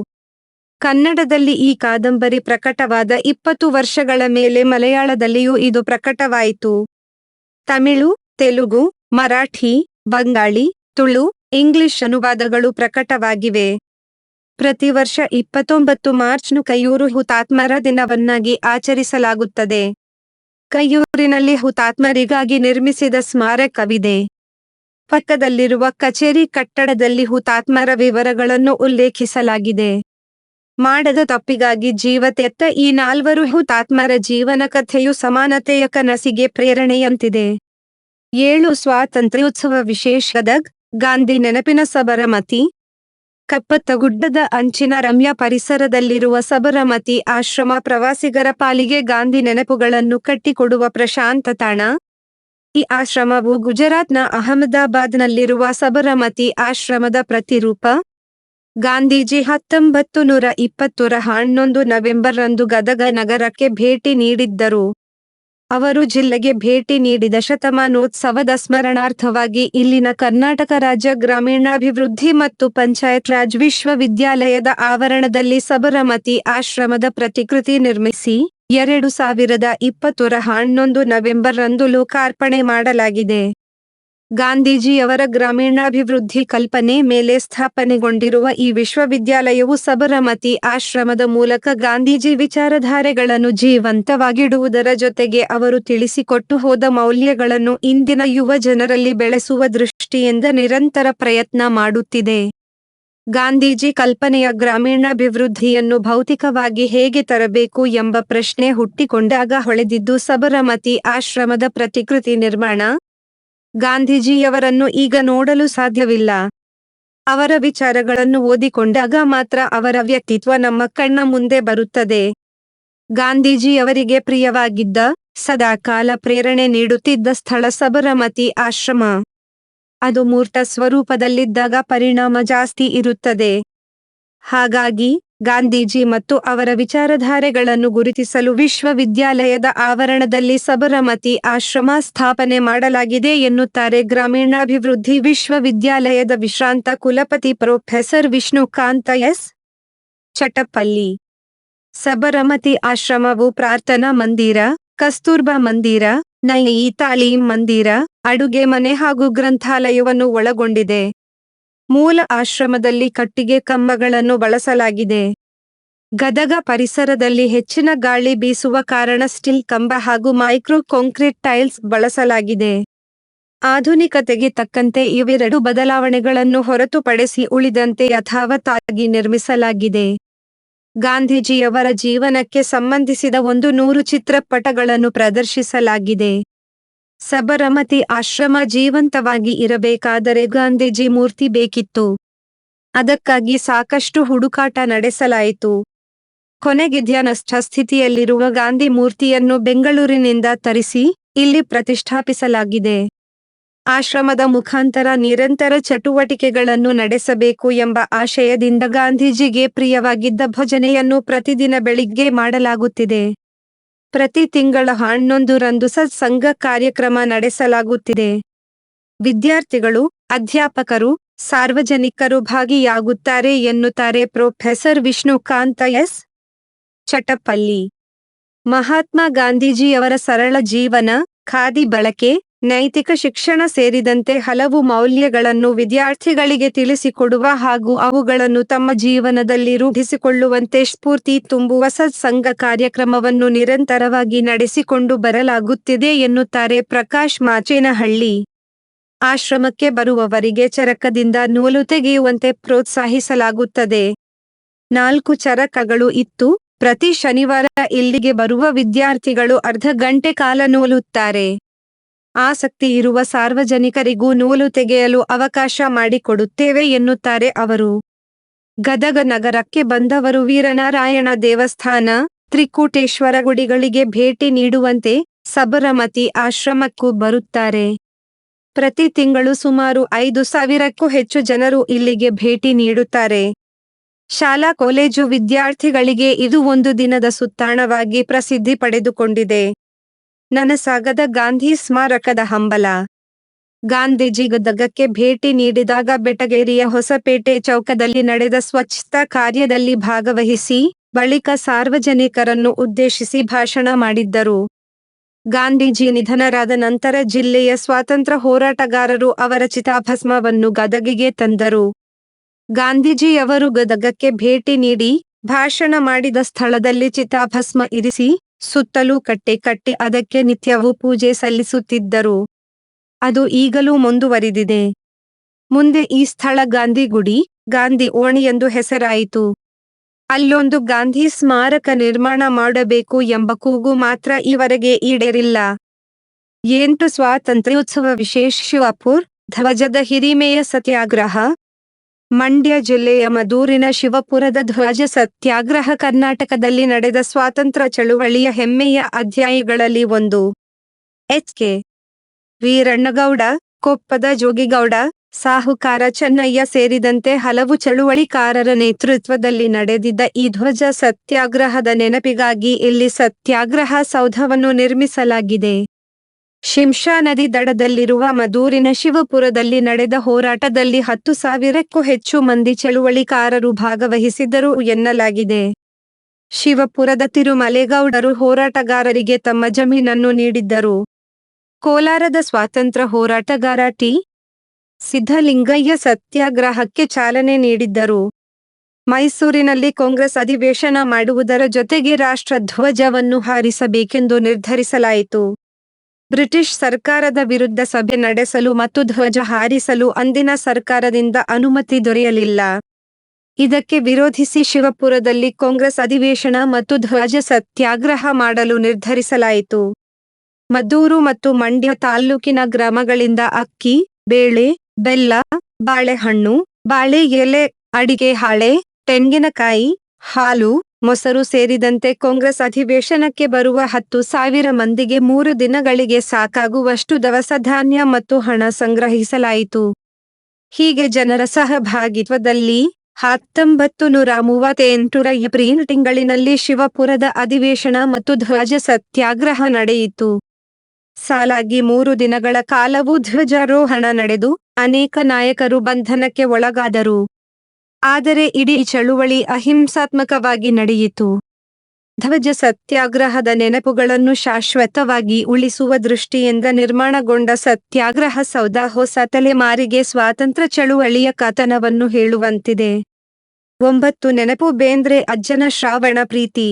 S1: ಕನ್ನಡದಲ್ಲಿ ಈ ಕಾದಂಬರಿ ಪ್ರಕಟವಾದ 20 ವರ್ಷಗಳ ಮೇಲೆ ಮಲಯಾಳದಲ್ಲಿಯೂ ಇದು ಪ್ರಕಟವಾಯಿತು. ತಮಿಳು, ತೆಲುಗು, ಮರಾಠಿ, ಬಂಗಾಳಿ, ತುಳು, ಇಂಗ್ಲಿಷ್ ಅನುವಾದಗಳು ಪ್ರಕಟವಾಗಿವೆ. ಪ್ರತಿ ವರ್ಷ 29 ಮಾರ್ಚ್ನು ಕೈಯೂರು ಹುತಾತ್ಮರ ದಿನವನ್ನಾಗಿ ಆಚರಿಸಲಾಗುತ್ತದೆ. ಕೈಯೂರಿನಲ್ಲಿ ಹುತಾತ್ಮರಿಗಾಗಿ ನಿರ್ಮಿಸಿದ ಸ್ಮಾರಕವಿದೆ. ಪಕ್ಕದಲ್ಲಿರುವ ಕಚೇರಿ ಕಟ್ಟಡದಲ್ಲಿ ಹುತಾತ್ಮರ ವಿವರಗಳನ್ನು ಉಲ್ಲೇಖಿಸಲಾಗಿದೆ. ಮಾಡದ ತಪ್ಪಿಗಾಗಿ ಜೀವ ತೆತ್ತ ಈ 4 ಹುತಾತ್ಮರ ಜೀವನ ಕಥೆಯು ಸಮಾನತೆಯ ಕನಸಿಗೆ ಪ್ರೇರಣೆಯಂತಿದೆ. 7 ಸ್ವಾತಂತ್ರ್ಯೋತ್ಸವ ವಿಶೇಷ ಗದಗ್, ಗಾಂಧಿ ನೆನಪಿನ ಸಬರಮತಿ. ಕಪ್ಪತ್ತಗುಡ್ಡದ ಅಂಚಿನ ರಮ್ಯ ಪರಿಸರದಲ್ಲಿರುವ ಸಬರಮತಿ ಆಶ್ರಮ ಪ್ರವಾಸಿಗರ ಪಾಲಿಗೆ ಗಾಂಧಿ ನೆನಪುಗಳನ್ನು ಕಟ್ಟಿಕೊಡುವ ಪ್ರಶಾಂತ ತಾಣ. ಈ ಆಶ್ರಮವು ಗುಜರಾತ್ನ ಅಹಮದಾಬಾದ್ನಲ್ಲಿರುವ ಸಬರಮತಿ ಆಶ್ರಮದ ಪ್ರತಿರೂಪ. ಗಾಂಧೀಜಿ 1920ರ 11 ನವೆಂಬರ್ರಂದು ಗದಗ ನಗರಕ್ಕೆ ಭೇಟಿ ನೀಡಿದ್ದರು. ಅವರು ಜಿಲ್ಲೆಗೆ ಭೇಟಿ ನೀಡಿದ ಶತಮಾನೋತ್ಸವದ ಸ್ಮರಣಾರ್ಥವಾಗಿ ಇಲ್ಲಿನ ಕರ್ನಾಟಕ ರಾಜ್ಯ ಗ್ರಾಮೀಣಾಭಿವೃದ್ಧಿ ಮತ್ತು ಪಂಚಾಯತ್ ರಾಜ್ ವಿಶ್ವವಿದ್ಯಾಲಯದ ಆವರಣದಲ್ಲಿ ಸಬರಮತಿ ಆಶ್ರಮದ ಪ್ರತಿಕೃತಿ ನಿರ್ಮಿಸಿ 2020ರ 11 ನವೆಂಬರ್ರಂದು ಲೋಕಾರ್ಪಣೆ ಮಾಡಲಾಗಿದೆ. ಗಾಂಧೀಜಿಯವರ ಗ್ರಾಮೀಣಾಭಿವೃದ್ಧಿ ಕಲ್ಪನೆ ಮೇಲೆ ಸ್ಥಾಪನೆಗೊಂಡಿರುವ ಈ ವಿಶ್ವವಿದ್ಯಾಲಯವು ಸಬರಮತಿ ಆಶ್ರಮದ ಮೂಲಕ ಗಾಂಧೀಜಿ ವಿಚಾರಧಾರೆಗಳನ್ನು ಜೀವಂತವಾಗಿಡುವುದರ ಜೊತೆಗೆ ಅವರು ತಿಳಿಸಿಕೊಟ್ಟು ಹೋದ ಮೌಲ್ಯಗಳನ್ನು ಇಂದಿನ ಯುವ ಜನರಲ್ಲಿ ಬೆಳೆಸುವ ದೃಷ್ಟಿಯಿಂದ ನಿರಂತರ ಪ್ರಯತ್ನ ಮಾಡುತ್ತಿದೆ. ಗಾಂಧೀಜಿ ಕಲ್ಪನೆಯ ಗ್ರಾಮೀಣಾಭಿವೃದ್ಧಿಯನ್ನು ಭೌತಿಕವಾಗಿ ಹೇಗೆ ತರಬೇಕು ಎಂಬ ಪ್ರಶ್ನೆ ಹುಟ್ಟಿಕೊಂಡಾಗ ಹೊಳೆದಿದ್ದು ಸಬರಮತಿ ಆಶ್ರಮದ ಪ್ರತಿಕೃತಿ ನಿರ್ಮಾಣ. ಗಾಂಧೀಜಿಯವರನ್ನು ಈಗ ನೋಡಲು ಸಾಧ್ಯವಿಲ್ಲ. ಅವರ ವಿಚಾರಗಳನ್ನು ಓದಿಕೊಂಡಾಗ ಮಾತ್ರ ಅವರ ವ್ಯಕ್ತಿತ್ವ ನಮ್ಮ ಕಣ್ಣ ಮುಂದೆ ಬರುತ್ತದೆ. ಗಾಂಧೀಜಿಯವರಿಗೆ ಪ್ರಿಯವಾಗಿದ್ದ, ಸದಾಕಾಲ ಪ್ರೇರಣೆ ನೀಡುತ್ತಿದ್ದ ಸ್ಥಳ ಸಬರಮತಿ ಆಶ್ರಮ. ಅದು ಮೂರ್ತ ಸ್ವರೂಪದಲ್ಲಿದ್ದಾಗ ಪರಿಣಾಮ ಜಾಸ್ತಿ ಇರುತ್ತದೆ. ಹಾಗಾಗಿ ಗಾಂಧೀಜಿ ಮತ್ತು ಅವರ ವಿಚಾರಧಾರೆಗಳನ್ನು ಗುರುತಿಸಲು ವಿಶ್ವವಿದ್ಯಾಲಯದ ಆವರಣದಲ್ಲಿ ಸಬರಮತಿ ಆಶ್ರಮ ಸ್ಥಾಪನೆ ಮಾಡಲಾಗಿದೆ ಎನ್ನುತ್ತಾರೆ ಗ್ರಾಮೀಣಾಭಿವೃದ್ಧಿ ವಿಶ್ವವಿದ್ಯಾಲಯದ ವಿಶ್ರಾಂತ ಕುಲಪತಿ ಪ್ರೊಫೆಸರ್ ವಿಷ್ಣುಕಾಂತ ಎಸ್. ಚಟಪಲ್ಲಿ. ಸಬರಮತಿ ಆಶ್ರಮವು ಪ್ರಾರ್ಥನಾ ಮಂದಿರ, ಕಸ್ತೂರ್ಬಾ ಮಂದಿರ, ನಯಿ ತಾಲೀಮ್ ಮಂದಿರ, ಅಡುಗೆ ಮನೆ ಹಾಗೂ ಗ್ರಂಥಾಲಯವನ್ನು ಒಳಗೊಂಡಿದೆ. ಮೂಲ ಆಶ್ರಮದಲ್ಲಿ ಕಟ್ಟಿಗೆ ಕಂಬಗಳನ್ನು ಬಳಸಲಾಗಿದೆ. ಗದಗ ಪರಿಸರದಲ್ಲಿ ಹೆಚ್ಚಿನ ಗಾಳಿ ಬೀಸುವ ಕಾರಣ ಸ್ಟೀಲ್ ಕಂಬ ಹಾಗೂ ಮೈಕ್ರೋ ಕಾಂಕ್ರೀಟ್ ಟೈಲ್ಸ್ ಬಳಸಲಾಗಿದೆ. ಆಧುನಿಕತೆಗೆ ತಕ್ಕಂತೆ ಇವೆರಡು ಬದಲಾವಣೆಗಳನ್ನು ಹೊರತುಪಡಿಸಿ ಉಳಿದಂತೆ ಯಥಾವತ್ತಾಗಿ ನಿರ್ಮಿಸಲಾಗಿದೆ. ಗಾಂಧೀಜಿಯವರ ಜೀವನಕ್ಕೆ ಸಂಬಂಧಿಸಿದ 100 ಚಿತ್ರಪಟಗಳನ್ನು ಪ್ರದರ್ಶಿಸಲಾಗಿದೆ. ಸಬರಮತಿ ಆಶ್ರಮ ಜೀವಂತವಾಗಿ ಇರಬೇಕಾದರೆ ಗಾಂಧೀಜಿ ಮೂರ್ತಿ ಬೇಕಿತ್ತು. ಅದಕ್ಕಾಗಿ ಸಾಕಷ್ಟು ಹುಡುಕಾಟ ನಡೆಸಲಾಯಿತು. ಕೊನೆಗೆ ಧ್ಯಾನಸ್ಥ ಸ್ಥಿತಿಯಲ್ಲಿರುವ ಗಾಂಧಿ ಮೂರ್ತಿಯನ್ನು ಬೆಂಗಳೂರಿನಿಂದ ತರಿಸಿ ಇಲ್ಲಿ ಪ್ರತಿಷ್ಠಾಪಿಸಲಾಗಿದೆ. ಆಶ್ರಮದ ಮುಖಾಂತರ ನಿರಂತರ ಚಟುವಟಿಕೆಗಳನ್ನು ನಡೆಸಬೇಕು ಎಂಬ ಆಶಯದಿಂದ ಗಾಂಧೀಜಿಗೆ ಪ್ರಿಯವಾಗಿದ್ದ ಭಜನೆಯನ್ನು ಪ್ರತಿದಿನ ಬೆಳಿಗ್ಗೆ ಮಾಡಲಾಗುತ್ತಿದೆ. ಪ್ರತಿ ತಿಂಗಳ 11ರಂದು ಸತ್ಸಂಗ ಕಾರ್ಯಕ್ರಮ ನಡೆಸಲಾಗುತ್ತಿದೆ. ವಿದ್ಯಾರ್ಥಿಗಳು, ಅಧ್ಯಾಪಕರು, ಸಾರ್ವಜನಿಕರು ಭಾಗಿಯಾಗುತ್ತಾರೆ ಎನ್ನುತ್ತಾರೆ ಪ್ರೊಫೆಸರ್ ವಿಷ್ಣುಕಾಂತ ಎಸ್. ಚಟಪಲ್ಲಿ. ಮಹಾತ್ಮ ಗಾಂಧೀಜಿಯವರ ಸರಳ ಜೀವನ, ಖಾದಿ ಬಳಕೆ, ನೈತಿಕ ಶಿಕ್ಷಣ ಸೇರಿದಂತೆ ಹಲವು ಮೌಲ್ಯಗಳನ್ನು ವಿದ್ಯಾರ್ಥಿಗಳಿಗೆ ತಿಳಿಸಿಕೊಡುವ ಹಾಗೂ ಅವುಗಳನ್ನು ತಮ್ಮ ಜೀವನದಲ್ಲಿ ರೂಢಿಸಿಕೊಳ್ಳುವಂತೆ ಸ್ಫೂರ್ತಿ ತುಂಬುವ ಸತ್ಸಂಗ ಕಾರ್ಯಕ್ರಮವನ್ನು ನಿರಂತರವಾಗಿ ನಡೆಸಿಕೊಂಡು ಬರಲಾಗುತ್ತಿದೆ ಎನ್ನುತ್ತಾರೆ ಪ್ರಕಾಶ್ ಮಾಚೇನಹಳ್ಳಿ. ಆಶ್ರಮಕ್ಕೆ ಬರುವವರಿಗೆ ಚರಕದಿಂದ ನೂಲು ತೆಗೆಯುವಂತೆ ಪ್ರೋತ್ಸಾಹಿಸಲಾಗುತ್ತದೆ. 4 ಚರಕಗಳು ಇತ್ತು. ಪ್ರತಿ ಶನಿವಾರ ಇಲ್ಲಿಗೆ ಬರುವ ವಿದ್ಯಾರ್ಥಿಗಳು ಅರ್ಧ ಗಂಟೆ ಕಾಲ ನೂಲುತ್ತಾರೆ. ಆಸಕ್ತಿ ಇರುವ ಸಾರ್ವಜನಿಕರಿಗೂ ನೂಲು ತೆಗೆಯಲು ಅವಕಾಶ ಮಾಡಿಕೊಡುತ್ತೇವೆ ಎನ್ನುತ್ತಾರೆ ಅವರು. ಗದಗ ನಗರಕ್ಕೆ ಬಂದವರು ವೀರನಾರಾಯಣ ದೇವಸ್ಥಾನ, ತ್ರಿಕೂಟೇಶ್ವರ ಗುಡಿಗಳಿಗೆ ಭೇಟಿ ನೀಡುವಂತೆ ಸಬರಮತಿ ಆಶ್ರಮಕ್ಕೂ ಬರುತ್ತಾರೆ. ಪ್ರತಿ ತಿಂಗಳು ಸುಮಾರು 5,000ಕ್ಕೂ ಹೆಚ್ಚು ಜನರು ಇಲ್ಲಿಗೆ ಭೇಟಿ ನೀಡುತ್ತಾರೆ. ಶಾಲಾ ಕಾಲೇಜು ವಿದ್ಯಾರ್ಥಿಗಳಿಗೆ ಇದು ಒಂದು ದಿನದ ಸುತ್ತಾಣವಾಗಿ ಪ್ರಸಿದ್ಧಿ ಪಡೆದುಕೊಂಡಿದೆ. ನನಸಾಗದ ಗಾಂಧಿ ಸ್ಮಾರಕದ ಹಂಬಲ. ಗಾಂಧೀಜಿ ಗದಗಕ್ಕೆ ಭೇಟಿ ನೀಡಿದಾಗ ಬೆಟಗೇರಿಯ ಹೊಸಪೇಟೆ ಚೌಕದಲ್ಲಿ ನಡೆದ ಸ್ವಚ್ಛತಾ ಕಾರ್ಯದಲ್ಲಿ ಭಾಗವಹಿಸಿ ಬಳಿಕ ಸಾರ್ವಜನಿಕರನ್ನು ಉದ್ದೇಶಿಸಿ ಭಾಷಣ ಮಾಡಿದ್ದರು. ಗಾಂಧೀಜಿ ನಿಧನರಾದ ನಂತರ ಜಿಲ್ಲೆಯ ಸ್ವಾತಂತ್ರ್ಯ ಹೋರಾಟಗಾರರು ಅವರ ಚಿತಾಭಸ್ಮವನ್ನು ಗದಗಿಗೆ ತಂದರು. ಗಾಂಧೀಜಿಯವರು ಗದಗಕ್ಕೆ ಭೇಟಿ ನೀಡಿ ಭಾಷಣ ಮಾಡಿದ ಸ್ಥಳದಲ್ಲಿ ಚಿತಾಭಸ್ಮ ಇರಿಸಿ ಸುತ್ತಲೂ ಕಟ್ಟಿ ಅದಕ್ಕೆ ನಿತ್ಯವೂ ಪೂಜೆ ಸಲ್ಲಿಸುತ್ತಿದ್ದರು. ಅದು ಈಗಲೂ ಮುಂದುವರಿದಿದೆ. ಮುಂದೆ ಈ ಸ್ಥಳ ಗಾಂಧಿ ಗುಡಿ, ಗಾಂಧಿ ಓಣಿ ಎಂದು ಹೆಸರಾಯಿತು. ಅಲ್ಲೊಂದು ಗಾಂಧಿ ಸ್ಮಾರಕ ನಿರ್ಮಾಣ ಮಾಡಬೇಕು ಎಂಬ ಕೂಗು ಮಾತ್ರ ಈವರೆಗೆ ಈಡೇರಿಲ್ಲ. 8 ಸ್ವಾತಂತ್ರ್ಯೋತ್ಸವ ವಿಶೇಷ ಶಿವಪುರ, ಧ್ವಜದ ಹಿರಿಮೆಯ ಸತ್ಯಾಗ್ರಹ. ಮಂಡ್ಯ ಜಿಲ್ಲೆಯ ಮದೂರಿನ ಶಿವಪುರದ ಧ್ವಜ ಸತ್ಯಾಗ್ರಹ ಕರ್ನಾಟಕದಲ್ಲಿ ನಡೆದ ಸ್ವಾತಂತ್ರ್ಯ ಚಳುವಳಿಯ ಹೆಮ್ಮೆಯ ಅಧ್ಯಾಯಗಳಲ್ಲಿ ಒಂದು. ಎಚ್.ಕೆ. ವೀರಣ್ಣಗೌಡ, ಕೊಪ್ಪದ ಜೋಗಿಗೌಡ, ಸಾಹುಕಾರ ಚೆನ್ನಯ್ಯ ಸೇರಿದಂತೆ ಹಲವು ಚಳುವಳಿಕಾರರ ನೇತೃತ್ವದಲ್ಲಿ ನಡೆದಿದ್ದ ಈ ಧ್ವಜ ಸತ್ಯಾಗ್ರಹದ ನೆನಪಿಗಾಗಿ ಇಲ್ಲಿ ಸತ್ಯಾಗ್ರಹ ಸೌಧವನ್ನು ನಿರ್ಮಿಸಲಾಗಿದೆ. ಶಿಂಷಾ ನದಿ ದಡದಲ್ಲಿರುವ ಮದೂರಿನ ಶಿವಪುರದಲ್ಲಿ ನಡೆದ ಹೋರಾಟದಲ್ಲಿ 10,000ಕ್ಕೂ ಹೆಚ್ಚು ಮಂದಿ ಚಳುವಳಿಕಾರರು ಭಾಗವಹಿಸಿದ್ದರು ಎನ್ನಲಾಗಿದೆ. ಶಿವಪುರದ ತಿರುಮಲೇಗೌಡರು ಹೋರಾಟಗಾರರಿಗೆ ತಮ್ಮ ಜಮೀನನ್ನು ನೀಡಿದ್ದರು. ಕೋಲಾರದ ಸ್ವಾತಂತ್ರ್ಯ ಹೋರಾಟಗಾರ ಟಿ. ಸಿದ್ದಲಿಂಗಯ್ಯ ಸತ್ಯಾಗ್ರಹಕ್ಕೆ ಚಾಲನೆ ನೀಡಿದ್ದರು. ಮೈಸೂರಿನಲ್ಲಿ ಕಾಂಗ್ರೆಸ್ ಅಧಿವೇಶನ ಮಾಡುವುದರ ಜೊತೆಗೆ ರಾಷ್ಟ್ರಧ್ವಜವನ್ನು ಹಾರಿಸಬೇಕೆಂದು ನಿರ್ಧರಿಸಲಾಯಿತು. ಬ್ರಿಟಿಷ್ ಸರ್ಕಾರದ ವಿರುದ್ಧ ಸಭೆ ನಡೆಸಲು ಮತ್ತು ಧ್ವಜ ಹಾರಿಸಲು ಅಂದಿನ ಸರ್ಕಾರದಿಂದ ಅನುಮತಿ ದೊರೆಯಲಿಲ್ಲ. ಇದಕ್ಕೆ ವಿರೋಧಿಸಿ ಶಿವಪುರದಲ್ಲಿ ಕಾಂಗ್ರೆಸ್ ಅಧಿವೇಶನ ಮತ್ತು ಧ್ವಜ ಸತ್ಯಾಗ್ರಹ ಮಾಡಲು ನಿರ್ಧರಿಸಲಾಯಿತು. ಮದ್ದೂರು ಮತ್ತು ಮಂಡ್ಯ ತಾಲ್ಲೂಕಿನ ಗ್ರಾಮಗಳಿಂದ ಅಕ್ಕಿ, ಬೇಳೆ, ಬೆಲ್ಲ, ಬಾಳೆಹಣ್ಣು, ಬಾಳೆ ಎಲೆ, ಅಡಿಕೆ ಹಾಳೆ, ತೆಂಗಿನಕಾಯಿ, ಹಾಲು, ಮೊಸರು ಸೇರಿದಂತೆ ಕಾಂಗ್ರೆಸ್ ಅಧಿವೇಶನಕ್ಕೆ ಬರುವ 10,000 ಮಂದಿಗೆ 3 ದಿನಗಳಿಗೆ ಸಾಕಾಗುವಷ್ಟು ದವಸ ಧಾನ್ಯ ಮತ್ತು ಹಣ ಸಂಗ್ರಹಿಸಲಾಯಿತು. ಹೀಗೆ ಜನರ ಸಹಭಾಗಿತ್ವದಲ್ಲಿ 1938ರ ಏಪ್ರಿಲ್ ತಿಂಗಳಿನಲ್ಲಿ ಶಿವಪುರದ ಅಧಿವೇಶನ ಮತ್ತು ಧ್ವಜ ಸತ್ಯಾಗ್ರಹ ನಡೆಯಿತು. ಸಾಲಾಗಿ 3 ದಿನಗಳ ಕಾಲವೂ ಧ್ವಜಾರೋಹಣ ನಡೆದು ಅನೇಕ ನಾಯಕರು ಬಂಧನಕ್ಕೆ ಒಳಗಾದರು. ಆದರೆ ಇಡೀ ಚಳುವಳಿ ಅಹಿಂಸಾತ್ಮಕವಾಗಿ ನಡೆಯಿತು. ಧ್ವಜ ಸತ್ಯಾಗ್ರಹದ ನೆನಪುಗಳನ್ನು ಶಾಶ್ವತವಾಗಿ ಉಳಿಸುವ ದೃಷ್ಟಿಯಿಂದ ನಿರ್ಮಾಣಗೊಂಡ ಸತ್ಯಾಗ್ರಹ ಸೌಧ ಹೊಸ ತಲೆಮಾರಿಗೆ ಸ್ವಾತಂತ್ರ್ಯ ಚಳುವಳಿಯ ಕಥನವನ್ನು ಹೇಳುವಂತಿದೆ. 9 ನೆನಪು ಬೇಂದ್ರೆ ಅಜ್ಜನ ಶ್ರಾವಣ ಪ್ರೀತಿ.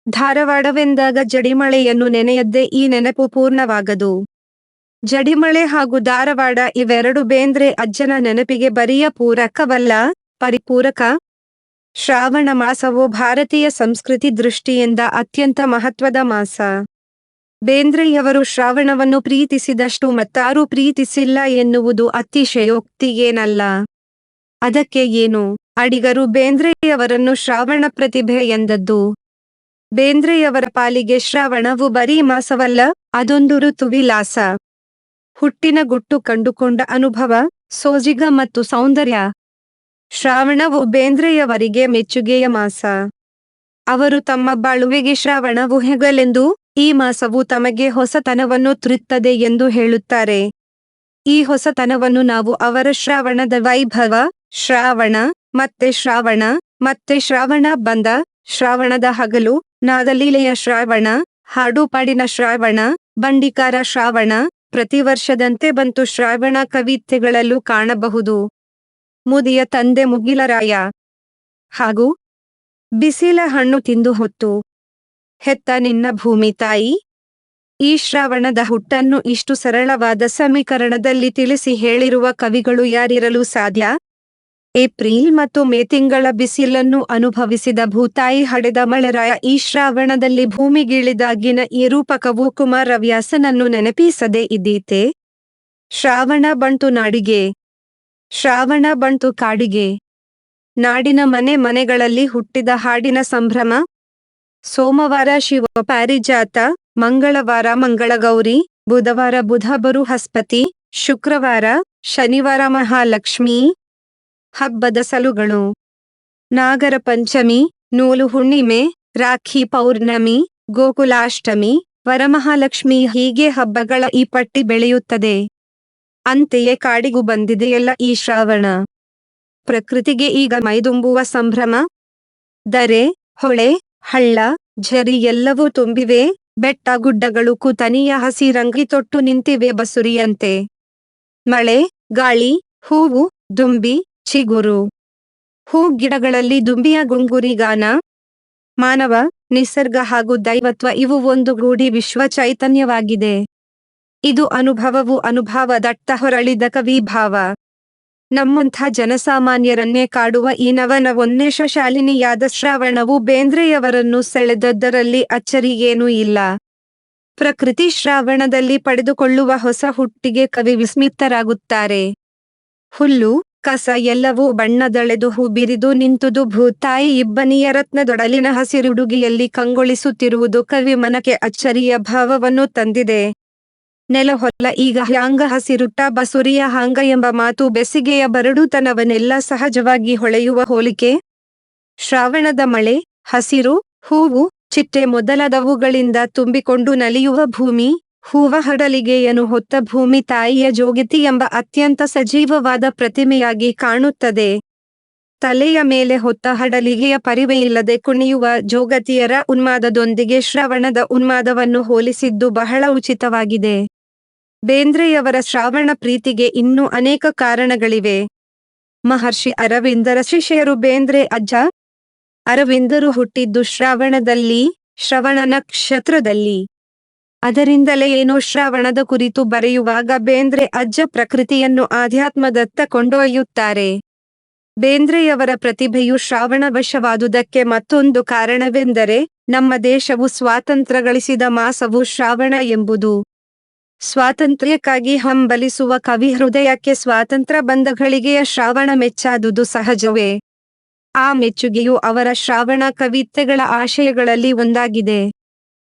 S1: ಧಾರವಾಡವೆಂದಾಗ ಜಡಿಮಳೆಯನ್ನು ನೆನೆಯದ್ದೇ ಈ ನೆನಪು ಪೂರ್ಣವಾಗದು. ಜಡಿಮಳೆ ಹಾಗೂ ಧಾರವಾಡ ಇವೆರಡು ಬೇಂದ್ರೆ ಅಜ್ಜನ ನೆನಪಿಗೆ ಬರಿಯ ಪೂರಕವಲ್ಲ, ಪರಿಪೂರಕ. ಶ್ರಾವಣ ಮಾಸವು ಭಾರತೀಯ ಸಂಸ್ಕೃತಿ ದೃಷ್ಟಿಯಿಂದ ಅತ್ಯಂತ ಮಹತ್ವದ ಮಾಸ. ಬೇಂದ್ರೆಯವರು ಶ್ರಾವಣವನ್ನು ಪ್ರೀತಿಸಿದಷ್ಟು ಮತ್ತಾರೂ ಪ್ರೀತಿಸಿಲ್ಲ ಎನ್ನುವುದು ಅತಿಶಯೋಕ್ತಿಯೇನಲ್ಲ. ಅದಕ್ಕೆ ಏನು? ಅಡಿಗರು ಬೇಂದ್ರೆಯವರನ್ನು ಶ್ರಾವಣ ಪ್ರತಿಭೆ ಎಂದದ್ದು. ಬೇಂದ್ರೆಯವರ ಪಾಲಿಗೆ ಶ್ರಾವಣವು ಬರೀ ಮಾಸವಲ್ಲ, ಅದೊಂದು ಋತುವಿಲಾಸ. ಹುಟ್ಟಿನ ಗುಟ್ಟು ಕಂಡುಕೊಂಡ ಅನುಭವ, ಸೋಜಿಗ ಮತ್ತು ಸೌಂದರ್ಯ. ಶ್ರಾವಣವು ಬೇಂದ್ರೆಯವರಿಗೆ ಮೆಚ್ಚುಗೆಯ ಮಾಸ. ಅವರು ತಮ್ಮ ಬಾಳುವೆಗೆ ಶ್ರಾವಣವು ಹೆಗಲೆಂದು, ಈ ಮಾಸವು ತಮಗೆ ಹೊಸತನವನ್ನು ತರುತ್ತದೆ ಎಂದು ಹೇಳುತ್ತಾರೆ. ಈ ಹೊಸತನವನ್ನು ನಾವು ಅವರ ಶ್ರಾವಣದ ವೈಭವ, ಶ್ರಾವಣ, ಮತ್ತೆ ಶ್ರಾವಣ, ಮತ್ತೆ ಶ್ರಾವಣ ಬಂದ, ಶ್ರಾವಣದ ಹಗಲು, ನಾದಲೀಲೆಯ ಶ್ರಾವಣ, ಹಾಡುಪಾಡಿನ ಶ್ರಾವಣ, ಬಂಡಿಕಾರ ಶ್ರಾವಣ, ಪ್ರತಿ ವರ್ಷದಂತೆ ಬಂತು ಶ್ರಾವಣ ಕವಿತೆಗಳಲ್ಲೂ ಕಾಣಬಹುದು. ಮುದಿಯ ತಂದೆ ಮುಗಿಲರಾಯ ಹಾಗೂ ಬಿಸಿಲ ಹಣ್ಣು ತಿಂದು ಹೊತ್ತು ಹೆತ್ತ ನಿನ್ನ ಭೂಮಿ ತಾಯಿ. ಈ ಶ್ರಾವಣದ ಹುಟ್ಟನ್ನು ಇಷ್ಟು ಸರಳವಾದ ಸಮೀಕರಣದಲ್ಲಿ ತಿಳಿಸಿ ಹೇಳಿರುವ ಕವಿಗಳು ಯಾರಿರಲು ಸಾಧ್ಯ? ಏಪ್ರಿಲ್ ಮತ್ತು ಮೇ ತಿಂಗಳ ಬಿಸಿಲನ್ನು ಅನುಭವಿಸಿದ ಭೂತಾಯಿ ಹಡೆದ ಮಳೆರಾಯ ಈ ಶ್ರಾವಣದಲ್ಲಿ ಭೂಮಿಗಿಳಿದಾಗಿನ ಈ ರೂಪಕವು ಕುಮಾರವ್ಯಾಸನನ್ನು ನೆನಪಿಸದೆ ಇದ್ದೀತೆ? ಶ್ರಾವಣ ಬಂತು ನಾಡಿಗೆ, ಶ್ರಾವಣ ಬಂತು ಕಾಡಿಗೆ. ನಾಡಿನ ಮನೆ ಮನೆಗಳಲ್ಲಿ ಹುಟ್ಟಿದ ಹಾಡಿನ ಸಂಭ್ರಮ. ಸೋಮವಾರ ಶಿವ ಪಾರಿಜಾತ, ಮಂಗಳವಾರ ಮಂಗಳಗೌರಿ, ಬುಧವಾರ ಬುಧ ಬೃಹಸ್ಪತಿ, ಶುಕ್ರವಾರ ಶನಿವಾರ ಮಹಾಲಕ್ಷ್ಮೀ. ಹಬ್ಬದ ಸಲುಗಳು: ನಾಗರ ಪಂಚಮಿ, ನೂಲು ಹುಣ್ಣಿಮೆ, ರಾಖಿ ಪೌರ್ಣಮಿ, ಗೋಕುಲಾಷ್ಟಮಿ, ವರಮಹಾಲಕ್ಷ್ಮಿ. ಹೀಗೆ ಹಬ್ಬಗಳ ಈ ಪಟ್ಟಿ ಬೆಳೆಯುತ್ತದೆ. ಅಂತೆಯೇ ಕಾಡಿಗೂ ಬಂದಿದೆಯಲ್ಲ ಈ ಶ್ರಾವಣ. ಪ್ರಕೃತಿಗೆ ಈಗ ಮೈದುಂಬುವ ಸಂಭ್ರಮ. ದರೆ, ಹೊಳೆ, ಹಳ್ಳ, ಝರಿ ಎಲ್ಲವೂ ತುಂಬಿವೆ. ಬೆಟ್ಟ ಗುಡ್ಡಗಳು ಕುತನಿಯ ಹಸಿರಂಗಿ ತೊಟ್ಟು ನಿಂತಿವೆ ಬಸುರಿಯಂತೆ. ಮಳೆ, ಗಾಳಿ, ಹೂವು, ದುಂಬಿ, ಚಿಗುರು. ಹೂ ಗಿಡಗಳಲ್ಲಿ ದುಂಬಿಯ ಗುಂಗುರಿಗಾನ. ಮಾನವ, ನಿಸರ್ಗ ಹಾಗೂ ದೈವತ್ವ ಇವು ಒಂದುಗೂಡಿ ವಿಶ್ವ ಚೈತನ್ಯವಾಗಿದೆ. ಇದು ಅನುಭವವು ಅನುಭವ ದಟ್ಟ ಹೊರಳಿದ ಕವಿಭಾವ. ನಮ್ಮಂಥ ಜನಸಾಮಾನ್ಯರನ್ನೇ ಕಾಡುವ ಈ ನವನವೋನ್ಮೇಷ ಶಾಲಿನಿಯಾದ ಶ್ರಾವಣವು ಬೇಂದ್ರೆಯವರನ್ನು ಸೆಳೆದದ್ದರಲ್ಲಿ ಅಚ್ಚರಿಯೇನೂ ಇಲ್ಲ. ಪ್ರಕೃತಿ ಶ್ರಾವಣದಲ್ಲಿ ಪಡೆದುಕೊಳ್ಳುವ ಹೊಸ ಹುಟ್ಟಿಗೆ ಕವಿ ವಿಸ್ಮಿತರಾಗುತ್ತಾರೆ. ಹುಲ್ಲು, ಕಸ ಎಲ್ಲವೂ ಬಣ್ಣದಳೆದು ಹೂ ಬಿರಿದು ನಿಂತುದು ಭೂತಾಯಿ ಇಬ್ಬನಿಯ ರತ್ನದೊಡಲಿನ ಹಸಿರುಡುಗಿಯಲ್ಲಿ ಕಂಗೊಳಿಸುತ್ತಿರುವುದು ಕವಿ ಮನಕ್ಕೆ ಅಚ್ಚರಿಯ ಭಾವವನ್ನು ತಂದಿದೆ. ನೆಲಹೊಲ್ಲ ಈಗ ಹ್ಯಾಂಗ ಹಸಿರುಟ್ಟ ಬಸುರಿಯ ಹಾಂಗ ಎಂಬ ಮಾತು ಬೆಸಿಗೆಯ ಬರಡುತನವನ್ನೆಲ್ಲ ಸಹಜವಾಗಿ ಹೊಳೆಯುವ ಹೋಲಿಕೆ. ಶ್ರಾವಣದ ಮಳೆ, ಹಸಿರು, ಹೂವು, ಚಿಟ್ಟೆ ಮೊದಲಾದವುಗಳಿಂದ ತುಂಬಿಕೊಂಡು ನಲಿಯುವ ಭೂಮಿ, ಹೂವ ಹಡಲಿಗೆಯನ್ನು ಹೊತ್ತ ಭೂಮಿ ತಾಯಿಯ ಜೋಗಿತಿ ಎಂಬ ಅತ್ಯಂತ ಸಜೀವವಾದ ಪ್ರತಿಮೆಯಾಗಿ ಕಾಣುತ್ತದೆ. ತಲೆಯ ಮೇಲೆ ಹೊತ್ತ ಹಡಲಿಗೆಯ ಪರಿವೆಯಿಲ್ಲದೆ ಕುಣಿಯುವ ಜೋಗತಿಯರ ಉನ್ಮಾದದೊಂದಿಗೆ ಶ್ರವಣದ ಉನ್ಮಾದವನ್ನು ಹೋಲಿಸಿದ್ದು ಬಹಳ ಉಚಿತವಾಗಿದೆ. ಬೇಂದ್ರೆಯವರ ಶ್ರಾವಣ ಪ್ರೀತಿಗೆ ಇನ್ನೂ ಅನೇಕ ಕಾರಣಗಳಿವೆ. ಮಹರ್ಷಿ ಅರವಿಂದರ ಶಿಷ್ಯರು ಬೇಂದ್ರೆ ಅಜ್ಜ. ಅರವಿಂದರು ಹುಟ್ಟಿದ್ದು ಶ್ರಾವಣದಲ್ಲಿ, ಶ್ರವಣ ನಕ್ಷತ್ರದಲ್ಲಿ. ಅದರಿಂದಲೇ ಏನೋ ಶ್ರಾವಣದ ಕುರಿತು ಬರೆಯುವಾಗ ಬೇಂದ್ರೆ ಅಜ್ಜ ಪ್ರಕೃತಿಯನ್ನು ಆಧ್ಯಾತ್ಮದತ್ತ ಕೊಂಡೊಯ್ಯುತ್ತಾರೆ. ಬೇಂದ್ರೆಯವರ ಪ್ರತಿಭೆಯು ಶ್ರಾವಣವಶವಾದುದಕ್ಕೆ ಮತ್ತೊಂದು ಕಾರಣವೆಂದರೆ, ನಮ್ಮ ದೇಶವು ಸ್ವಾತಂತ್ರ್ಯ ಗಳಿಸಿದ ಮಾಸವು ಶ್ರಾವಣ ಎಂಬುದು. ಸ್ವಾತಂತ್ರ್ಯಕ್ಕಾಗಿ ಹಂಬಲಿಸುವ ಕವಿ ಹೃದಯಕ್ಕೆ ಸ್ವಾತಂತ್ರ್ಯ ಬಂದ ಘಳಿಗೆಯ ಶ್ರಾವಣ ಮೆಚ್ಚಾದುದು ಸಹಜವೇ. ಆ ಮೆಚ್ಚುಗೆಯು ಅವರ ಶ್ರಾವಣ ಕವಿತೆಗಳ ಆಶಯಗಳಲ್ಲಿ ಒಂದಾಗಿದೆ.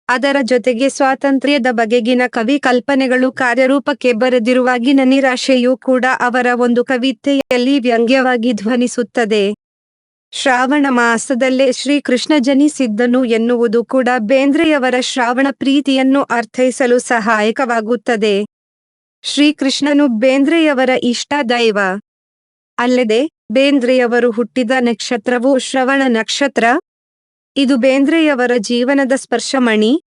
S1: ಅದರ ಜೊತೆಗೆ ಸ್ವಾತಂತ್ರ್ಯದ ಬಗೆಗಿನ ಕವಿ ಕಲ್ಪನೆಗಳು ಕಾರ್ಯರೂಪಕ್ಕೆ ಬರದಿರುವಾಗಿನ ನಿರಾಶೆಯೂ ಕೂಡ ಅವರ ಒಂದು ಕವಿತೆಯಲ್ಲಿ ವ್ಯಂಗ್ಯವಾಗಿ ಧ್ವನಿಸುತ್ತದೆ. ಶ್ರಾವಣ ಮಾಸದಲ್ಲೇ ಶ್ರೀಕೃಷ್ಣ ಜನಿಸಿದ್ದನು ಎನ್ನುವುದು ಕೂಡ ಬೇಂದ್ರೆಯವರ ಶ್ರಾವಣ ಪ್ರೀತಿಯನ್ನು ಅರ್ಥೈಸಲು ಸಹಾಯಕವಾಗುತ್ತದೆ. ಶ್ರೀಕೃಷ್ಣನು ಬೇಂದ್ರೆಯವರ ಇಷ್ಟ ದೈವ. ಅಲ್ಲದೆ ಬೇಂದ್ರೆಯವರು ಹುಟ್ಟಿದ ನಕ್ಷತ್ರವು ಶ್ರವಣ ನಕ್ಷತ್ರ. ಇದು ಬೇಂದ್ರೆಯವರ ಜೀವನದ ಸ್ಪರ್ಶಮಣಿ.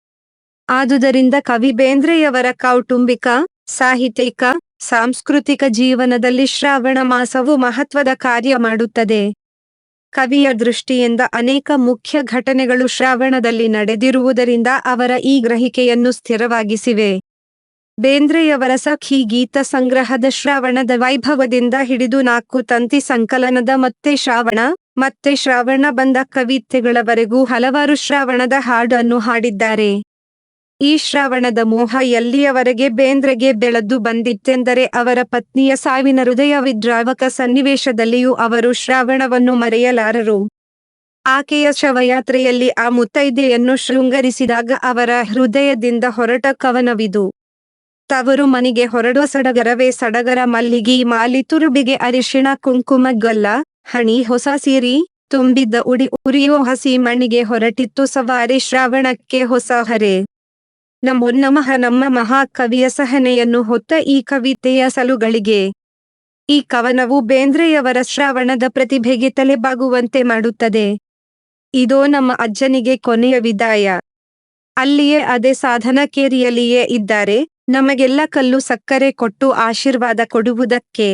S1: ಆದುದರಿಂದ ಕವಿ ಬೇಂದ್ರೆಯವರ ಕೌಟುಂಬಿಕ, ಸಾಹಿತ್ಯಿಕ, ಸಾಂಸ್ಕೃತಿಕ ಜೀವನದಲ್ಲಿ ಶ್ರಾವಣ ಮಾಸವು ಮಹತ್ವದ ಕಾರ್ಯ ಮಾಡುತ್ತದೆ. ಕವಿಯ ದೃಷ್ಟಿಯಿಂದ ಅನೇಕ ಮುಖ್ಯ ಘಟನೆಗಳು ಶ್ರಾವಣದಲ್ಲಿ ನಡೆದಿರುವುದರಿಂದ ಅವರ ಈ ಗ್ರಹಿಕೆಯನ್ನು ಸ್ಥಿರವಾಗಿಸಿವೆ. ಬೇಂದ್ರೆಯವರ ಸಖಿ ಗೀತ ಸಂಗ್ರಹದ ಶ್ರಾವಣದ ವೈಭವದಿಂದ ಹಿಡಿದು 4 ತಂತಿ ಸಂಕಲನದ ಮತ್ತೆ ಶ್ರಾವಣ ಬಂದ ಕವಿತೆಗಳವರೆಗೂ ಹಲವಾರು ಶ್ರಾವಣದ ಹಾಡನ್ನು ಹಾಡಿದ್ದಾರೆ. ಈ ಶ್ರಾವಣದ ಮೋಹ ಎಲ್ಲಿಯವರೆಗೆ ಬೇಂದ್ರೆಗೆ ಬೆಳೆದು ಬಂದಿತ್ತೆಂದರೆ ಅವರ ಪತ್ನಿಯ ಸಾವಿನ ಹೃದಯ ವಿದ್ರಾವಕ ಸನ್ನಿವೇಶದಲ್ಲಿಯೂ ಅವರು ಶ್ರಾವಣವನ್ನು ಮರೆಯಲಾರರು. ಆಕೆಯ ಶವಯಾತ್ರೆಯಲ್ಲಿ ಆ ಮುತ್ತೈದೆಯನ್ನು ಶೃಂಗರಿಸಿದಾಗ ಅವರ ಹೃದಯದಿಂದ ಹೊರಟ ಕವನವಿದು. ತವರು ಮನೆಗೆ ಹೊರಡುವ ಸಡಗರವೇ ಸಡಗರ, ಮಲ್ಲಿಗಿ ಮಾಲಿ ತುರುಬಿಗೆ ಅರಿಶಿಣ ಕುಂಕುಮ ಗಲ್ಲ ಹಣಿ ಹೊಸ ಸೀರಿ ತುಂಬಿದ್ದ ಉಡಿ ಉರಿಯೋ ಹಸಿ ಮಣ್ಣಿಗೆ ಹೊರಟಿತ್ತು ಸವಾರಿ ಶ್ರಾವಣಕ್ಕೆ ಹೊಸ ಹರೆ. ನಮೋ ನಮಃ. ನಮ್ಮ ಮಹಾಕವಿಯ ಸಹನೆಯನ್ನು ಹೊತ್ತ ಈ ಕವಿತೆಯ ಸಲುಗಳಿಗೆ. ಈ ಕವನವು ಬೇಂದ್ರೆಯವರ ಶ್ರಾವಣದ ಪ್ರತಿಭೆಗೆ ತಲೆಬಾಗುವಂತೆ ಮಾಡುತ್ತದೆ. ಇದೋ ನಮ್ಮ ಅಜ್ಜನಿಗೆ ಕೊನೆಯ ವಿದಾಯ. ಅಲ್ಲಿಯೇ ಅದೇ ಸಾಧನಕೇರಿಯಲ್ಲಿಯೇ ಇದ್ದಾರೆ, ನಮಗೆಲ್ಲ ಕಲ್ಲು ಸಕ್ಕರೆ ಕೊಟ್ಟು ಆಶೀರ್ವಾದ ಕೊಡುವುದಕ್ಕೆ.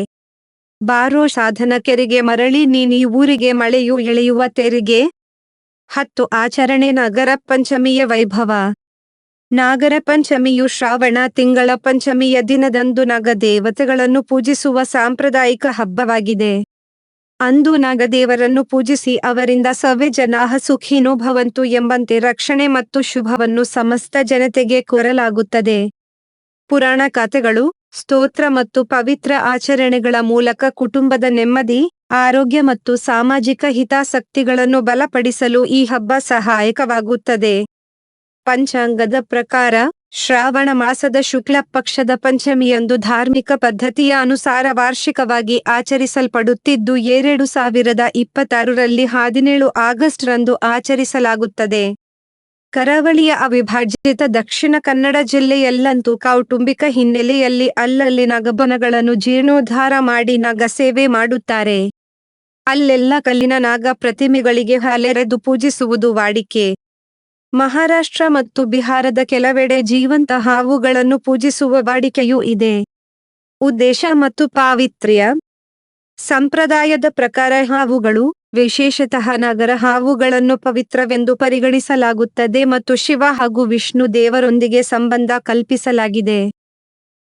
S1: ಬಾರೋ ಸಾಧನಕೆರೆಗೆ ಮರಳಿ ನೀನೀ ಊರಿಗೆ, ಮಳೆಯು ಎಳೆಯುವ ತೆರಿಗೆ. 10 ಆಚರಣೆ ನಾಗರ ಪಂಚಮಿಯ ವೈಭವ. ನಾಗರ ಪಂಚಮಿಯು ಶ್ರಾವಣ ತಿಂಗಳ ಪಂಚಮಿಯ ದಿನದಂದು ನಾಗದೇವತೆಗಳನ್ನು ಪೂಜಿಸುವ ಸಾಂಪ್ರದಾಯಿಕ ಹಬ್ಬವಾಗಿದೆ. ಅಂದು ನಾಗದೇವರನ್ನು ಪೂಜಿಸಿ ಅವರಿಂದ ಸರ್ವೇ ಜನಾಃ ಸುಖಿನೋ ಭವಂತು ಎಂಬಂತೆ ರಕ್ಷಣೆ ಮತ್ತು ಶುಭವನ್ನು ಸಮಸ್ತ ಜನತೆಗೆ ಕೋರಲಾಗುತ್ತದೆ. ಪುರಾಣ ಕಥೆಗಳು, ಸ್ತೋತ್ರ ಮತ್ತು ಪವಿತ್ರ ಆಚರಣೆಗಳ ಮೂಲಕ ಕುಟುಂಬದ ನೆಮ್ಮದಿ, ಆರೋಗ್ಯ ಮತ್ತು ಸಾಮಾಜಿಕ ಹಿತಾಸಕ್ತಿಗಳನ್ನು ಬಲಪಡಿಸಲು ಈ ಹಬ್ಬ ಸಹಾಯಕವಾಗುತ್ತದೆ. ಪಂಚಾಂಗದ ಪ್ರಕಾರ ಶ್ರಾವಣ ಮಾಸದ ಶುಕ್ಲ ಪಕ್ಷದ ಪಂಚಮಿಯಂದು ಧಾರ್ಮಿಕ ಪದ್ಧತಿಯ ಅನುಸಾರ ವಾರ್ಷಿಕವಾಗಿ ಆಚರಿಸಲ್ಪಡುತ್ತಿದ್ದು 2026ರಲ್ಲಿ 17 ಆಗಸ್ಟ್ ರಂದು ಆಚರಿಸಲಾಗುತ್ತದೆ. ಕರಾವಳಿಯ ಅವಿಭಾಜಿತ ದಕ್ಷಿಣ ಕನ್ನಡ ಜಿಲ್ಲೆಯಲ್ಲಂತೂ ಕೌಟುಂಬಿಕ ಹಿನ್ನೆಲೆಯಲ್ಲಿ ಅಲ್ಲಲ್ಲಿ ನಾಗಬನಗಳನ್ನು ಜೀರ್ಣೋದ್ಧಾರ ಮಾಡಿ ನಾಗ ಸೇವೆ ಮಾಡುತ್ತಾರೆ. ಅಲ್ಲೆಲ್ಲ ಕಲ್ಲಿನ ನಾಗ ಪ್ರತಿಮೆಗಳಿಗೆ ಹಾಲೆರೆದು ಪೂಜಿಸುವುದು ವಾಡಿಕೆ. ಮಹಾರಾಷ್ಟ್ರ ಮತ್ತು ಬಿಹಾರದ ಕೆಲವೆಡೆ ಜೀವಂತ ಹಾವುಗಳನ್ನು ಪೂಜಿಸುವ ವಾಡಿಕೆಯೂ ಇದೆ. ಉದ್ದೇಶ ಮತ್ತು ಪಾವಿತ್ರ್ಯ. ಸಂಪ್ರದಾಯದ ಪ್ರಕಾರ ಹಾವುಗಳು, ವಿಶೇಷತಃ ನಾಗರ ಹಾವುಗಳನ್ನು ಪವಿತ್ರವೆಂದು ಪರಿಗಣಿಸಲಾಗುತ್ತದೆ ಮತ್ತು ಶಿವ ಹಾಗೂ ವಿಷ್ಣು ದೇವರೊಂದಿಗೆ ಸಂಬಂಧ ಕಲ್ಪಿಸಲಾಗಿದೆ.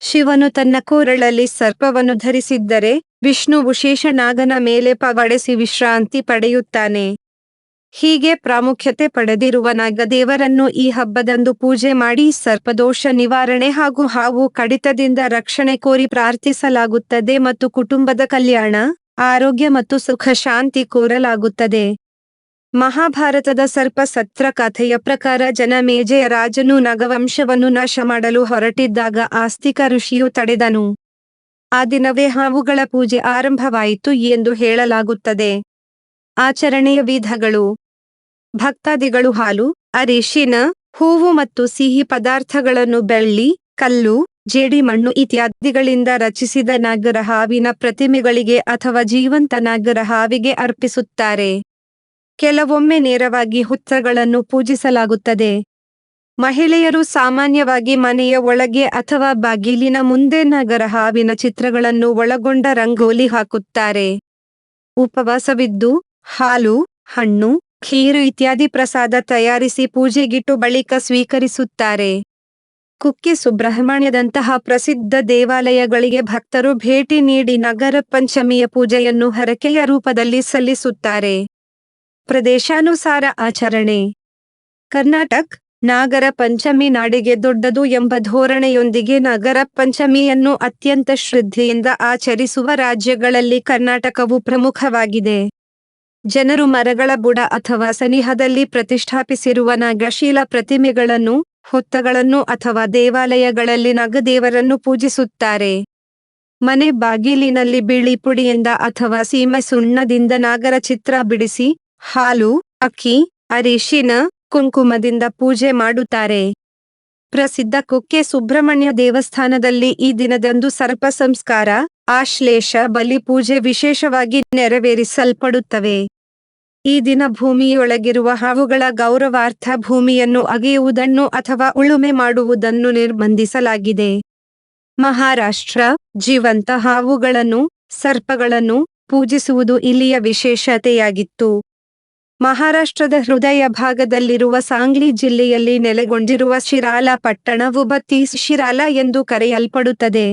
S1: ಶಿವನು ತನ್ನ ಕೊರಳಲ್ಲಿ ಸರ್ಪವನ್ನು ಧರಿಸಿದ್ದರೆ, ವಿಷ್ಣುವು ಶೇಷನಾಗನ ಮೇಲೆ ಪವಡಿಸಿ ವಿಶ್ರಾಂತಿ ಪಡೆಯುತ್ತಾನೆ. ಹೀಗೆ ಪ್ರಾಮುಖ್ಯತೆ ಪಡೆದಿರುವ ನಾಗದೇವರನ್ನು ಈ ಹಬ್ಬದಂದು ಪೂಜೆ ಮಾಡಿ ಸರ್ಪದೋಷ ನಿವಾರಣೆ ಹಾಗೂ ಹಾವು ಕಡಿತದಿಂದ ರಕ್ಷಣೆ ಕೋರಿ ಪ್ರಾರ್ಥಿಸಲಾಗುತ್ತದೆ ಮತ್ತು ಕುಟುಂಬದ ಕಲ್ಯಾಣ, ಆರೋಗ್ಯ ಮತ್ತು ಸುಖ ಶಾಂತಿ ಕೋರಲಾಗುತ್ತದೆ. ಮಹಾಭಾರತದ ಸರ್ಪ ಸತ್ರ ಕಥೆಯ ಪ್ರಕಾರ ಜನಮೇಜಯ ರಾಜನು ನಾಗವಂಶವನ್ನು ನಾಶ ಮಾಡಲು ಹೊರಟಿದ್ದಾಗ ಆಸ್ತಿಕ ಋಷಿಯು ತಡೆದನು. ಆ ದಿನವೇ ಹಾವುಗಳ ಪೂಜೆ ಆರಂಭವಾಯಿತು ಎಂದು ಹೇಳಲಾಗುತ್ತದೆ. ಆಚರಣೆಯ ವಿಧಗಳು. ಭಕ್ತಾದಿಗಳು ಹಾಲು, ಅರಿಶಿನ, ಹೂವು ಮತ್ತು ಸಿಹಿ ಪದಾರ್ಥಗಳನ್ನು ಬೆಳ್ಳಿ, ಕಲ್ಲು, ಜೇಡಿಮಣ್ಣು ಇತ್ಯಾದಿಗಳಿಂದ ರಚಿಸಿದ ನಾಗರ ಹಾವಿನ ಪ್ರತಿಮೆಗಳಿಗೆ ಅಥವಾ ಜೀವಂತ ನಾಗರ ಹಾವಿಗೆ ಅರ್ಪಿಸುತ್ತಾರೆ. ಕೆಲವೊಮ್ಮೆ ನೇರವಾಗಿ ಹುತ್ತಗಳನ್ನು ಪೂಜಿಸಲಾಗುತ್ತದೆ. ಮಹಿಳೆಯರು ಸಾಮಾನ್ಯವಾಗಿ ಮನೆಯ ಒಳಗೆ ಅಥವಾ ಬಾಗಿಲಿನ ಮುಂದೆ ನಾಗರ ಹಾವಿನ ಚಿತ್ರಗಳನ್ನು ಒಳಗೊಂಡ ರಂಗೋಲಿ ಹಾಕುತ್ತಾರೆ. ಉಪವಾಸವಿದ್ದು ಹಾಲು, ಹಣ್ಣು, ಖೀರು ಇತ್ಯಾದಿ ಪ್ರಸಾದ ತಯಾರಿಸಿ ಪೂಜೆಗಿಟ್ಟು ಬಳಿಕ ಸ್ವೀಕರಿಸುತ್ತಾರೆ. ಕುಕ್ಕೆ ಸುಬ್ರಹ್ಮಣ್ಯದಂತಹ ಪ್ರಸಿದ್ಧ ದೇವಾಲಯಗಳಿಗೆ ಭಕ್ತರು ಭೇಟಿ ನೀಡಿ ನಾಗರ ಪಂಚಮಿಯ ಪೂಜೆಯನ್ನು ಹರಕೆಯ ರೂಪದಲ್ಲಿ ಸಲ್ಲಿಸುತ್ತಾರೆ. ಪ್ರದೇಶಾನುಸಾರ ಆಚರಣೆ. ಕರ್ನಾಟಕ ನಾಗರ ಪಂಚಮಿ ನಾಡಿಗೆ ದೊಡ್ಡದು ಎಂಬ ಧೋರಣೆಯೊಂದಿಗೆ ನಾಗರ ಪಂಚಮಿಯನ್ನು ಅತ್ಯಂತ ಶ್ರದ್ಧೆಯಿಂದ ಆಚರಿಸುವ ರಾಜ್ಯಗಳಲ್ಲಿ ಕರ್ನಾಟಕವು ಪ್ರಮುಖವಾಗಿದೆ. ಜನರು ಮರಗಳ ಬುಡ ಅಥವಾ ಸನಿಹದಲ್ಲಿ ಪ್ರತಿಷ್ಠಾಪಿಸಿರುವ ನಾಗಶಿಲಾ ಪ್ರತಿಮೆಗಳನ್ನು, ಹುತ್ತಗಳನ್ನು ಅಥವಾ ದೇವಾಲಯಗಳಲ್ಲಿ ನಾಗದೇವರನ್ನು ಪೂಜಿಸುತ್ತಾರೆ. ಮನೆ ಬಾಗಿಲಿನಲ್ಲಿ ಬಿಳಿ ಪುಡಿಯಿಂದ ಅಥವಾ ಸೀಮೆ ಸುಣ್ಣದಿಂದ ನಾಗರ ಚಿತ್ರ ಬಿಡಿಸಿ, ಹಾಲು, ಅಕ್ಕಿ, ಅರಿಶಿನ, ಕುಂಕುಮದಿಂದ ಪೂಜೆ ಮಾಡುತ್ತಾರೆ. ಪ್ರಸಿದ್ಧ ಕುಕ್ಕೆ ಸುಬ್ರಹ್ಮಣ್ಯ ದೇವಸ್ಥಾನದಲ್ಲಿ ಈ ದಿನದಂದು ಸರ್ಪ ಸಂಸ್ಕಾರ, ಆಶ್ಲೇಷ ಬಲಿ ಪೂಜೆ ವಿಶೇಷವಾಗಿ ನೆರವೇರಿಸಲ್ಪಡುತ್ತವೆ. ಈ ದಿನ ಭೂಮಿಯೊಳಗಿರುವ ಹಾವುಗಳ ಗೌರವಾರ್ಥ ಭೂಮಿಯನ್ನು ಅಗೆಯುವುದನ್ನು ಅಥವಾ ಉಳುಮೆ ಮಾಡುವುದನ್ನು ನಿರ್ಬಂಧಿಸಲಾಗಿದೆ. ಮಹಾರಾಷ್ಟ್ರ ಜೀವಂತ ಹಾವುಗಳನ್ನು, ಸರ್ಪಗಳನ್ನು ಪೂಜಿಸುವುದು ಇಲ್ಲಿಯ ವಿಶೇಷತೆಯಾಗಿತ್ತು. ಮಹಾರಾಷ್ಟ್ರದ ಹೃದಯ ಭಾಗದಲ್ಲಿರುವ ಸಾಂಗ್ಲಿ ಜಿಲ್ಲೆಯಲ್ಲಿ ನೆಲೆಗೊಂಡಿರುವ ಶಿರಾಲ ಪಟ್ಟಣವು ಬತ್ತೀಸ್ ಶಿರಾಲ ಎಂದು ಕರೆಯಲ್ಪಡುತ್ತದೆ.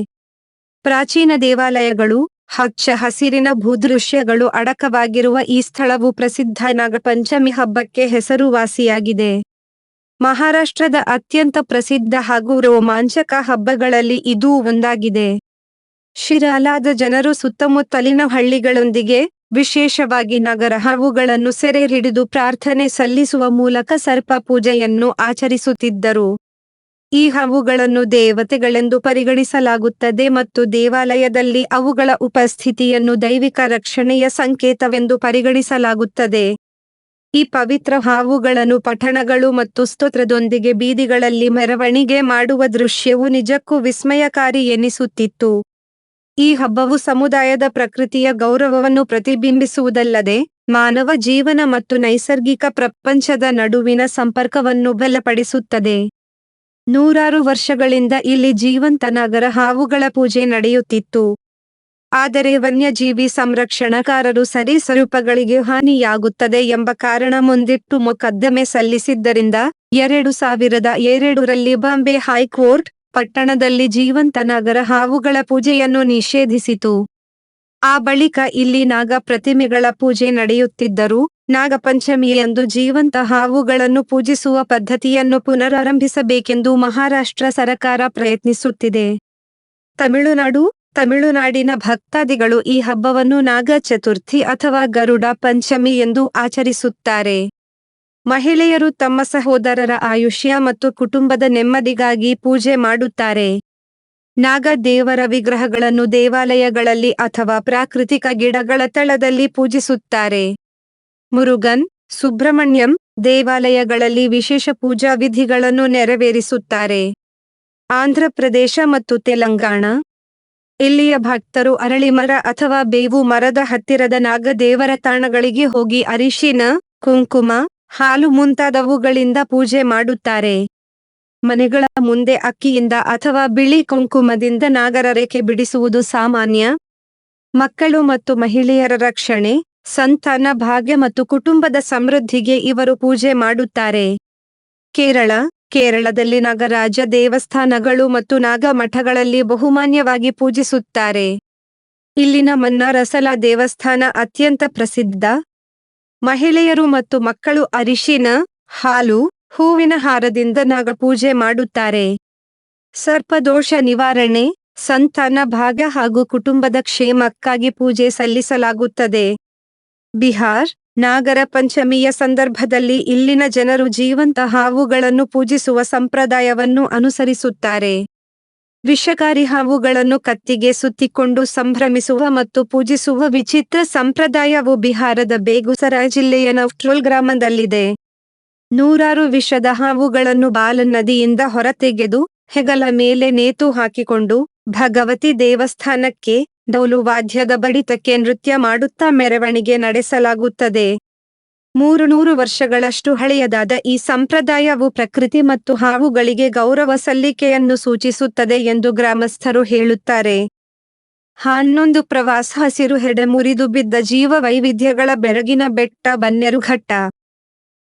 S1: ಪ್ರಾಚೀನ ದೇವಾಲಯಗಳು, ಹಚ್ಚ ಹಸಿರಿನ ಭೂದೃಶ್ಯಗಳು ಅಡಕವಾಗಿರುವ ಈ ಸ್ಥಳವು ಪ್ರಸಿದ್ಧ ನಾಗಪಂಚಮಿ ಹಬ್ಬಕ್ಕೆ ಹೆಸರುವಾಸಿಯಾಗಿದೆ. ಮಹಾರಾಷ್ಟ್ರದ ಅತ್ಯಂತ ಪ್ರಸಿದ್ಧ ಹಾಗೂ ರೋಮಾಂಚಕ ಹಬ್ಬಗಳಲ್ಲಿ ಇದೂ ಒಂದಾಗಿದೆ. ಶಿರಾಲಾದ ಜನರು ಸುತ್ತಮುತ್ತಲಿನ ಹಳ್ಳಿಗಳೊಂದಿಗೆ, ವಿಶೇಷವಾಗಿ ನಾಗರ ಹಾವುಗಳನ್ನು ಸೆರೆ ಹಿಡಿದು ಪ್ರಾರ್ಥನೆ ಸಲ್ಲಿಸುವ ಮೂಲಕ ಸರ್ಪ ಪೂಜೆಯನ್ನು ಆಚರಿಸುತ್ತಿದ್ದರು. ಈ ಹಾವುಗಳನ್ನು ದೇವತೆಗಳೆಂದು ಪರಿಗಣಿಸಲಾಗುತ್ತದೆ ಮತ್ತು ದೇವಾಲಯದಲ್ಲಿ ಅವುಗಳ ಉಪಸ್ಥಿತಿಯನ್ನು ದೈವಿಕ ರಕ್ಷಣೆಯ ಸಂಕೇತವೆಂದು ಪರಿಗಣಿಸಲಾಗುತ್ತದೆ. ಈ ಪವಿತ್ರ ಹಾವುಗಳನ್ನು ಪಠಣಗಳು ಮತ್ತು ಸ್ತೋತ್ರದೊಂದಿಗೆ ಬೀದಿಗಳಲ್ಲಿ ಮೆರವಣಿಗೆ ಮಾಡುವ ದೃಶ್ಯವು ನಿಜಕ್ಕೂ ವಿಸ್ಮಯಕಾರಿ ಎನಿಸುತ್ತಿತ್ತು. ಈ ಹಬ್ಬವು ಸಮುದಾಯದ ಪ್ರಕೃತಿಯ ಗೌರವವನ್ನು ಪ್ರತಿಬಿಂಬಿಸುವುದಲ್ಲದೆ, ಮಾನವ ಜೀವನ ಮತ್ತು ನೈಸರ್ಗಿಕ ಪ್ರಪಂಚದ ನಡುವಿನ ಸಂಪರ್ಕವನ್ನು ಬಲಪಡಿಸುತ್ತದೆ. ನೂರಾರು ವರ್ಷಗಳಿಂದ ಇಲ್ಲಿ ಜೀವಂತ ನಾಗರ ಹಾವುಗಳ ಪೂಜೆ ನಡೆಯುತ್ತಿತ್ತು. ಆದರೆ ವನ್ಯಜೀವಿ ಸಂರಕ್ಷಣಾಕಾರರು ಸರೀಸೃಪಗಳಿಗೆ ಹಾನಿಯಾಗುತ್ತದೆ ಎಂಬ ಕಾರಣ ಮುಂದಿಟ್ಟು ಮೊಕದ್ದಮೆ ಸಲ್ಲಿಸಿದ್ದರಿಂದ 2002ರಲ್ಲಿ ಬಾಂಬೆ ಹೈಕೋರ್ಟ್ ಪಟ್ಟಣದಲ್ಲಿ ಜೀವಂತ ನಾಗರ ಹಾವುಗಳ ಪೂಜೆಯನ್ನು ನಿಷೇಧಿಸಿತು. ಆ ಬಳಿಕ ಇಲ್ಲಿ ನಾಗ ಪ್ರತಿಮೆಗಳ ಪೂಜೆ ನಡೆಯುತ್ತಿದ್ದರೂ, ನಾಗಪಂಚಮಿಯಂದು ಜೀವಂತ ಹಾವುಗಳನ್ನು ಪೂಜಿಸುವ ಪದ್ಧತಿಯನ್ನು ಪುನರಾರಂಭಿಸಬೇಕೆಂದು ಮಹಾರಾಷ್ಟ್ರ ಸರಕಾರ ಪ್ರಯತ್ನಿಸುತ್ತಿದೆ. ತಮಿಳುನಾಡಿನ ಭಕ್ತಾದಿಗಳು ಈ ಹಬ್ಬವನ್ನು ನಾಗ ಚತುರ್ಥಿ ಅಥವಾ ಗರುಡ ಪಂಚಮಿ ಎಂದು ಆಚರಿಸುತ್ತಾರೆ. ಮಹಿಳೆಯರು ತಮ್ಮ ಸಹೋದರರ ಆಯುಷ್ಯ ಮತ್ತು ಕುಟುಂಬದ ನೆಮ್ಮದಿಗಾಗಿ ಪೂಜೆ ಮಾಡುತ್ತಾರೆ. ನಾಗ ದೇವರ ವಿಗ್ರಹಗಳನ್ನು ದೇವಾಲಯಗಳಲ್ಲಿ ಅಥವಾ ಪ್ರಾಕೃತಿಕ ಗಿಡಗಳ ತಳದಲ್ಲಿ ಪೂಜಿಸುತ್ತಾರೆ. ಮುರುಗನ್, ಸುಬ್ರಹ್ಮಣ್ಯಂ ದೇವಾಲಯಗಳಲ್ಲಿ ವಿಶೇಷ ಪೂಜಾ ವಿಧಿಗಳನ್ನು ನೆರವೇರಿಸುತ್ತಾರೆ. ಆಂಧ್ರಪ್ರದೇಶ ಮತ್ತು ತೆಲಂಗಾಣ. ಇಲ್ಲಿಯ ಭಕ್ತರು ಅರಳಿಮರ ಅಥವಾ ಬೇವು ಮರದ ಹತ್ತಿರದ ನಾಗ ದೇವರ ತಾಣಗಳಿಗೆ ಹೋಗಿ ಅರಿಶಿನ, ಕುಂಕುಮ, ಹಾಲು ಮುಂತಾದವುಗಳಿಂದ ಪೂಜೆ ಮಾಡುತ್ತಾರೆ. ಮನೆಗಳ ಮುಂದೆ ಅಕ್ಕಿಯಿಂದ ಅಥವಾ ಬಿಳಿ ಕುಂಕುಮದಿಂದ ನಾಗರ ರೇಖೆ ಬಿಡಿಸುವುದು ಸಾಮಾನ್ಯ. ಮಕ್ಕಳು ಮತ್ತು ಮಹಿಳೆಯರ ರಕ್ಷಣೆ, ಸಂತಾನ ಭಾಗ್ಯ ಮತ್ತು ಕುಟುಂಬದ ಸಮೃದ್ಧಿಗೆ ಇವರು ಪೂಜೆ ಮಾಡುತ್ತಾರೆ. ಕೇರಳದಲ್ಲಿ ನಾಗರಾಜ ದೇವಸ್ಥಾನಗಳು ಮತ್ತು ನಾಗ ಮಠಗಳಲ್ಲಿ ಬಹುಮಾನ್ಯವಾಗಿ ಪೂಜಿಸುತ್ತಾರೆ. ಇಲ್ಲಿನ ಮನ್ನಾರಸಲ ದೇವಸ್ಥಾನ ಅತ್ಯಂತ ಪ್ರಸಿದ್ಧ. ಮಹಿಳೆಯರು ಮತ್ತು ಮಕ್ಕಳು ಅರಿಶಿನ, ಹಾಲು, ಹೂವಿನ ಹಾರದಿಂದ ನಾಗಪೂಜೆ ಮಾಡುತ್ತಾರೆ. ಸರ್ಪದೋಷ ನಿವಾರಣೆ, ಸಂತಾನ ಭಾಗ್ಯ ಹಾಗೂ ಕುಟುಂಬದ ಕ್ಷೇಮಕ್ಕಾಗಿ ಪೂಜೆ ಸಲ್ಲಿಸಲಾಗುತ್ತದೆ. ಬಿಹಾರ್ ನಾಗರ ಪಂಚಮಿಯ ಸಂದರ್ಭದಲ್ಲಿ ಇಲ್ಲಿನ ಜನರು ಜೀವಂತ ಹಾವುಗಳನ್ನು ಪೂಜಿಸುವ ಸಂಪ್ರದಾಯವನ್ನು ಅನುಸರಿಸುತ್ತಾರೆ. ವಿಷಕಾರಿ ಹಾವುಗಳನ್ನು ಕತ್ತಿಗೆ ಸುತ್ತಿಕೊಂಡು ಸಂಭ್ರಮಿಸುವ ಮತ್ತು ಪೂಜಿಸುವ ವಿಚಿತ್ರ ಸಂಪ್ರದಾಯವು ಬಿಹಾರದ ಬೇಗುಸರಾಯ್ ಜಿಲ್ಲೆಯ ನವ್ಟ್ರೋಲ್ ಗ್ರಾಮದಲ್ಲಿದೆ. ನೂರಾರು ವಿಷದ ಹಾವುಗಳನ್ನು ಬಾಲನ್ ನದಿಯಿಂದ ಹೊರತೆಗೆದು ಹೆಗಲ ಮೇಲೆ ನೇತು ಹಾಕಿಕೊಂಡು ಭಗವತಿ ದೇವಸ್ಥಾನಕ್ಕೆ ಡೌಲು ವಾದ್ಯದ ಬಡಿತಕ್ಕೆ ನೃತ್ಯ ಮಾಡುತ್ತಾ ಮೆರವಣಿಗೆ ನಡೆಸಲಾಗುತ್ತದೆ. 300 ವರ್ಷಗಳಷ್ಟು ಹಳೆಯದಾದ ಈ ಸಂಪ್ರದಾಯವು ಪ್ರಕೃತಿ ಮತ್ತು ಹಾವುಗಳಿಗೆ ಗೌರವ ಸಲ್ಲಿಕೆಯನ್ನು ಸೂಚಿಸುತ್ತದೆ ಎಂದು ಗ್ರಾಮಸ್ಥರು ಹೇಳುತ್ತಾರೆ. 11 ಪ್ರವಾಸ ಹಸಿರು ಹೆಡೆ ಮುರಿದು ಬಿದ್ದ ಜೀವ ವೈವಿಧ್ಯಗಳ ಬೆರಗಿನ ಬೆಟ್ಟ ಬನ್ನೇರುಘಟ್ಟ.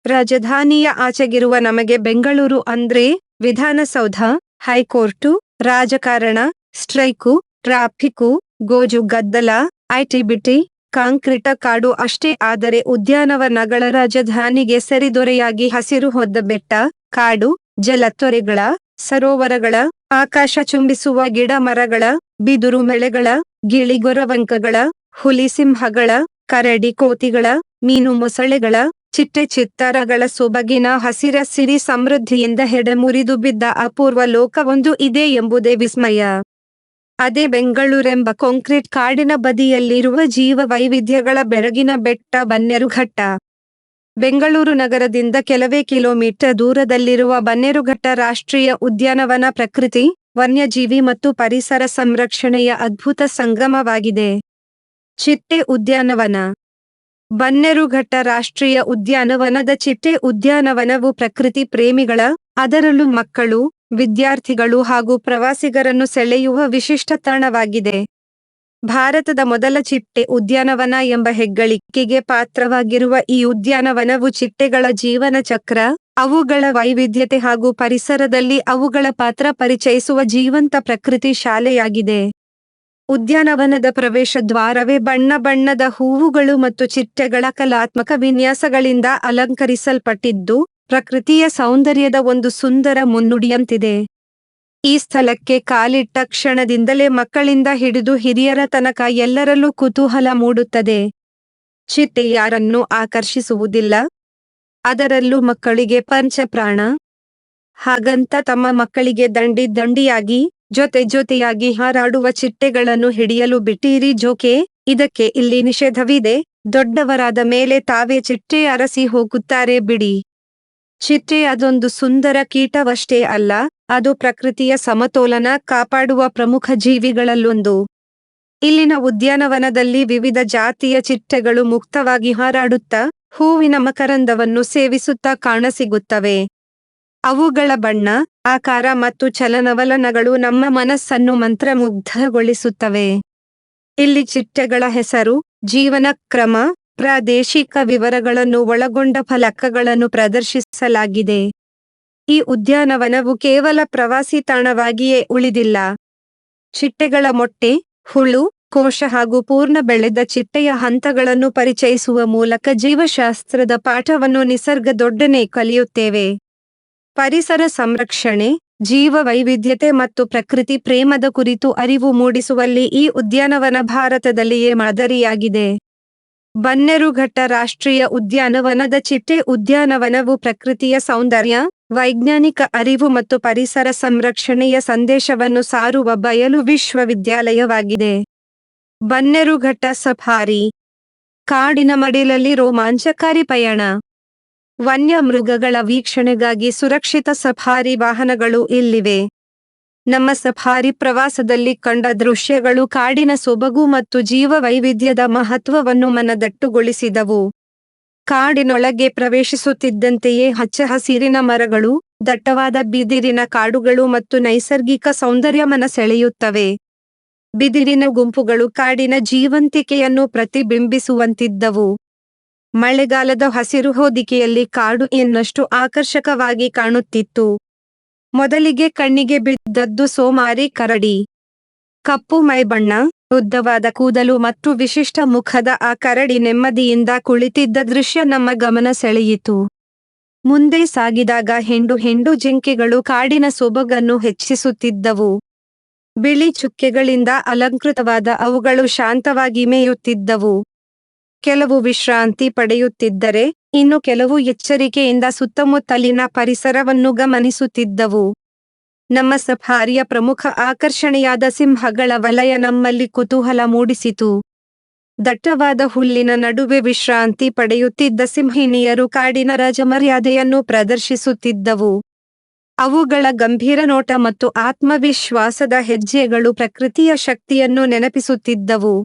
S1: ರಾಜಧಾನಿಯ ಆಚೆಗಿರುವ ನಮಗೆ ಬೆಂಗಳೂರು ಅಂದ್ರೆ ವಿಧಾನಸೌಧ, ಹೈಕೋರ್ಟು, ರಾಜಕಾರಣ, ಸ್ಟ್ರೈಕು, ಟ್ರಾಫಿಕ್ಕು, ಗೋಜು ಗದ್ದಲ, ಐಟಿ-ಬಿಟಿ, ಕಾಂಕ್ರೀಟ ಕಾಡು ಅಷ್ಟೇ. ಆದರೆ ಉದ್ಯಾನವನಗಳ ರಾಜಧಾನಿಗೆ ಸರಿದೊರೆಯಾಗಿ ಹಸಿರು ಹೊದ್ದ ಬೆಟ್ಟ, ಕಾಡು, ಜಲತೊರೆಗಳ, ಸರೋವರಗಳ, ಆಕಾಶ ಚುಂಬಿಸುವ ಗಿಡ ಮರಗಳ, ಬಿದಿರು ಮೆಳೆಗಳ, ಗಿಳಿಗೊರವಂಕಗಳ, ಹುಲಿ ಸಿಂಹಗಳ, ಕರಡಿ ಕೋತಿಗಳ, ಮೀನು ಮೊಸಳೆಗಳ, ಚಿಟ್ಟೆ ಚಿತ್ತಾರಗಳ ಸೊಬಗಿನ ಹಸಿರ ಸಿರಿ ಸಮೃದ್ಧಿಯಿಂದ ಹೆಡೆ ಮುರಿದು ಬಿದ್ದ ಅಪೂರ್ವ ಲೋಕವೊಂದು ಇದೆ ಎಂಬುದೇ ವಿಸ್ಮಯ. ಅದೇ ಬೆಂಗಳೂರೆಂಬ ಕಾಂಕ್ರೀಟ್ ಕಾಡಿನ ಬದಿಯಲ್ಲಿರುವ ಜೀವ ವೈವಿಧ್ಯಗಳ ಬೆರಗಿನ ಬೆಟ್ಟ ಬನ್ನೇರುಘಟ್ಟ. ಬೆಂಗಳೂರು ನಗರದಿಂದ ಕೆಲವೇ ಕಿಲೋಮೀಟರ್ ದೂರದಲ್ಲಿರುವ ಬನ್ನೇರುಘಟ್ಟ ರಾಷ್ಟ್ರೀಯ ಉದ್ಯಾನವನ ಪ್ರಕೃತಿ, ವನ್ಯಜೀವಿ ಮತ್ತು ಪರಿಸರ ಸಂರಕ್ಷಣೆಯ ಅದ್ಭುತ ಸಂಗಮವಾಗಿದೆ. ಚಿಟ್ಟೆ ಉದ್ಯಾನವನ. ಬನ್ನೇರುಘಟ್ಟ ರಾಷ್ಟ್ರೀಯ ಉದ್ಯಾನವನದ ಚಿಟ್ಟೆ ಉದ್ಯಾನವನವು ಪ್ರಕೃತಿ ಪ್ರೇಮಿಗಳ, ಅದರಲ್ಲೂ ಮಕ್ಕಳು, ವಿದ್ಯಾರ್ಥಿಗಳು ಹಾಗೂ ಪ್ರವಾಸಿಗರನ್ನು ಸೆಳೆಯುವ ವಿಶಿಷ್ಟ ತಾಣವಾಗಿದೆ. ಭಾರತದ ಮೊದಲ ಚಿಟ್ಟೆ ಉದ್ಯಾನವನ ಎಂಬ ಹೆಗ್ಗಳಿಕೆಗೆ ಪಾತ್ರವಾಗಿರುವ ಈ ಉದ್ಯಾನವನವು ಚಿಟ್ಟೆಗಳ ಜೀವನ ಚಕ್ರ, ಅವುಗಳ ವೈವಿಧ್ಯತೆ ಹಾಗೂ ಪರಿಸರದಲ್ಲಿ ಅವುಗಳ ಪಾತ್ರ ಪರಿಚಯಿಸುವ ಜೀವಂತ ಪ್ರಕೃತಿ ಶಾಲೆಯಾಗಿದೆ. ಉದ್ಯಾನವನದ ಪ್ರವೇಶ ದ್ವಾರವೇ ಬಣ್ಣ ಬಣ್ಣದ ಹೂವುಗಳು ಮತ್ತು ಚಿಟ್ಟೆಗಳ ಕಲಾತ್ಮಕ ವಿನ್ಯಾಸಗಳಿಂದ ಅಲಂಕರಿಸಲ್ಪಟ್ಟಿದ್ದು, ಪ್ರಕೃತಿಯ ಸೌಂದರ್ಯದ ಒಂದು ಸುಂದರ ಮುನ್ನುಡಿಯಂತಿದೆ. ಈ ಸ್ಥಳಕ್ಕೆ ಕಾಲಿಟ್ಟ ಕ್ಷಣದಿಂದಲೇ ಮಕ್ಕಳಿಂದ ಹಿಡಿದು ಹಿರಿಯರ ತನಕ ಎಲ್ಲರಲ್ಲೂ ಕುತೂಹಲ ಮೂಡುತ್ತದೆ. ಚಿಟ್ಟೆ ಯಾರನ್ನೂ ಆಕರ್ಷಿಸುವುದಿಲ್ಲ, ಅದರಲ್ಲೂ ಮಕ್ಕಳಿಗೆ ಪಂಚಪ್ರಾಣ. ಹಾಗಂತ ತಮ್ಮ ಮಕ್ಕಳಿಗೆ ದಂಡಿ ದಂಡಿಯಾಗಿ, ಜೊತೆ ಜೊತೆಯಾಗಿ ಹಾರಾಡುವ ಚಿಟ್ಟೆಗಳನ್ನು ಹಿಡಿಯಲು ಬಿಟ್ಟಿರಿ ಜೋಕೆ? ಇದಕ್ಕೆ ಇಲ್ಲಿ ನಿಷೇಧವಿದೆ. ದೊಡ್ಡವರಾದ ಮೇಲೆ ತಾವೇ ಚಿಟ್ಟೆ ಅರಸಿ ಹೋಗುತ್ತಾರೆ ಬಿಡಿ. ಚಿಟ್ಟೆ ಅದೊಂದು ಸುಂದರ ಕೀಟವಷ್ಟೇ ಅಲ್ಲ, ಅದು ಪ್ರಕೃತಿಯ ಸಮತೋಲನ ಕಾಪಾಡುವ ಪ್ರಮುಖ ಜೀವಿಗಳಲ್ಲೊಂದು. ಇಲ್ಲಿನ ಉದ್ಯಾನವನದಲ್ಲಿ ವಿವಿಧ ಜಾತಿಯ ಚಿಟ್ಟೆಗಳು ಮುಕ್ತವಾಗಿ ಹಾರಾಡುತ್ತಾ, ಹೂವಿನ ಮಕರಂದವನ್ನು ಸೇವಿಸುತ್ತಾ ಕಾಣಸಿಗುತ್ತವೆ. ಅವುಗಳ ಬಣ್ಣ, ಆಕಾರ ಮತ್ತು ಚಲನವಲನಗಳು ನಮ್ಮ ಮನಸ್ಸನ್ನು ಮಂತ್ರಮುಗ್ಧಗೊಳಿಸುತ್ತವೆ. ಇಲ್ಲಿ ಚಿಟ್ಟೆಗಳ ಹೆಸರು, ಜೀವನ ಕ್ರಮ, ಪ್ರಾದೇಶಿಕ ವಿವರಗಳನ್ನು ಒಳಗೊಂಡ ಫಲಕಗಳನ್ನು ಪ್ರದರ್ಶಿಸಲಾಗಿದೆ. ಈ ಉದ್ಯಾನವನವು ಕೇವಲ ಪ್ರವಾಸಿ ತಾಣವಾಗಿಯೇ ಉಳಿದಿಲ್ಲ. ಚಿಟ್ಟೆಗಳ ಮೊಟ್ಟೆ, ಹುಳು, ಕೋಶ ಹಾಗೂ ಪೂರ್ಣ ಬೆಳೆದ ಚಿಟ್ಟೆಯ ಹಂತಗಳನ್ನು ಪರಿಚಯಿಸುವ ಮೂಲಕ ಜೀವಶಾಸ್ತ್ರದ ಪಾಠವನ್ನು ನಿಸರ್ಗದೊಡನೆ ಕಲಿಯುತ್ತೇವೆ. ಪರಿಸರ ಸಂರಕ್ಷಣೆ, ಜೀವ ವೈವಿಧ್ಯತೆ ಮತ್ತು ಪ್ರಕೃತಿ ಪ್ರೇಮದ ಕುರಿತು ಅರಿವು ಮೂಡಿಸುವಲ್ಲಿ ಈ ಉದ್ಯಾನವನ ಭಾರತದಲ್ಲಿಯೇ ಮಾದರಿಯಾಗಿದೆ. ಬನ್ನೇರುಘಟ್ಟ ರಾಷ್ಟ್ರೀಯ ಉದ್ಯಾನವನದ ಚಿಟ್ಟೆ ಉದ್ಯಾನವನವು ಪ್ರಕೃತಿಯ ಸೌಂದರ್ಯ, ವೈಜ್ಞಾನಿಕ ಅರಿವು ಮತ್ತು ಪರಿಸರ ಸಂರಕ್ಷಣೆಯ ಸಂದೇಶವನ್ನು ಸಾರುವ ಬಯಲು ವಿಶ್ವವಿದ್ಯಾಲಯವಾಗಿದೆ. ಬನ್ನೇರುಘಟ್ಟ ಸಫಾರಿ. ಕಾಡಿನ ಮಡಿಲಲ್ಲಿ ರೋಮಾಂಚಕಾರಿ ಪಯಣ. ವನ್ಯ ಮೃಗಗಳ ವೀಕ್ಷಣೆಗಾಗಿ ಸುರಕ್ಷಿತ ಸಫಾರಿ ವಾಹನಗಳು ಇಲ್ಲಿವೆ. ನಮ್ಮ ಸಫಾರಿ ಪ್ರವಾಸದಲ್ಲಿ ಕಂಡ ದೃಶ್ಯಗಳು ಕಾಡಿನ ಸೊಬಗು ಮತ್ತು ಜೀವ ವೈವಿಧ್ಯದ ಮಹತ್ವವನ್ನು ಮನದಟ್ಟುಗೊಳಿಸಿದವು. ಕಾಡಿನೊಳಗೆ ಪ್ರವೇಶಿಸುತ್ತಿದ್ದಂತೆಯೇ ಹಚ್ಚ ಹಸಿರಿನ ಮರಗಳು, ದಟ್ಟವಾದ ಬಿದಿರಿನ ಕಾಡುಗಳು ಮತ್ತು ನೈಸರ್ಗಿಕ ಸೌಂದರ್ಯ ಮನ ಸೆಳೆಯುತ್ತವೆ. ಬಿದಿರಿನ ಗುಂಪುಗಳು ಕಾಡಿನ ಜೀವಂತಿಕೆಯನ್ನು ಪ್ರತಿಬಿಂಬಿಸುವಂತಿದ್ದವು. ಮಳೆಗಾಲದ ಹಸಿರು ಹೊದಿಕೆಯಲ್ಲಿ ಕಾಡು ಇನ್ನಷ್ಟು ಆಕರ್ಷಕವಾಗಿ ಕಾಣುತ್ತಿತ್ತು. ಮೊದಲಿಗೆ ಕಣ್ಣಿಗೆ ಬಿದ್ದದ್ದು ಸೋಮಾರಿ ಕರಡಿ. ಕಪ್ಪು ಮೈಬಣ್ಣ, ಉದ್ದವಾದ ಕೂದಲು ಮತ್ತು ವಿಶಿಷ್ಟ ಮುಖದ ಆ ಕರಡಿ ನೆಮ್ಮದಿಯಿಂದ ಕುಳಿತಿದ್ದ ದೃಶ್ಯ ನಮ್ಮ ಗಮನ ಸೆಳೆಯಿತು. ಮುಂದೆ ಸಾಗಿದಾಗ ಹೆಂಡು ಜಿಂಕೆಗಳು ಕಾಡಿನ ಸೊಬಗನ್ನು ಹೆಚ್ಚಿಸುತ್ತಿದ್ದವು. ಬಿಳಿ ಚುಕ್ಕೆಗಳಿಂದ ಅಲಂಕೃತವಾದ ಅವುಗಳು ಶಾಂತವಾಗಿ ಮೇಯುತ್ತಿದ್ದವು. ಕೆಲವು ವಿಶ್ರಾಂತಿ ಪಡೆಯುತ್ತಿದ್ದರೆ, ಇನ್ನು ಕೆಲವು ಎಚ್ಚರಿಕೆಯಿಂದ ಸುತ್ತಮುತ್ತಲಿನ ಪರಿಸರವನ್ನು ಗಮನಿಸುತ್ತಿದ್ದವು. ನಮ್ಮ ಸಫಾರಿಯ ಪ್ರಮುಖ ಆಕರ್ಷಣೆಯಾದ ಸಿಂಹಗಳ ವಲಯ ನಮ್ಮಲ್ಲಿ ಕುತೂಹಲ ಮೂಡಿಸಿತು. ದಟ್ಟವಾದ ಹುಲ್ಲಿನ ನಡುವೆ ವಿಶ್ರಾಂತಿ ಪಡೆಯುತ್ತಿದ್ದ ಸಿಂಹಿಣಿಯರು ಕಾಡಿನ ರಾಜಮರ್ಯಾದೆಯನ್ನು ಪ್ರದರ್ಶಿಸುತ್ತಿದ್ದವು. ಅವುಗಳ ಗಂಭೀರ ನೋಟ ಮತ್ತು ಆತ್ಮವಿಶ್ವಾಸದ ಹೆಜ್ಜೆಗಳು ಪ್ರಕೃತಿಯ ಶಕ್ತಿಯನ್ನು ನೆನಪಿಸುತ್ತಿದ್ದವು.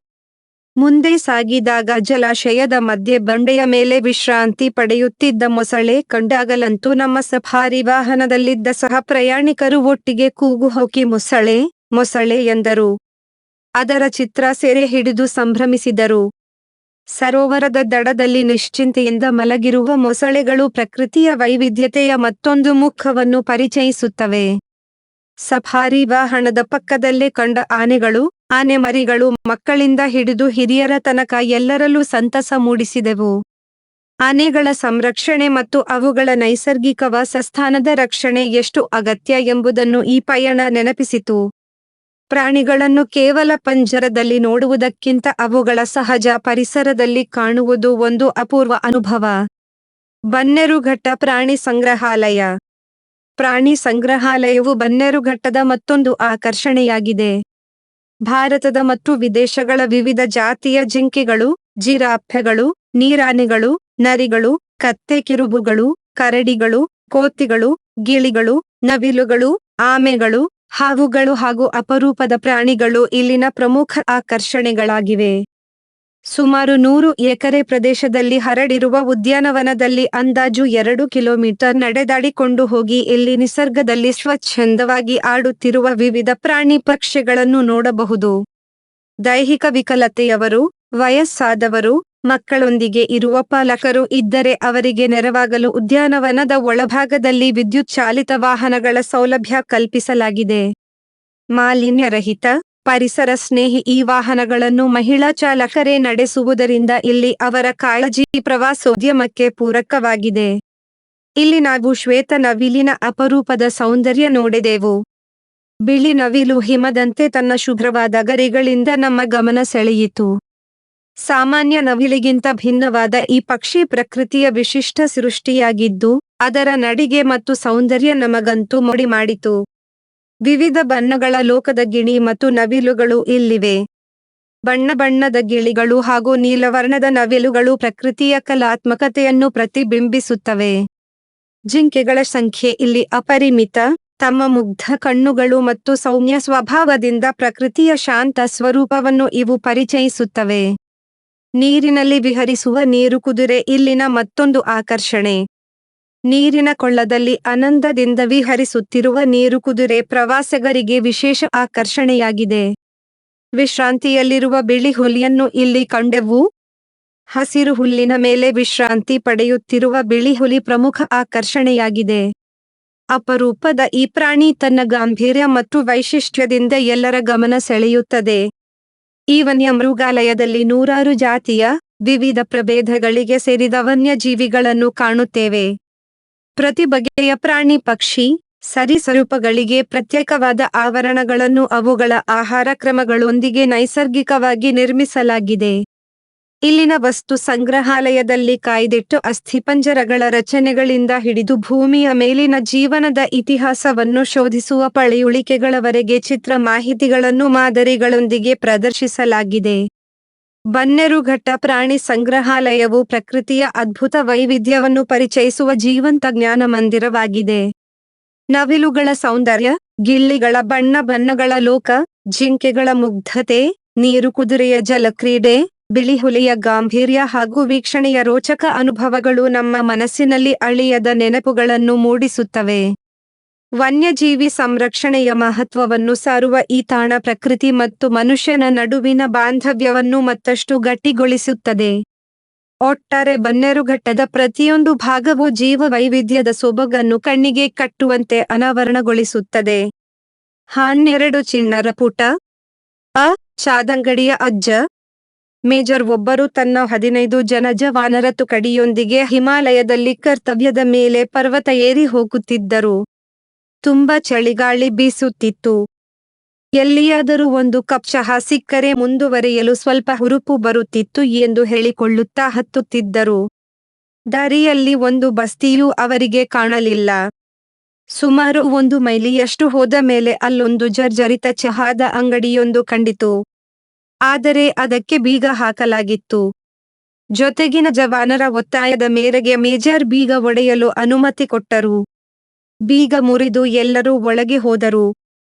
S1: ಮುಂದೆ ಸಾಗಿದಾಗ ಜಲಾಶಯದ ಮಧ್ಯೆ ಬಂಡೆಯ ಮೇಲೆ ವಿಶ್ರಾಂತಿ ಪಡೆಯುತ್ತಿದ್ದ ಮೊಸಳೆ ಕಂಡಾಗಲಂತೂ ನಮ್ಮ ಸಫಾರಿ ವಾಹನದಲ್ಲಿದ್ದ ಸಹ ಪ್ರಯಾಣಿಕರು ಒಟ್ಟಿಗೆ ಕೂಗು ಹಾಕಿ ಮೊಸಳೆ ಮೊಸಳೆ ಎಂದರು. ಅದರ ಚಿತ್ರ ಸೆರೆ ಹಿಡಿದು ಸಂಭ್ರಮಿಸಿದರು. ಸರೋವರದ ದಡದಲ್ಲಿ ನಿಶ್ಚಿಂತೆಯಿಂದ ಮಲಗಿರುವ ಮೊಸಳೆಗಳು ಪ್ರಕೃತಿಯ ವೈವಿಧ್ಯತೆಯ ಮತ್ತೊಂದು ಮುಖವನ್ನು ಪರಿಚಯಿಸುತ್ತವೆ. ಸಫಾರಿ ವಾಹನದ ಪಕ್ಕದಲ್ಲೇ ಕಂಡ ಆನೆಗಳು, ಆನೆ ಮರಿಗಳು ಮಕ್ಕಳಿಂದ ಹಿಡಿದು ಹಿರಿಯರ ತನಕ ಎಲ್ಲರಲ್ಲೂ ಸಂತಸ ಮೂಡಿಸಿದೆವು. ಆನೆಗಳ ಸಂರಕ್ಷಣೆ ಮತ್ತು ಅವುಗಳ ನೈಸರ್ಗಿಕ ವಾಸಸ್ಥಾನದ ರಕ್ಷಣೆ ಎಷ್ಟು ಅಗತ್ಯ ಎಂಬುದನ್ನು ಈ ಪಯಣ ನೆನಪಿಸಿತು. ಪ್ರಾಣಿಗಳನ್ನು ಕೇವಲ ಪಂಜರದಲ್ಲಿ ನೋಡುವುದಕ್ಕಿಂತ ಅವುಗಳ ಸಹಜ ಪರಿಸರದಲ್ಲಿ ಕಾಣುವುದು ಒಂದು ಅಪೂರ್ವ ಅನುಭವ. ಬನ್ನೇರುಘಟ್ಟ ಪ್ರಾಣಿ ಸಂಗ್ರಹಾಲಯ. ಪ್ರಾಣಿ ಸಂಗ್ರಹಾಲಯವು ಬನ್ನೇರುಘಟ್ಟದ ಮತ್ತೊಂದು ಆಕರ್ಷಣೆಯಾಗಿದೆ. ಭಾರತದ ಮತ್ತು ವಿದೇಶಗಳ ವಿವಿಧ ಜಾತಿಯ ಜಿಂಕೆಗಳು, ಜಿರಾಫೆಗಳು, ನೀರಾನೆಗಳು, ನರಿಗಳು, ಕತ್ತೆ ಕಿರುಬಗಳು, ಕರಡಿಗಳು, ಕೋತಿಗಳು, ಗಿಳಿಗಳು, ನವಿಲುಗಳು, ಆಮೆಗಳು, ಹಾವುಗಳು ಹಾಗೂ ಅಪರೂಪದ ಪ್ರಾಣಿಗಳು ಇಲ್ಲಿನ ಪ್ರಮುಖ ಆಕರ್ಷಣೆಗಳಾಗಿವೆ. ಸುಮಾರು 100 ಎಕರೆ ಪ್ರದೇಶದಲ್ಲಿ ಹರಡಿರುವ ಉದ್ಯಾನವನದಲ್ಲಿ ಅಂದಾಜು 2 ಕಿಲೋಮೀಟರ್ ನಡೆದಾಡಿಕೊಂಡು ಹೋಗಿ ಇಲ್ಲಿ ನಿಸರ್ಗದಲ್ಲಿ ಸ್ವಚ್ಛಂದವಾಗಿ ಆಡುತ್ತಿರುವ ವಿವಿಧ ಪ್ರಾಣಿ ಪಕ್ಷಿಗಳನ್ನು ನೋಡಬಹುದು. ದೈಹಿಕ ವಿಕಲತೆಯವರು, ವಯಸ್ಸಾದವರು, ಮಕ್ಕಳೊಂದಿಗೆ ಇರುವ ಪಾಲಕರು ಇದ್ದರೆ ಅವರಿಗೆ ನೆರವಾಗಲು ಉದ್ಯಾನವನದ ಒಳಭಾಗದಲ್ಲಿ ವಿದ್ಯುತ್ ಚಾಲಿತ ವಾಹನಗಳ ಸೌಲಭ್ಯ ಕಲ್ಪಿಸಲಾಗಿದೆ. ಮಾಲಿನ್ಯರಹಿತ, ಪರಿಸರ ಸ್ನೇಹಿ ಈ ವಾಹನಗಳನ್ನು ಮಹಿಳಾ ಚಾಲಕರೇ ನಡೆಸುವುದರಿಂದ ಇಲ್ಲಿ ಅವರ ಕಾಳಜಿ ಪ್ರವಾಸೋದ್ಯಮಕ್ಕೆ ಪೂರಕವಾಗಿದೆ. ಇಲ್ಲಿ ನಾವು ಶ್ವೇತ ನವಿಲಿನ ಅಪರೂಪದ ಸೌಂದರ್ಯ ನೋಡಿದೆವು. ಬಿಳಿ ನವಿಲು ಹಿಮದಂತೆ ತನ್ನ ಶುಭ್ರವಾದ ಗರಿಗಳಿಂದ ನಮ್ಮ ಗಮನ ಸೆಳೆಯಿತು. ಸಾಮಾನ್ಯ ನವಿಲಿಗಿಂತ ಭಿನ್ನವಾದ ಈ ಪಕ್ಷಿ ಪ್ರಕೃತಿಯ ವಿಶಿಷ್ಟ ಸೃಷ್ಟಿಯಾಗಿದ್ದು, ಅದರ ನಡಿಗೆ ಮತ್ತು ಸೌಂದರ್ಯ ನಮಗಂತೂ ಮೋಡಿ ಮಾಡಿತು. ವಿವಿಧ ಬಣ್ಣಗಳ ಲೋಕದ ಗಿಣಿ ಮತ್ತು ನವಿಲುಗಳು ಇಲ್ಲಿವೆ. ಬಣ್ಣ ಬಣ್ಣದ ಗಿಳಿಗಳು ಹಾಗೂ ನೀಲವರ್ಣದ ನವಿಲುಗಳು ಪ್ರಕೃತಿಯ ಕಲಾತ್ಮಕತೆಯನ್ನು ಪ್ರತಿಬಿಂಬಿಸುತ್ತವೆ. ಜಿಂಕೆಗಳ ಸಂಖ್ಯೆ ಇಲ್ಲಿ ಅಪರಿಮಿತ. ತಮ್ಮ ಮುಗ್ಧ ಕಣ್ಣುಗಳು ಮತ್ತು ಸೌಮ್ಯ ಸ್ವಭಾವದಿಂದ ಪ್ರಕೃತಿಯ ಶಾಂತ ಸ್ವರೂಪವನ್ನು ಇವು ಪರಿಚಯಿಸುತ್ತವೆ. ನೀರಿನಲ್ಲಿ ವಿಹರಿಸುವ ನೀರುಕುದುರೆ ಇಲ್ಲಿನ ಮತ್ತೊಂದು ಆಕರ್ಷಣೆ. ನೀರಿನ ಕೊಳ್ಳದಲ್ಲಿ ಆನಂದದಿಂದ ವಿಹರಿಸುತ್ತಿರುವ ನೀರುಕುದುರೆ ಪ್ರವಾಸಿಗರಿಗೆ ವಿಶೇಷ ಆಕರ್ಷಣೆಯಾಗಿದೆ. ವಿಶ್ರಾಂತಿಯಲ್ಲಿರುವ ಬಿಳಿ ಹುಲಿಯನ್ನು ಇಲ್ಲಿ ಕಂಡೆವು. ಹಸಿರು ಹುಲ್ಲಿನ ಮೇಲೆ ವಿಶ್ರಾಂತಿ ಪಡೆಯುತ್ತಿರುವ ಬಿಳಿ ಹುಲಿ ಪ್ರಮುಖ ಆಕರ್ಷಣೆಯಾಗಿದೆ. ಅಪರೂಪದ ಈ ಪ್ರಾಣಿ ತನ್ನ ಗಾಂಭೀರ್ಯ ಮತ್ತು ವೈಶಿಷ್ಟ್ಯದಿಂದ ಎಲ್ಲರ ಗಮನ ಸೆಳೆಯುತ್ತದೆ. ಈ ವನ್ಯಮೃಗಾಲಯದಲ್ಲಿ 100 ಜಾತಿಯ, ವಿವಿಧ ಪ್ರಭೇದಗಳಿಗೆ ಸೇರಿದ ವನ್ಯಜೀವಿಗಳನ್ನು ಕಾಣುತ್ತೇವೆ. ಪ್ರತಿ ಬಗೆಯ ಪ್ರಾಣಿ ಪಕ್ಷಿ, ಸರೀಸೃಪಗಳಿಗೆ ಪ್ರತ್ಯೇಕವಾದ ಆವರಣಗಳನ್ನು ಅವುಗಳ ಆಹಾರ ಕ್ರಮಗಳೊಂದಿಗೆ ನೈಸರ್ಗಿಕವಾಗಿ ನಿರ್ಮಿಸಲಾಗಿದೆ. ಇಲ್ಲಿನ ವಸ್ತು ಸಂಗ್ರಹಾಲಯದಲ್ಲಿ ಕಾಯ್ದಿಟ್ಟು ಅಸ್ಥಿಪಂಜರಗಳ ರಚನೆಗಳಿಂದ ಹಿಡಿದು ಭೂಮಿಯ ಮೇಲಿನ ಜೀವನದ ಇತಿಹಾಸವನ್ನು ಶೋಧಿಸುವ ಪಳೆಯುಳಿಕೆಗಳವರೆಗೆ ಚಿತ್ರ ಮಾಹಿತಿಗಳನ್ನು ಮಾದರಿಗಳೊಂದಿಗೆ ಪ್ರದರ್ಶಿಸಲಾಗಿದೆ. ಬನ್ನೇರುಘಟ್ಟ ಪ್ರಾಣಿ ಸಂಗ್ರಹಾಲಯವು ಪ್ರಕೃತಿಯ ಅದ್ಭುತ ವೈವಿಧ್ಯವನ್ನು ಪರಿಚಯಿಸುವ ಜೀವಂತ ಜ್ಞಾನ ಮಂದಿರವಾಗಿದೆ. ನವಿಲುಗಳ ಸೌಂದರ್ಯ, ಗಿಳಿಗಳ ಬಣ್ಣ ಬಣ್ಣಗಳ ಲೋಕ, ಜಿಂಕೆಗಳ ಮುಗ್ಧತೆ, ನೀರುಕುದುರೆಯ ಜಲಕ್ರೀಡೆ, ಬಿಳಿ ಹುಲಿಯ ಗಾಂಭೀರ್ಯ ಹಾಗೂ ವೀಕ್ಷಣೆಯ ರೋಚಕ ಅನುಭವಗಳು ನಮ್ಮ ಮನಸ್ಸಿನಲ್ಲಿ ಅಳಿಯದ ನೆನಪುಗಳನ್ನು ಮೂಡಿಸುತ್ತವೆ. ವನ್ಯಜೀವಿ ಸಂರಕ್ಷಣೆಯ ಮಹತ್ವವನ್ನು ಸಾರುವ ಈ ತಾಣ ಪ್ರಕೃತಿ ಮತ್ತು ಮನುಷ್ಯನ ನಡುವಿನ ಬಾಂಧವ್ಯವನ್ನು ಮತ್ತಷ್ಟು ಗಟ್ಟಿಗೊಳಿಸುತ್ತದೆ. ಒಟ್ಟಾರೆ ಬನ್ನೇರುಘಟ್ಟದ ಪ್ರತಿಯೊಂದು ಭಾಗವೂ ಜೀವ ವೈವಿಧ್ಯದ ಸೊಬಗನ್ನು ಕಣ್ಣಿಗೆ ಕಟ್ಟುವಂತೆ ಅನಾವರಣಗೊಳಿಸುತ್ತದೆ. 12 ಚಿಣ್ಣರ ಪುಟ. ಅ. ಚಾದಂಗಡಿಯ ಅಜ್ಜ. ಮೇಜರ್ ಒಬ್ಬರು ತನ್ನ 15 ಜನ ಜವಾನರ ತುಕಡಿಯೊಂದಿಗೆ ಹಿಮಾಲಯದಲ್ಲಿ ಕರ್ತವ್ಯದ ಮೇಲೆ ಪರ್ವತ ಏರಿ ಹೋಗುತ್ತಿದ್ದರು. ತುಂಬ ಚಳಿಗಾಳಿ ಬೀಸುತ್ತಿತ್ತು. ಎಲ್ಲಿಯಾದರೂ ಒಂದು ಕಪ್ ಚಹಾ ಸಿಕ್ಕರೆ ಮುಂದುವರಿಯಲು ಸ್ವಲ್ಪ ಹುರುಪು ಬರುತ್ತಿತ್ತು ಎಂದು ಹೇಳಿಕೊಳ್ಳುತ್ತಾ ಹತ್ತುತ್ತಿದ್ದರು. ದಾರಿಯಲ್ಲಿ ಒಂದು ಬಸ್ತಿಯೂ ಅವರಿಗೆ ಕಾಣಲಿಲ್ಲ. ಸುಮಾರು 1 ಮೈಲಿಯಷ್ಟು ಹೋದ ಮೇಲೆ ಅಲ್ಲೊಂದು ಜರ್ಜರಿತ ಚಹಾದ ಅಂಗಡಿಯೊಂದು ಕಂಡಿತು. ಆದರೆ ಅದಕ್ಕೆ ಬೀಗ ಹಾಕಲಾಗಿತ್ತು. ಜೊತೆಗಿನ ಜವಾನರ ಒತ್ತಾಯದ ಮೇರೆಗೆ ಮೇಜರ್ ಬೀಗ ಒಡೆಯಲು ಅನುಮತಿ ಕೊಟ್ಟರು. ಬೀಗ ಮುರಿದು ಎಲ್ಲರೂ ಒಳಗೆ ಹೋದರು.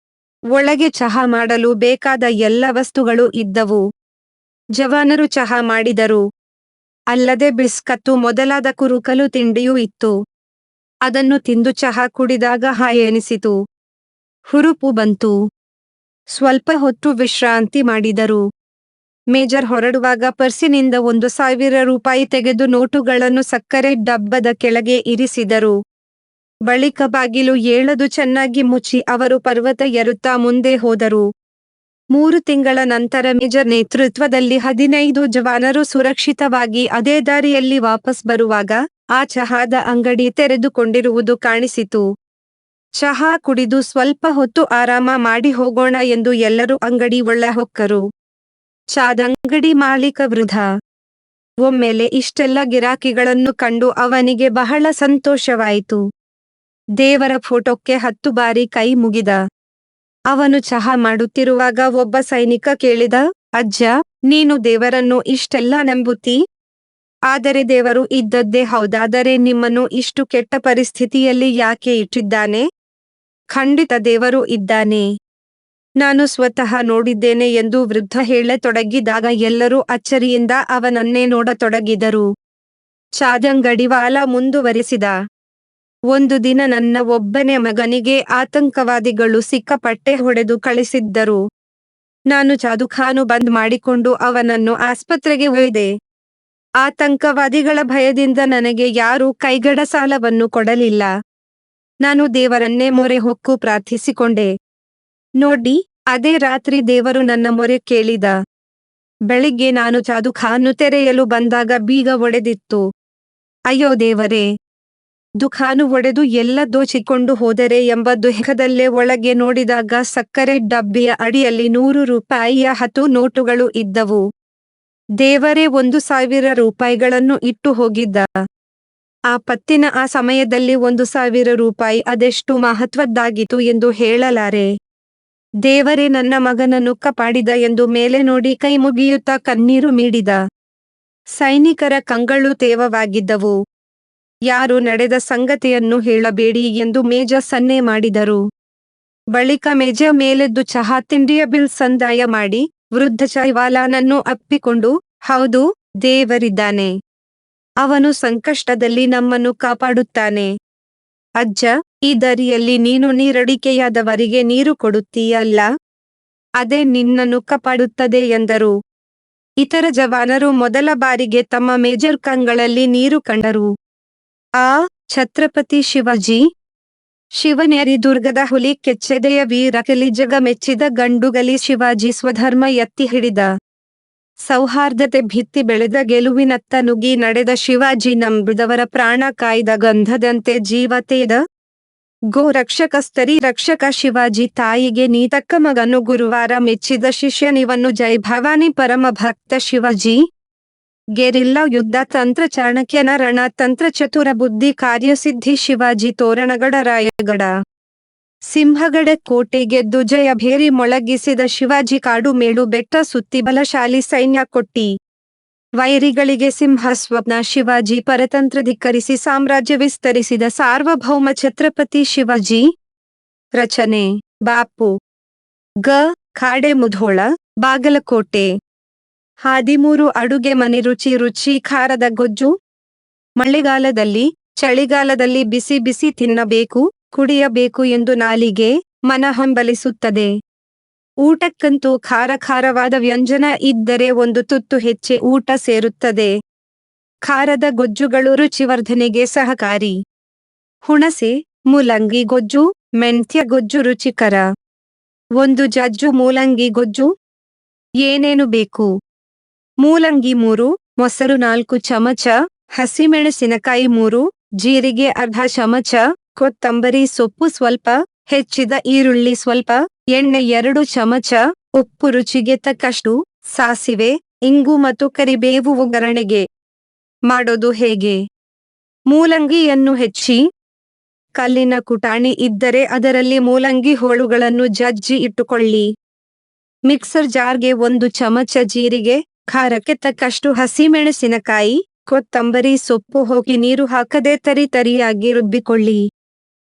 S1: ಒಳಗೆ ಚಹಾ ಮಾಡಲು ಬೇಕಾದ ಎಲ್ಲ ವಸ್ತುಗಳು ಇದ್ದವು. ಜವಾನರು ಚಹಾ ಮಾಡಿದರು. ಅಲ್ಲದೆ ಬಿಸ್ಕತ್ತು ಮೊದಲಾದ ಕುರುಕಲು ತಿಂಡಿಯೂ ಇತ್ತು. ಅದನ್ನು ತಿಂದು ಚಹಾ ಕುಡಿದಾಗ ಹಾಯ್ ಎನಿಸಿತು. ಹುರುಪು ಬಂತು. ಸ್ವಲ್ಪ ಹೊತ್ತು ವಿಶ್ರಾಂತಿ ಮಾಡಿದರು. ಮೇಜರ್ ಹೊರಡುವಾಗ ಪರ್ಸಿನಿಂದ 1,000 ರೂಪಾಯಿ ತೆಗೆದು ನೋಟುಗಳನ್ನು ಸಕ್ಕರೆ ಡಬ್ಬದ ಕೆಳಗೆ ಇರಿಸಿದರು. ಬಳಿಕ ಬಾಗಿಲು ಏಳದು ಚೆನ್ನಾಗಿ ಮುಚ್ಚಿ ಅವರು ಪರ್ವತ ಏರುತ್ತಾ ಮುಂದೆ ಹೋದರು. 3 ತಿಂಗಳ ನಂತರ ಮೇಜರ್ ನೇತೃತ್ವದಲ್ಲಿ 15 ಜವಾನರು ಸುರಕ್ಷಿತವಾಗಿ ಅದೇ ದಾರಿಯಲ್ಲಿ ವಾಪಸ್ ಬರುವಾಗ ಆ ಚಹಾದ ಅಂಗಡಿ ತೆರೆದುಕೊಂಡಿರುವುದು ಕಾಣಿಸಿತು. ಚಹಾ ಕುಡಿದು ಸ್ವಲ್ಪ ಹೊತ್ತು ಆರಾಮ ಮಾಡಿ ಹೋಗೋಣ ಎಂದು ಎಲ್ಲರೂ ಅಂಗಡಿ ಒಳ ಹೊಕ್ಕರು. ಚಾದಂಗಡಿ ಮಾಲೀಕ ವೃದ್ಧ ಒಮ್ಮೆಲೆ ಇಷ್ಟೆಲ್ಲ ಗಿರಾಕಿಗಳನ್ನು ಕಂಡು ಅವನಿಗೆ ಬಹಳ ಸಂತೋಷವಾಯಿತು. ದೇವರ ಫೋಟೋಕ್ಕೆ 10 ಬಾರಿ ಕೈ ಮುಗಿದ. ಅವನು ಚಹಾ ಮಾಡುತ್ತಿರುವಾಗ ಒಬ್ಬ ಸೈನಿಕ ಕೇಳಿದ, ಅಜ್ಜ, ನೀನು ದೇವರನ್ನು ಇಷ್ಟೆಲ್ಲ ನಂಬುತ್ತೀ? ಆದರೆ ದೇವರು ಇದ್ದದ್ದೇ ಹೌದಾದರೆ ನಿಮ್ಮನ್ನು ಇಷ್ಟು ಕೆಟ್ಟ ಪರಿಸ್ಥಿತಿಯಲ್ಲಿ ಯಾಕೆ ಇಟ್ಟಿದ್ದಾನೆ? ಖಂಡಿತ ದೇವರು ಇದ್ದಾನೆ. ನಾನು ಸ್ವತಃ ನೋಡಿದ್ದೇನೆ ಎಂದು ವೃದ್ಧ ಹೇಳತೊಡಗಿದಾಗ ಎಲ್ಲರೂ ಅಚ್ಚರಿಯಿಂದ ಅವನನ್ನೇ ನೋಡತೊಡಗಿದರು. ಚಾದಂಗಡಿವಾಲ ಮುಂದುವರೆಸಿದ, ಒಂದು ದಿನ ನನ್ನ ಒಬ್ಬನೇ ಮಗನಿಗೆ ಆತಂಕವಾದಿಗಳು ಸಿಕ್ಕಾಪಟ್ಟೆ ಹೊಡೆದು ಕಳಿಸಿದ್ದರು. ನಾನು ಚಾದುಖಾನು ಬಂದ್ ಮಾಡಿಕೊಂಡು ಅವನನ್ನು ಆಸ್ಪತ್ರೆಗೆ ಒಯ್ದೆ. ಆತಂಕವಾದಿಗಳ ಭಯದಿಂದ ನನಗೆ ಯಾರೂ ಕೈಗಡ ಸಾಲವನ್ನು ಕೊಡಲಿಲ್ಲ. ನಾನು ದೇವರನ್ನೇ ಮೊರೆ ಹೊಕ್ಕು ಪ್ರಾರ್ಥಿಸಿಕೊಂಡೆ. ನೋಡಿ, ಅದೇ ರಾತ್ರಿ ದೇವರು ನನ್ನ ಮೊರೆ ಕೇಳಿದ. ಬೆಳಿಗ್ಗೆ ನಾನು ಚಾದುಖಾನು ತೆರೆಯಲು ಬಂದಾಗ ಬೀಗ ಒಡೆದಿತ್ತು. ಅಯ್ಯೋ ದೇವರೇ, ದುಖಾನು ಒಡೆದು ಎಲ್ಲ ದೋಚಿಕೊಂಡು ಹೋದರೆ ಎಂಬ ದುಃಖದಲ್ಲೇ ಒಳಗೆ ನೋಡಿದಾಗ ಸಕ್ಕರೆ ಡಬ್ಬಿಯ ಅಡಿಯಲ್ಲಿ 100 ರೂಪಾಯಿಯ 10 ನೋಟುಗಳು ಇದ್ದವು. ದೇವರೇ 1,000 ರೂಪಾಯಿಗಳನ್ನು ಇಟ್ಟು ಹೋಗಿದ್ದ. ಆ ಪತ್ತಿನ ಆ ಸಮಯದಲ್ಲಿ 1,000 ರೂಪಾಯಿ ಅದೆಷ್ಟು ಮಹತ್ವದ್ದಾಗಿತ್ತು ಎಂದು ಹೇಳಲಾರೆ. ದೇವರೇ ನನ್ನ ಮಗನನ್ನು ಕಾಪಾಡಿದ ಎಂದು ಮೇಲೆ ನೋಡಿ ಕೈ ಮುಗಿಯುತ್ತಾ ಕಣ್ಣೀರು ಮಿಡಿದ. ಸೈನಿಕರ ಕಂಗಳು ತೇವವಾಗಿದ್ದವು. ಯಾರು ನಡೆದ ಸಂಗತಿಯನ್ನು ಹೇಳಬೇಡಿ ಎಂದು ಮೇಜ ಸನ್ನೆ ಮಾಡಿದರು. ಬಳಿಕ ಮೇಜ ಮೇಲೆದ್ದು ಚಹಾ ತಿಂಡಿಯ ಬಿಲ್ ಸಂದಾಯ ಮಾಡಿ ವೃದ್ಧ ಚಾಯ್ವಾಲನನ್ನು ಅಪ್ಪಿಕೊಂಡು, ಹೌದು, ದೇವರಿದ್ದಾನೆ. ಅವನು ಸಂಕಷ್ಟದಲ್ಲಿ ನಮ್ಮನ್ನು ಕಾಪಾಡುತ್ತಾನೆ. ಅಜ್ಜ, ಈ ದಾರಿಯಲ್ಲಿ ನೀನು ನೀರಡಿಕೆಯಾದವರಿಗೆ ನೀರು ಕೊಡುತ್ತೀಯಲ್ಲ, ಅದೇ ನಿನ್ನನ್ನು ಕಾಪಾಡುತ್ತದೆ ಎಂದರು. ಇತರ ಜವಾನರು ಮೊದಲ ಬಾರಿಗೆ ತಮ್ಮ ಮೇಜರ್ ಕಂಗಳಲ್ಲಿ ನೀರು ಕಂಡರು. ಆ ಛತ್ರಪತಿ ಶಿವಾಜಿ. ಶಿವನೇರಿ ದುರ್ಗದ ಹುಲಿ ಕೆಚ್ಚೆದೆಯ ವೀರ ಕಲಿಜಗ ಮೆಚ್ಚಿದ ಗಂಡುಗಲಿ ಶಿವಾಜಿ ಸ್ವಧರ್ಮ ಎತ್ತಿ ಹಿಡಿದ. ಸೌಹಾರ್ದತೆ ಭಿತ್ತಿ ಬೆಳೆದ ಗೆಲುವಿನತ್ತ ನುಗ್ಗಿ ನಡೆದ ಶಿವಾಜಿ ನಂಬಿದವರ ಪ್ರಾಣ ಕಾಯ್ದ ಗಂಧದಂತೆ ಜೀವ ತೇದ. ಗೋ ರಕ್ಷಕ ಸ್ತ್ರೀ ರಕ್ಷಕ ಶಿವಾಜಿ ತಾಯಿಗೆ ನೀತಕ್ಕ ಮಗನು ಗುರುವಾರ ಮೆಚ್ಚಿದ ಶಿಷ್ಯನಿವನು ಜೈ ಭವಾನಿ ಪರಮ ಭಕ್ತ ಶಿವಾಜಿ. ಗೆರಿಲ್ಲಾ ಯುದ್ಧ ತಂತ್ರ ಚಾಣಕ್ಯನ ರಣತಂತ್ರ ಚತುರ ಬುದ್ಧಿ ಕಾರ್ಯಸಿದ್ಧಿ ಶಿವಾಜಿ ತೋರಣಗಡ ರಾಯಗಡ ಸಿಂಹಗಡ ಕೋಟೆ ಗೆದ್ದು ಜಯ ಭೇರಿ ಮೊಳಗಿಸಿದ ಶಿವಾಜಿ ಕಾಡು ಮೇಡು ಬೆಟ್ಟ ಸುತ್ತಿ ಬಲಶಾಲಿ ಸೈನ್ಯ ಕೊಟ್ಟಿ. ವೈರಿಗಳಿಗೆ ಸಿಂಹ ಸ್ವಪ್ನ ಶಿವಾಜಿ ಪರತಂತ್ರ ಧಿಕ್ಕರಿಸಿ ಸಾಮ್ರಾಜ್ಯ ವಿಸ್ತರಿಸಿದ ಸಾರ್ವಭೌಮ ಛತ್ರಪತಿ ಶಿವಾಜಿ. ರಚನೆ ಬಾಪು ಗ ಖಾಡೆ ಮುಧೋಳ, ಬಾಗಲಕೋಟೆ. 13 ಅಡುಗೆ ಮನೆ ರುಚಿ ರುಚಿ ಖಾರದ ಗೊಜ್ಜು. ಮಳೆಗಾಲದಲ್ಲಿ ಚಳಿಗಾಲದಲ್ಲಿ ಬಿಸಿ ಬಿಸಿ ತಿನ್ನಬೇಕು, ಕುಡಿಯಬೇಕು ಎಂದು ನಾಲಿಗೆ ಮನ ಹಂಬಲಿಸುತ್ತದೆ. ಊಟಕ್ಕಂತೂ ಖಾರ ಖಾರವಾದ ವ್ಯಂಜನ ಇದ್ದರೆ ಒಂದು ತುತ್ತು ಹೆಚ್ಚೆ ಊಟ ಸೇರುತ್ತದೆ. ಖಾರದ ಗೊಜ್ಜುಗಳು ರುಚಿವರ್ಧನೆಗೆ ಸಹಕಾರಿ. ಹುಣಸೆ, ಮೂಲಂಗಿ ಗೊಜ್ಜು, ಮೆಂತ್ಯ ಗೊಜ್ಜು ರುಚಿಕರ. ಒಂದು ಜಜ್ಜು ಮೂಲಂಗಿ ಗೊಜ್ಜು. ಏನೇನು ಬೇಕು? ಮೂಲಂಗಿ 3, ಮೊಸರು 4 ಚಮಚ, ಹಸಿಮೆಣಸಿನಕಾಯಿ 3, ಜೀರಿಗೆ ಅರ್ಧ ಚಮಚ, ಕೊತ್ತಂಬರಿ ಸೊಪ್ಪು ಸ್ವಲ್ಪ, ಹೆಚ್ಚಿದ ಈರುಳ್ಳಿ ಸ್ವಲ್ಪ, ಎಣ್ಣೆ 2 ಚಮಚ, ಉಪ್ಪು ರುಚಿಗೆ ತಕ್ಕಷ್ಟು, ಸಾಸಿವೆ, ಇಂಗು ಮತ್ತು ಕರಿಬೇವು ಒಗ್ಗರಣೆಗೆ. ಮಾಡೋದು ಹೇಗೆ? ಮೂಲಂಗಿಯನ್ನು ಹೆಚ್ಚಿ. ಕಲ್ಲಿನ ಕುಟಾಣಿ ಇದ್ದರೆ ಅದರಲ್ಲಿ ಮೂಲಂಗಿ ಹೋಳುಗಳನ್ನು ಜಜ್ಜಿ ಇಟ್ಟುಕೊಳ್ಳಿ. ಮಿಕ್ಸರ್ ಜಾರ್ಗೆ 1 ಚಮಚ ಜೀರಿಗೆ, ಖಾರಕ್ಕೆ ತಕ್ಕಷ್ಟು ಹಸಿಮೆಣಸಿನಕಾಯಿ, ಕೊತ್ತಂಬರಿ ಸೊಪ್ಪು ಹೋಗಿ ನೀರು ಹಾಕದೆ ತರಿ ತರಿಯಾಗಿ ರುಬ್ಬಿಕೊಳ್ಳಿ.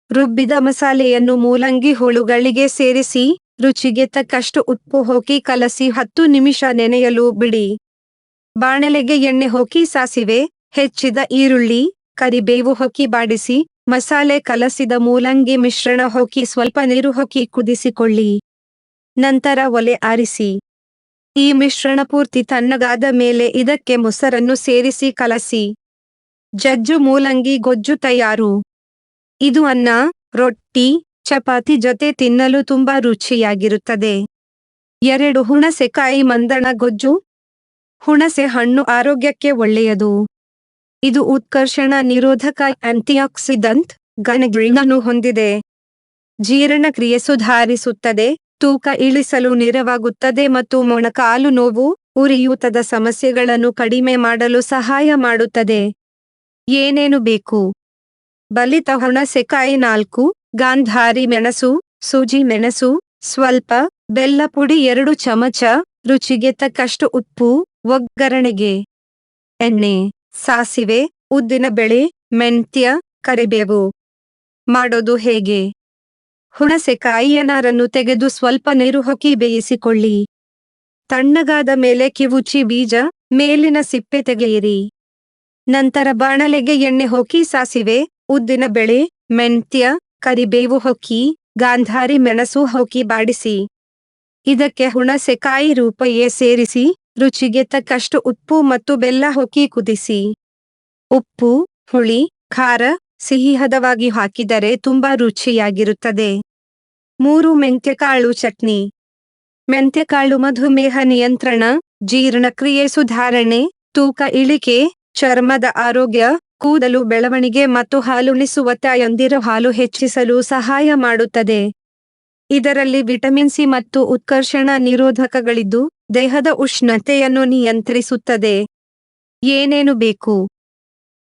S1: ರುಬ್ಬಿದ ಮಸಾಲೆಯನ್ನು ಮೂಲಂಗಿ ಹೋಳುಗಳಿಗೆ ಸೇರಿಸಿ ರುಚಿಗೆ ತಕ್ಕಷ್ಟು ಉಪ್ಪು ಹಾಕಿ ಕಲಸಿ 10 ನಿಮಿಷ ನೆನೆಯಲು ಬಿಡಿ. ಬಾಣಲೆಗೆ ಎಣ್ಣೆ ಹಾಕಿ ಸಾಸಿವೆ, ಹೆಚ್ಚಿದ ಈರುಳ್ಳಿ, ಕರಿಬೇವು ಹಾಕಿ ಬಾಡಿಸಿ, ಮಸಾಲೆ ಕಲಸಿದ ಮೂಲಂಗಿ ಮಿಶ್ರಣ ಹಾಕಿ ಸ್ವಲ್ಪ ನೀರು ಹಾಕಿ ಕುದಿಸಿಕೊಳ್ಳಿ. ನಂತರ ಒಲೆ ಆರಿಸಿ. ಈ ಮಿಶ್ರಣ ಪೂರ್ತಿ ತಣ್ಣಗಾದ ಮೇಲೆ ಇದಕ್ಕೆ ಮೊಸರನ್ನು ಸೇರಿಸಿ ಕಲಸಿ. ಜಜ್ಜು ಮೂಲಂಗಿ ಗೊಜ್ಜು ತಯಾರು. ಇದು ಅನ್ನ, ರೊಟ್ಟಿ, ಚಪಾತಿ ಜೊತೆ ತಿನ್ನಲು ತುಂಬಾ ರುಚಿಯಾಗಿರುತ್ತದೆ. 2 ಹುಣಸೆಕಾಯಿ ಮಂದಣ ಗೊಜ್ಜು. ಹುಣಸೆ ಹಣ್ಣು ಆರೋಗ್ಯಕ್ಕೆ ಒಳ್ಳೆಯದು. ಇದು ಉತ್ಕರ್ಷಣ ನಿರೋಧಕ ಆಂಟಿಆಕ್ಸಿಡೆಂಟ್ ಗುಣಗಳನ್ನು ಹೊಂದಿದೆ. ಜೀರ್ಣಕ್ರಿಯೆ ಸುಧಾರಿಸುತ್ತದೆ, ತೂಕ ಇಳಿಸಲು ನೆರವಾಗುತ್ತದೆ ಮತ್ತು ಮೊಣಕಾಲು ನೋವು, ಉರಿಯೂತದ ಸಮಸ್ಯೆಗಳನ್ನು ಕಡಿಮೆ ಮಾಡಲು ಸಹಾಯ ಮಾಡುತ್ತದೆ. ಏನೇನು ಬೇಕು? ಬಲಿತ ಹುಣಸೆಕಾಯಿ 4, ಗಾಂಧಾರಿ ಮೆಣಸು, ಸೂಜಿ ಮೆಣಸು, ಸ್ವಲ್ಪ ಬೆಲ್ಲ ಪುಡಿ 2 ಚಮಚ, ರುಚಿಗೆ ತಕ್ಕಷ್ಟು ಉಪ್ಪು, ಒಗ್ಗರಣೆಗೆ ಎಣ್ಣೆ, ಸಾಸಿವೆ, ಉದ್ದಿನ ಬೇಳೆ, ಮೆಂತ್ಯ, ಕರಿಬೇವು. ಮಾಡೋದು ಹೇಗೆ? ಹುಣಸೆಕಾಯಿಯ ನಾರನ್ನು ತೆಗೆದು ಸ್ವಲ್ಪ ನೀರು ಹಾಕಿ ಬೇಯಿಸಿಕೊಳ್ಳಿ. ತಣ್ಣಗಾದ ಮೇಲೆ ಕಿವುಚಿ ಬೀಜ, ಮೇಲಿನ ಸಿಪ್ಪೆ ತೆಗೆಯಿರಿ. ನಂತರ ಬಾಣಲೆಗೆ ಎಣ್ಣೆ ಹಾಕಿ ಸಾಸಿವೆ, ಉದ್ದಿನ ಬೇಳೆ, ಮೆಂತ್ಯ, ಕರಿಬೇವು ಹಾಕಿ, ಗಾಂಧಾರಿ ಮೆಣಸು ಹಾಕಿ ಬಾಡಿಸಿ. ಇದಕ್ಕೆ ಹುಣಸೆಕಾಯಿ ರೂಪಯೇ ಸೇರಿಸಿ, ರುಚಿಗೆ ತಕ್ಕಷ್ಟು ಉಪ್ಪು ಮತ್ತು ಬೆಲ್ಲ ಹಾಕಿ ಕುದಿಸಿ. ಉಪ್ಪು, ಹುಳಿ, ಖಾರ, ಸಿಹಿ ಹದವಾಗಿ ಹಾಕಿದರೆ ತುಂಬಾ ರುಚಿಯಾಗಿರುತ್ತದೆ. 3 ಮೆಂತ್ಯಕಾಳು ಚಟ್ನಿ. ಮೆಂತ್ಯಕಾಳು ಮಧುಮೇಹ ನಿಯಂತ್ರಣ, ಜೀರ್ಣಕ್ರಿಯೆ ಸುಧಾರಣೆ, ತೂಕ ಇಳಿಕೆ, ಚರ್ಮದ ಆರೋಗ್ಯ, ಕೂದಲು ಬೆಳವಣಿಗೆ ಮತ್ತು ಹಾಲುಣಿಸುವ ತಾಯಂದಿರ ಹಾಲು ಹೆಚ್ಚಿಸಲು ಸಹಾಯ ಮಾಡುತ್ತದೆ. ಇದರಲ್ಲಿ ವಿಟಮಿನ್ ಸಿ ಮತ್ತು ಉತ್ಕರ್ಷಣ ನಿರೋಧಕಗಳಿದ್ದು, ದೇಹದ ಉಷ್ಣತೆಯನ್ನು ನಿಯಂತ್ರಿಸುತ್ತದೆ. ಏನೇನು ಬೇಕು?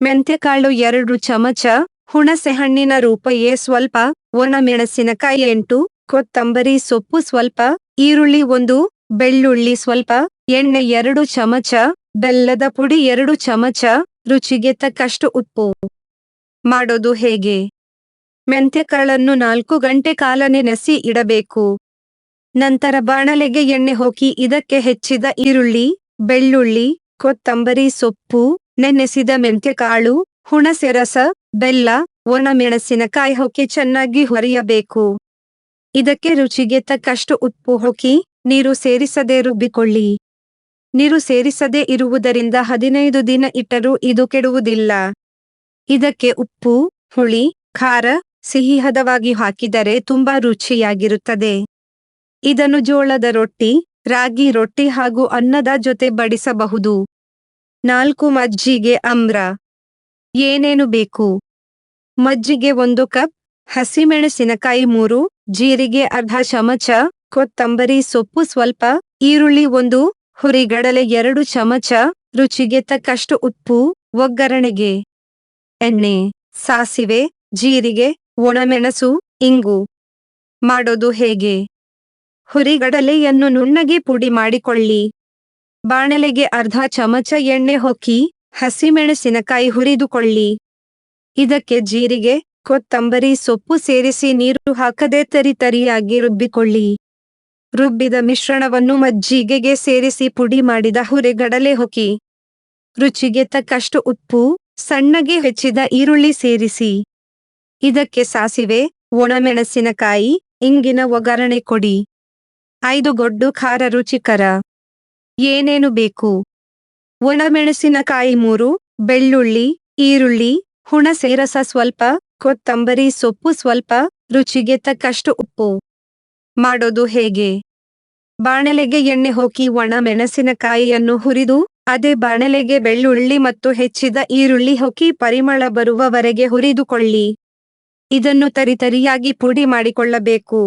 S1: ಮೆಂತ್ಯಕಾಳು 2 ಚಮಚ, ಹುಣಸೆಹಣ್ಣಿನ ರೂಪಯೇ ಸ್ವಲ್ಪ, ಒಣಮೆಣಸಿನಕಾಯಿ 8, ಕೊತ್ತಂಬರಿ ಸೊಪ್ಪು ಸ್ವಲ್ಪ, ಈರುಳ್ಳಿ 1, ಬೆಳ್ಳುಳ್ಳಿ ಸ್ವಲ್ಪ, ಎಣ್ಣೆ 2 ಚಮಚ, ಬೆಲ್ಲದ ಪುಡಿ 2 ಚಮಚ, ರುಚಿಗೆ ತಕ್ಕಷ್ಟು ಉಪ್ಪು. ಮಾಡೋದು ಹೇಗೆ? ಮೆಂತ್ಯಕಾಳನ್ನು 4 ಗಂಟೆ ಕಾಲ ನೆನೆಸಿ ಇಡಬೇಕು. ನಂತರ ಬಾಣಲೆಗೆ ಎಣ್ಣೆ ಹಾಕಿ ಇದಕ್ಕೆ ಹೆಚ್ಚಿದ ಈರುಳ್ಳಿ, ಬೆಳ್ಳುಳ್ಳಿ, ಕೊತ್ತಂಬರಿ ಸೊಪ್ಪು, ನೆನೆಸಿದ ಮೆಂತ್ಯಕಾಳು, ಹುಣಸೆ ರಸ, ಬೆಲ್ಲ, ಒಣಮೆಣಸಿನಕಾಯಿ ಹಾಕಿ ಚೆನ್ನಾಗಿ ಹುರಿಯಬೇಕು. ಇದಕ್ಕೆ ರುಚಿಗೆ ತಕ್ಕಷ್ಟು ಉಪ್ಪು ಹಾಕಿ, ನೀರು ಸೇರಿಸದೆ ರುಬ್ಬಿಕೊಳ್ಳಿ. ನೀರು ಸೇರಿಸದೇ ಇರುವುದರಿಂದ 15 ದಿನ ಇಟ್ಟರೂ ಇದು ಕೆಡುವುದಿಲ್ಲ. ಇದಕ್ಕೆ ಉಪ್ಪು, ಹುಳಿ, ಖಾರ, ಸಿಹಿ ಹದವಾಗಿ ಹಾಕಿದರೆ ತುಂಬಾ ರುಚಿಯಾಗಿರುತ್ತದೆ. ಇದನ್ನು ಜೋಳದ ರೊಟ್ಟಿ, ರಾಗಿ ರೊಟ್ಟಿ ಹಾಗೂ ಅನ್ನದ ಜೊತೆ ಬಡಿಸಬಹುದು. 4 ಮಜ್ಜಿಗೆ ಆಮ್ರ. ಏನೇನು ಬೇಕು? ಮಜ್ಜಿಗೆ 1 ಕಪ್, ಹಸಿಮೆಣಸಿನಕಾಯಿ 3, ಜೀರಿಗೆ ಅರ್ಧ ಚಮಚ, ಕೊತ್ತಂಬರಿ ಸೊಪ್ಪು ಸ್ವಲ್ಪ, ಈರುಳ್ಳಿ 1, ಹುರಿಗಡಲೆ 2 ಚಮಚ, ರುಚಿಗೆ ತಕ್ಕಷ್ಟು ಉಪ್ಪು, ಒಗ್ಗರಣೆಗೆ ಎಣ್ಣೆ, ಸಾಸಿವೆ, ಜೀರಿಗೆ, ಒಣಮೆಣಸು, ಇಂಗು. ಮಾಡೋದು ಹೇಗೆ? ಹುರಿಗಡಲೆಯನ್ನು ನುಣ್ಣಗೆ ಪುಡಿ ಮಾಡಿಕೊಳ್ಳಿ. ಬಾಣಲೆಗೆ ಅರ್ಧ ಚಮಚ ಎಣ್ಣೆ ಹಾಕಿ, ಹಸಿಮೆಣಸಿನಕಾಯಿ ಹುರಿದುಕೊಳ್ಳಿ. ಇದಕ್ಕೆ ಜೀರಿಗೆ, ಕೊತ್ತಂಬರಿ ಸೊಪ್ಪು ಸೇರಿಸಿ ನೀರು ಹಾಕದೆ ತರಿತರಿಯಾಗಿ ರುಬ್ಬಿಕೊಳ್ಳಿ. ರುಬ್ಬಿದ ಮಿಶ್ರಣವನ್ನು ಮಜ್ಜಿಗೆಗೆ ಸೇರಿಸಿ ಪುಡಿ ಮಾಡಿದ ಹುರಿಗಡಲೆ ಹಾಕಿ. ರುಚಿಗೆ ತಕ್ಕಷ್ಟು ಉಪ್ಪು, ಸಣ್ಣಗೆ ಹೆಚ್ಚಿದ ಈರುಳ್ಳಿ ಸೇರಿಸಿ. ಇದಕ್ಕೆ ಸಾಸಿವೆ, ಒಣಮೆಣಸಿನಕಾಯಿ, ಇಂಗಿನ ಒಗ್ಗರಣೆ ಕೊಡಿ. 5 ಗೊಡ್ಡು ಖಾರ ರುಚಿಕರ. ಏನೇನು ಬೇಕು? ಒಣಮೆಣಸಿನಕಾಯಿ 3, ಬೆಳ್ಳುಳ್ಳಿ, ಈರುಳ್ಳಿ, ಹುಣಸೆ ರಸ ಸ್ವಲ್ಪ, ಕೊತ್ತಂಬರಿ ಸೊಪ್ಪು ಸ್ವಲ್ಪ, ರುಚಿಗೆ ತಕ್ಕಷ್ಟು ಉಪ್ಪು. ಮಾಡೋದು ಹೇಗೆ? ಬಾಣಲೆಗೆ ಎಣ್ಣೆ ಹಾಕಿ ಒಣ ಮೆಣಸಿನಕಾಯಿಯನ್ನು ಹುರಿದು, ಅದೇ ಬಾಣಲೆಗೆ ಬೆಳ್ಳುಳ್ಳಿ ಮತ್ತು ಹೆಚ್ಚಿದ ಈರುಳ್ಳಿ ಹಾಕಿ ಪರಿಮಳ ಬರುವವರೆಗೆ ಹುರಿದುಕೊಳ್ಳಿ. ಇದನ್ನು ತರಿತರಿಯಾಗಿ ಪುಡಿ ಮಾಡಿಕೊಳ್ಳಬೇಕು.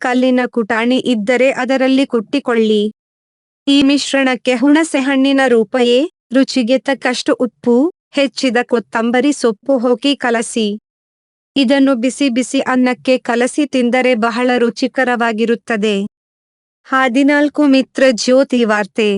S1: ಕಲ್ಲಿನ ಕುಟಾಣಿ ಇದ್ದರೆ ಅದರಲ್ಲಿ ಕುಟ್ಟಿಕೊಳ್ಳಿ. ಈ ಮಿಶ್ರಣಕ್ಕೆ ಹುಣಸೆಹಣ್ಣಿನ ರೂಪಯೇ, ರುಚಿಗೆ ತಕ್ಕಷ್ಟು ಉಪ್ಪು, ಹೆಚ್ಚಿದ ಕೊತ್ತಂಬರಿ ಸೊಪ್ಪು ಹಾಕಿ ಕಲಸಿ. ಇದನ್ನು ಬಿಸಿ ಬಿಸಿ ಅನ್ನಕ್ಕೆ ಕಲಸಿ ತಿಂದರೆ ಬಹಳ ರುಚಿಕರವಾಗಿರುತ್ತದೆ. 14 ಮಿತ್ರ ಜ್ಯೋತಿ ವಾರ್ತೆ.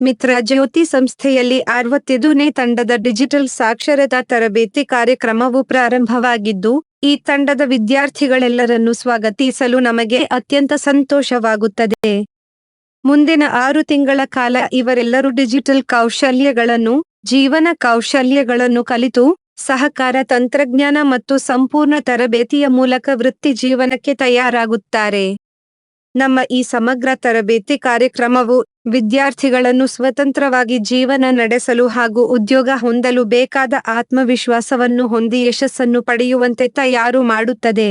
S1: ಮಿತ್ರ ಜ್ಯೋತಿ ಸಂಸ್ಥೆಯಲ್ಲಿ 65ನೇ ತಂಡದ ಡಿಜಿಟಲ್ ಸಾಕ್ಷರತಾ ತರಬೇತಿ ಕಾರ್ಯಕ್ರಮವು ಪ್ರಾರಂಭವಾಗಿದ್ದು, ಈ ತಂಡದ ವಿದ್ಯಾರ್ಥಿಗಳೆಲ್ಲರನ್ನು ಸ್ವಾಗತಿಸಲು ನಮಗೆ ಅತ್ಯಂತ ಸಂತೋಷವಾಗುತ್ತದೆ. ಮುಂದಿನ 6 ತಿಂಗಳ ಕಾಲ ಇವರೆಲ್ಲರೂ ಡಿಜಿಟಲ್ ಕೌಶಲ್ಯಗಳನ್ನು, ಜೀವನ ಕೌಶಲ್ಯಗಳನ್ನು ಕಲಿತು, ಸಹಕಾರ ತಂತ್ರಜ್ಞಾನ ಮತ್ತು ಸಂಪೂರ್ಣ ತರಬೇತಿಯ ಮೂಲಕ ವೃತ್ತಿ ಜೀವನಕ್ಕೆ ತಯಾರಾಗುತ್ತಾರೆ. ನಮ್ಮ ಈ ಸಮಗ್ರ ತರಬೇತಿ ಕಾರ್ಯಕ್ರಮವು ವಿದ್ಯಾರ್ಥಿಗಳನ್ನು ಸ್ವತಂತ್ರವಾಗಿ ಜೀವನ ನಡೆಸಲು ಹಾಗೂ ಉದ್ಯೋಗ ಹೊಂದಲು ಬೇಕಾದ ಆತ್ಮವಿಶ್ವಾಸವನ್ನು ಹೊಂದಿ ಯಶಸ್ಸನ್ನು ಪಡೆಯುವಂತೆ ತಯಾರು ಮಾಡುತ್ತದೆ.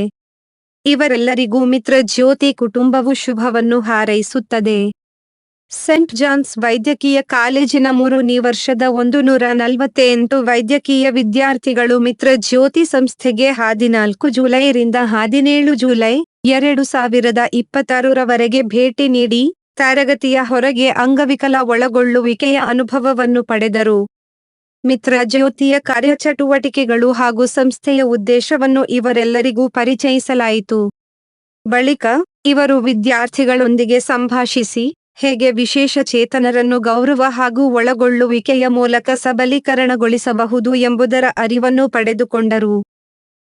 S1: ಇವರೆಲ್ಲರಿಗೂ ಮಿತ್ರ ಜ್ಯೋತಿ ಕುಟುಂಬವು ಶುಭವನ್ನು ಹಾರೈಸುತ್ತದೆ. ಸೆಂಟ್ ಜಾನ್ಸ್ ವೈದ್ಯಕೀಯ ಕಾಲೇಜಿನ 3ನೇ ವರ್ಷದ 148 ವೈದ್ಯಕೀಯ ವಿದ್ಯಾರ್ಥಿಗಳು ಮಿತ್ರ ಜ್ಯೋತಿ ಸಂಸ್ಥೆಗೆ 14 ಜುಲೈರಿಂದ 17 ಜುಲೈ 2026 ಭೇಟಿ ನೀಡಿ, ತರಗತಿಯ ಹೊರಗೆ ಅಂಗವಿಕಲ ಒಳಗೊಳ್ಳುವಿಕೆಯ ಅನುಭವವನ್ನು ಪಡೆದರು. ಮಿತ್ರ ಜ್ಯೋತಿಯ ಕಾರ್ಯಚಟುವಟಿಕೆಗಳು ಹಾಗೂ ಸಂಸ್ಥೆಯ ಉದ್ದೇಶವನ್ನು ಇವರೆಲ್ಲರಿಗೂ ಪರಿಚಯಿಸಲಾಯಿತು. ಬಳಿಕ ಇವರು ವಿದ್ಯಾರ್ಥಿಗಳೊಂದಿಗೆ ಸಂಭಾಷಿಸಿ, ಹೇಗೆ ವಿಶೇಷ ಚೇತನರನ್ನು ಗೌರವ ಹಾಗೂ ಒಳಗೊಳ್ಳುವಿಕೆಯ ಮೂಲಕ ಸಬಲೀಕರಣಗೊಳಿಸಬಹುದು ಎಂಬುದರ ಅರಿವನ್ನು ಪಡೆದುಕೊಂಡರು.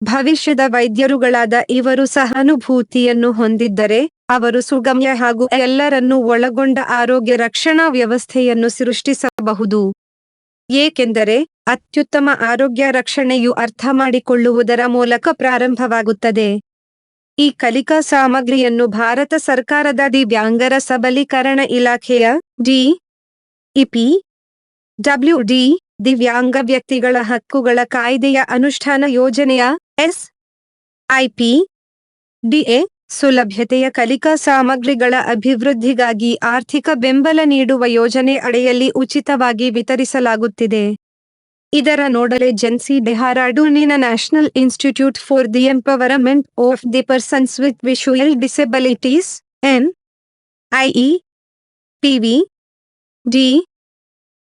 S1: ಭವಿಷ್ಯದ ವೈದ್ಯರುಗಳಾದ ಇವರು ಸಹಾನುಭೂತಿಯನ್ನು ಹೊಂದಿದ್ದರೆ, ಅವರು ಸುಗಮ್ಯ ಹಾಗೂ ಎಲ್ಲರನ್ನೂ ಒಳಗೊಂಡ ಆರೋಗ್ಯ ರಕ್ಷಣಾ ವ್ಯವಸ್ಥೆಯನ್ನು ಸೃಷ್ಟಿಸಬಹುದು. ಏಕೆಂದರೆ, ಅತ್ಯುತ್ತಮ ಆರೋಗ್ಯ ರಕ್ಷಣೆಯು ಅರ್ಥಮಾಡಿಕೊಳ್ಳುವುದರ ಮೂಲಕ ಪ್ರಾರಂಭವಾಗುತ್ತದೆ. ಈ ಕಲಿಕಾ ಸಾಮಗ್ರಿಯನ್ನು ಭಾರತ ಸರ್ಕಾರದ ದಿವ್ಯಾಂಗರ ಸಬಲೀಕರಣ ಇಲಾಖೆಯ DEPWD ದಿವ್ಯಾಂಗ ವ್ಯಕ್ತಿಗಳ ಹಕ್ಕುಗಳ ಕಾಯ್ದೆಯ ಅನುಷ್ಠಾನ ಯೋಜನೆಯ SIPDA ಸುಲಭತೆಯ ಕಲಿಕಾ ಸಾಮಗ್ರಿಗಳ ಅಭಿವೃದ್ಧಿಗಾಗಿ ಆರ್ಥಿಕ ಬೆಂಬಲ ನೀಡುವ ಯೋಜನೆ ಅಡಿಯಲ್ಲಿ ಉಚಿತವಾಗಿ ವಿತರಿಸಲಾಗುತ್ತಿದೆ. ಇದರ ನೋಡಲ್ ಏಜೆನ್ಸಿ ಡೆಹ್ರಾಡೂನಿನ national institute for the empowerment of the persons with visual disabilities NIEPVD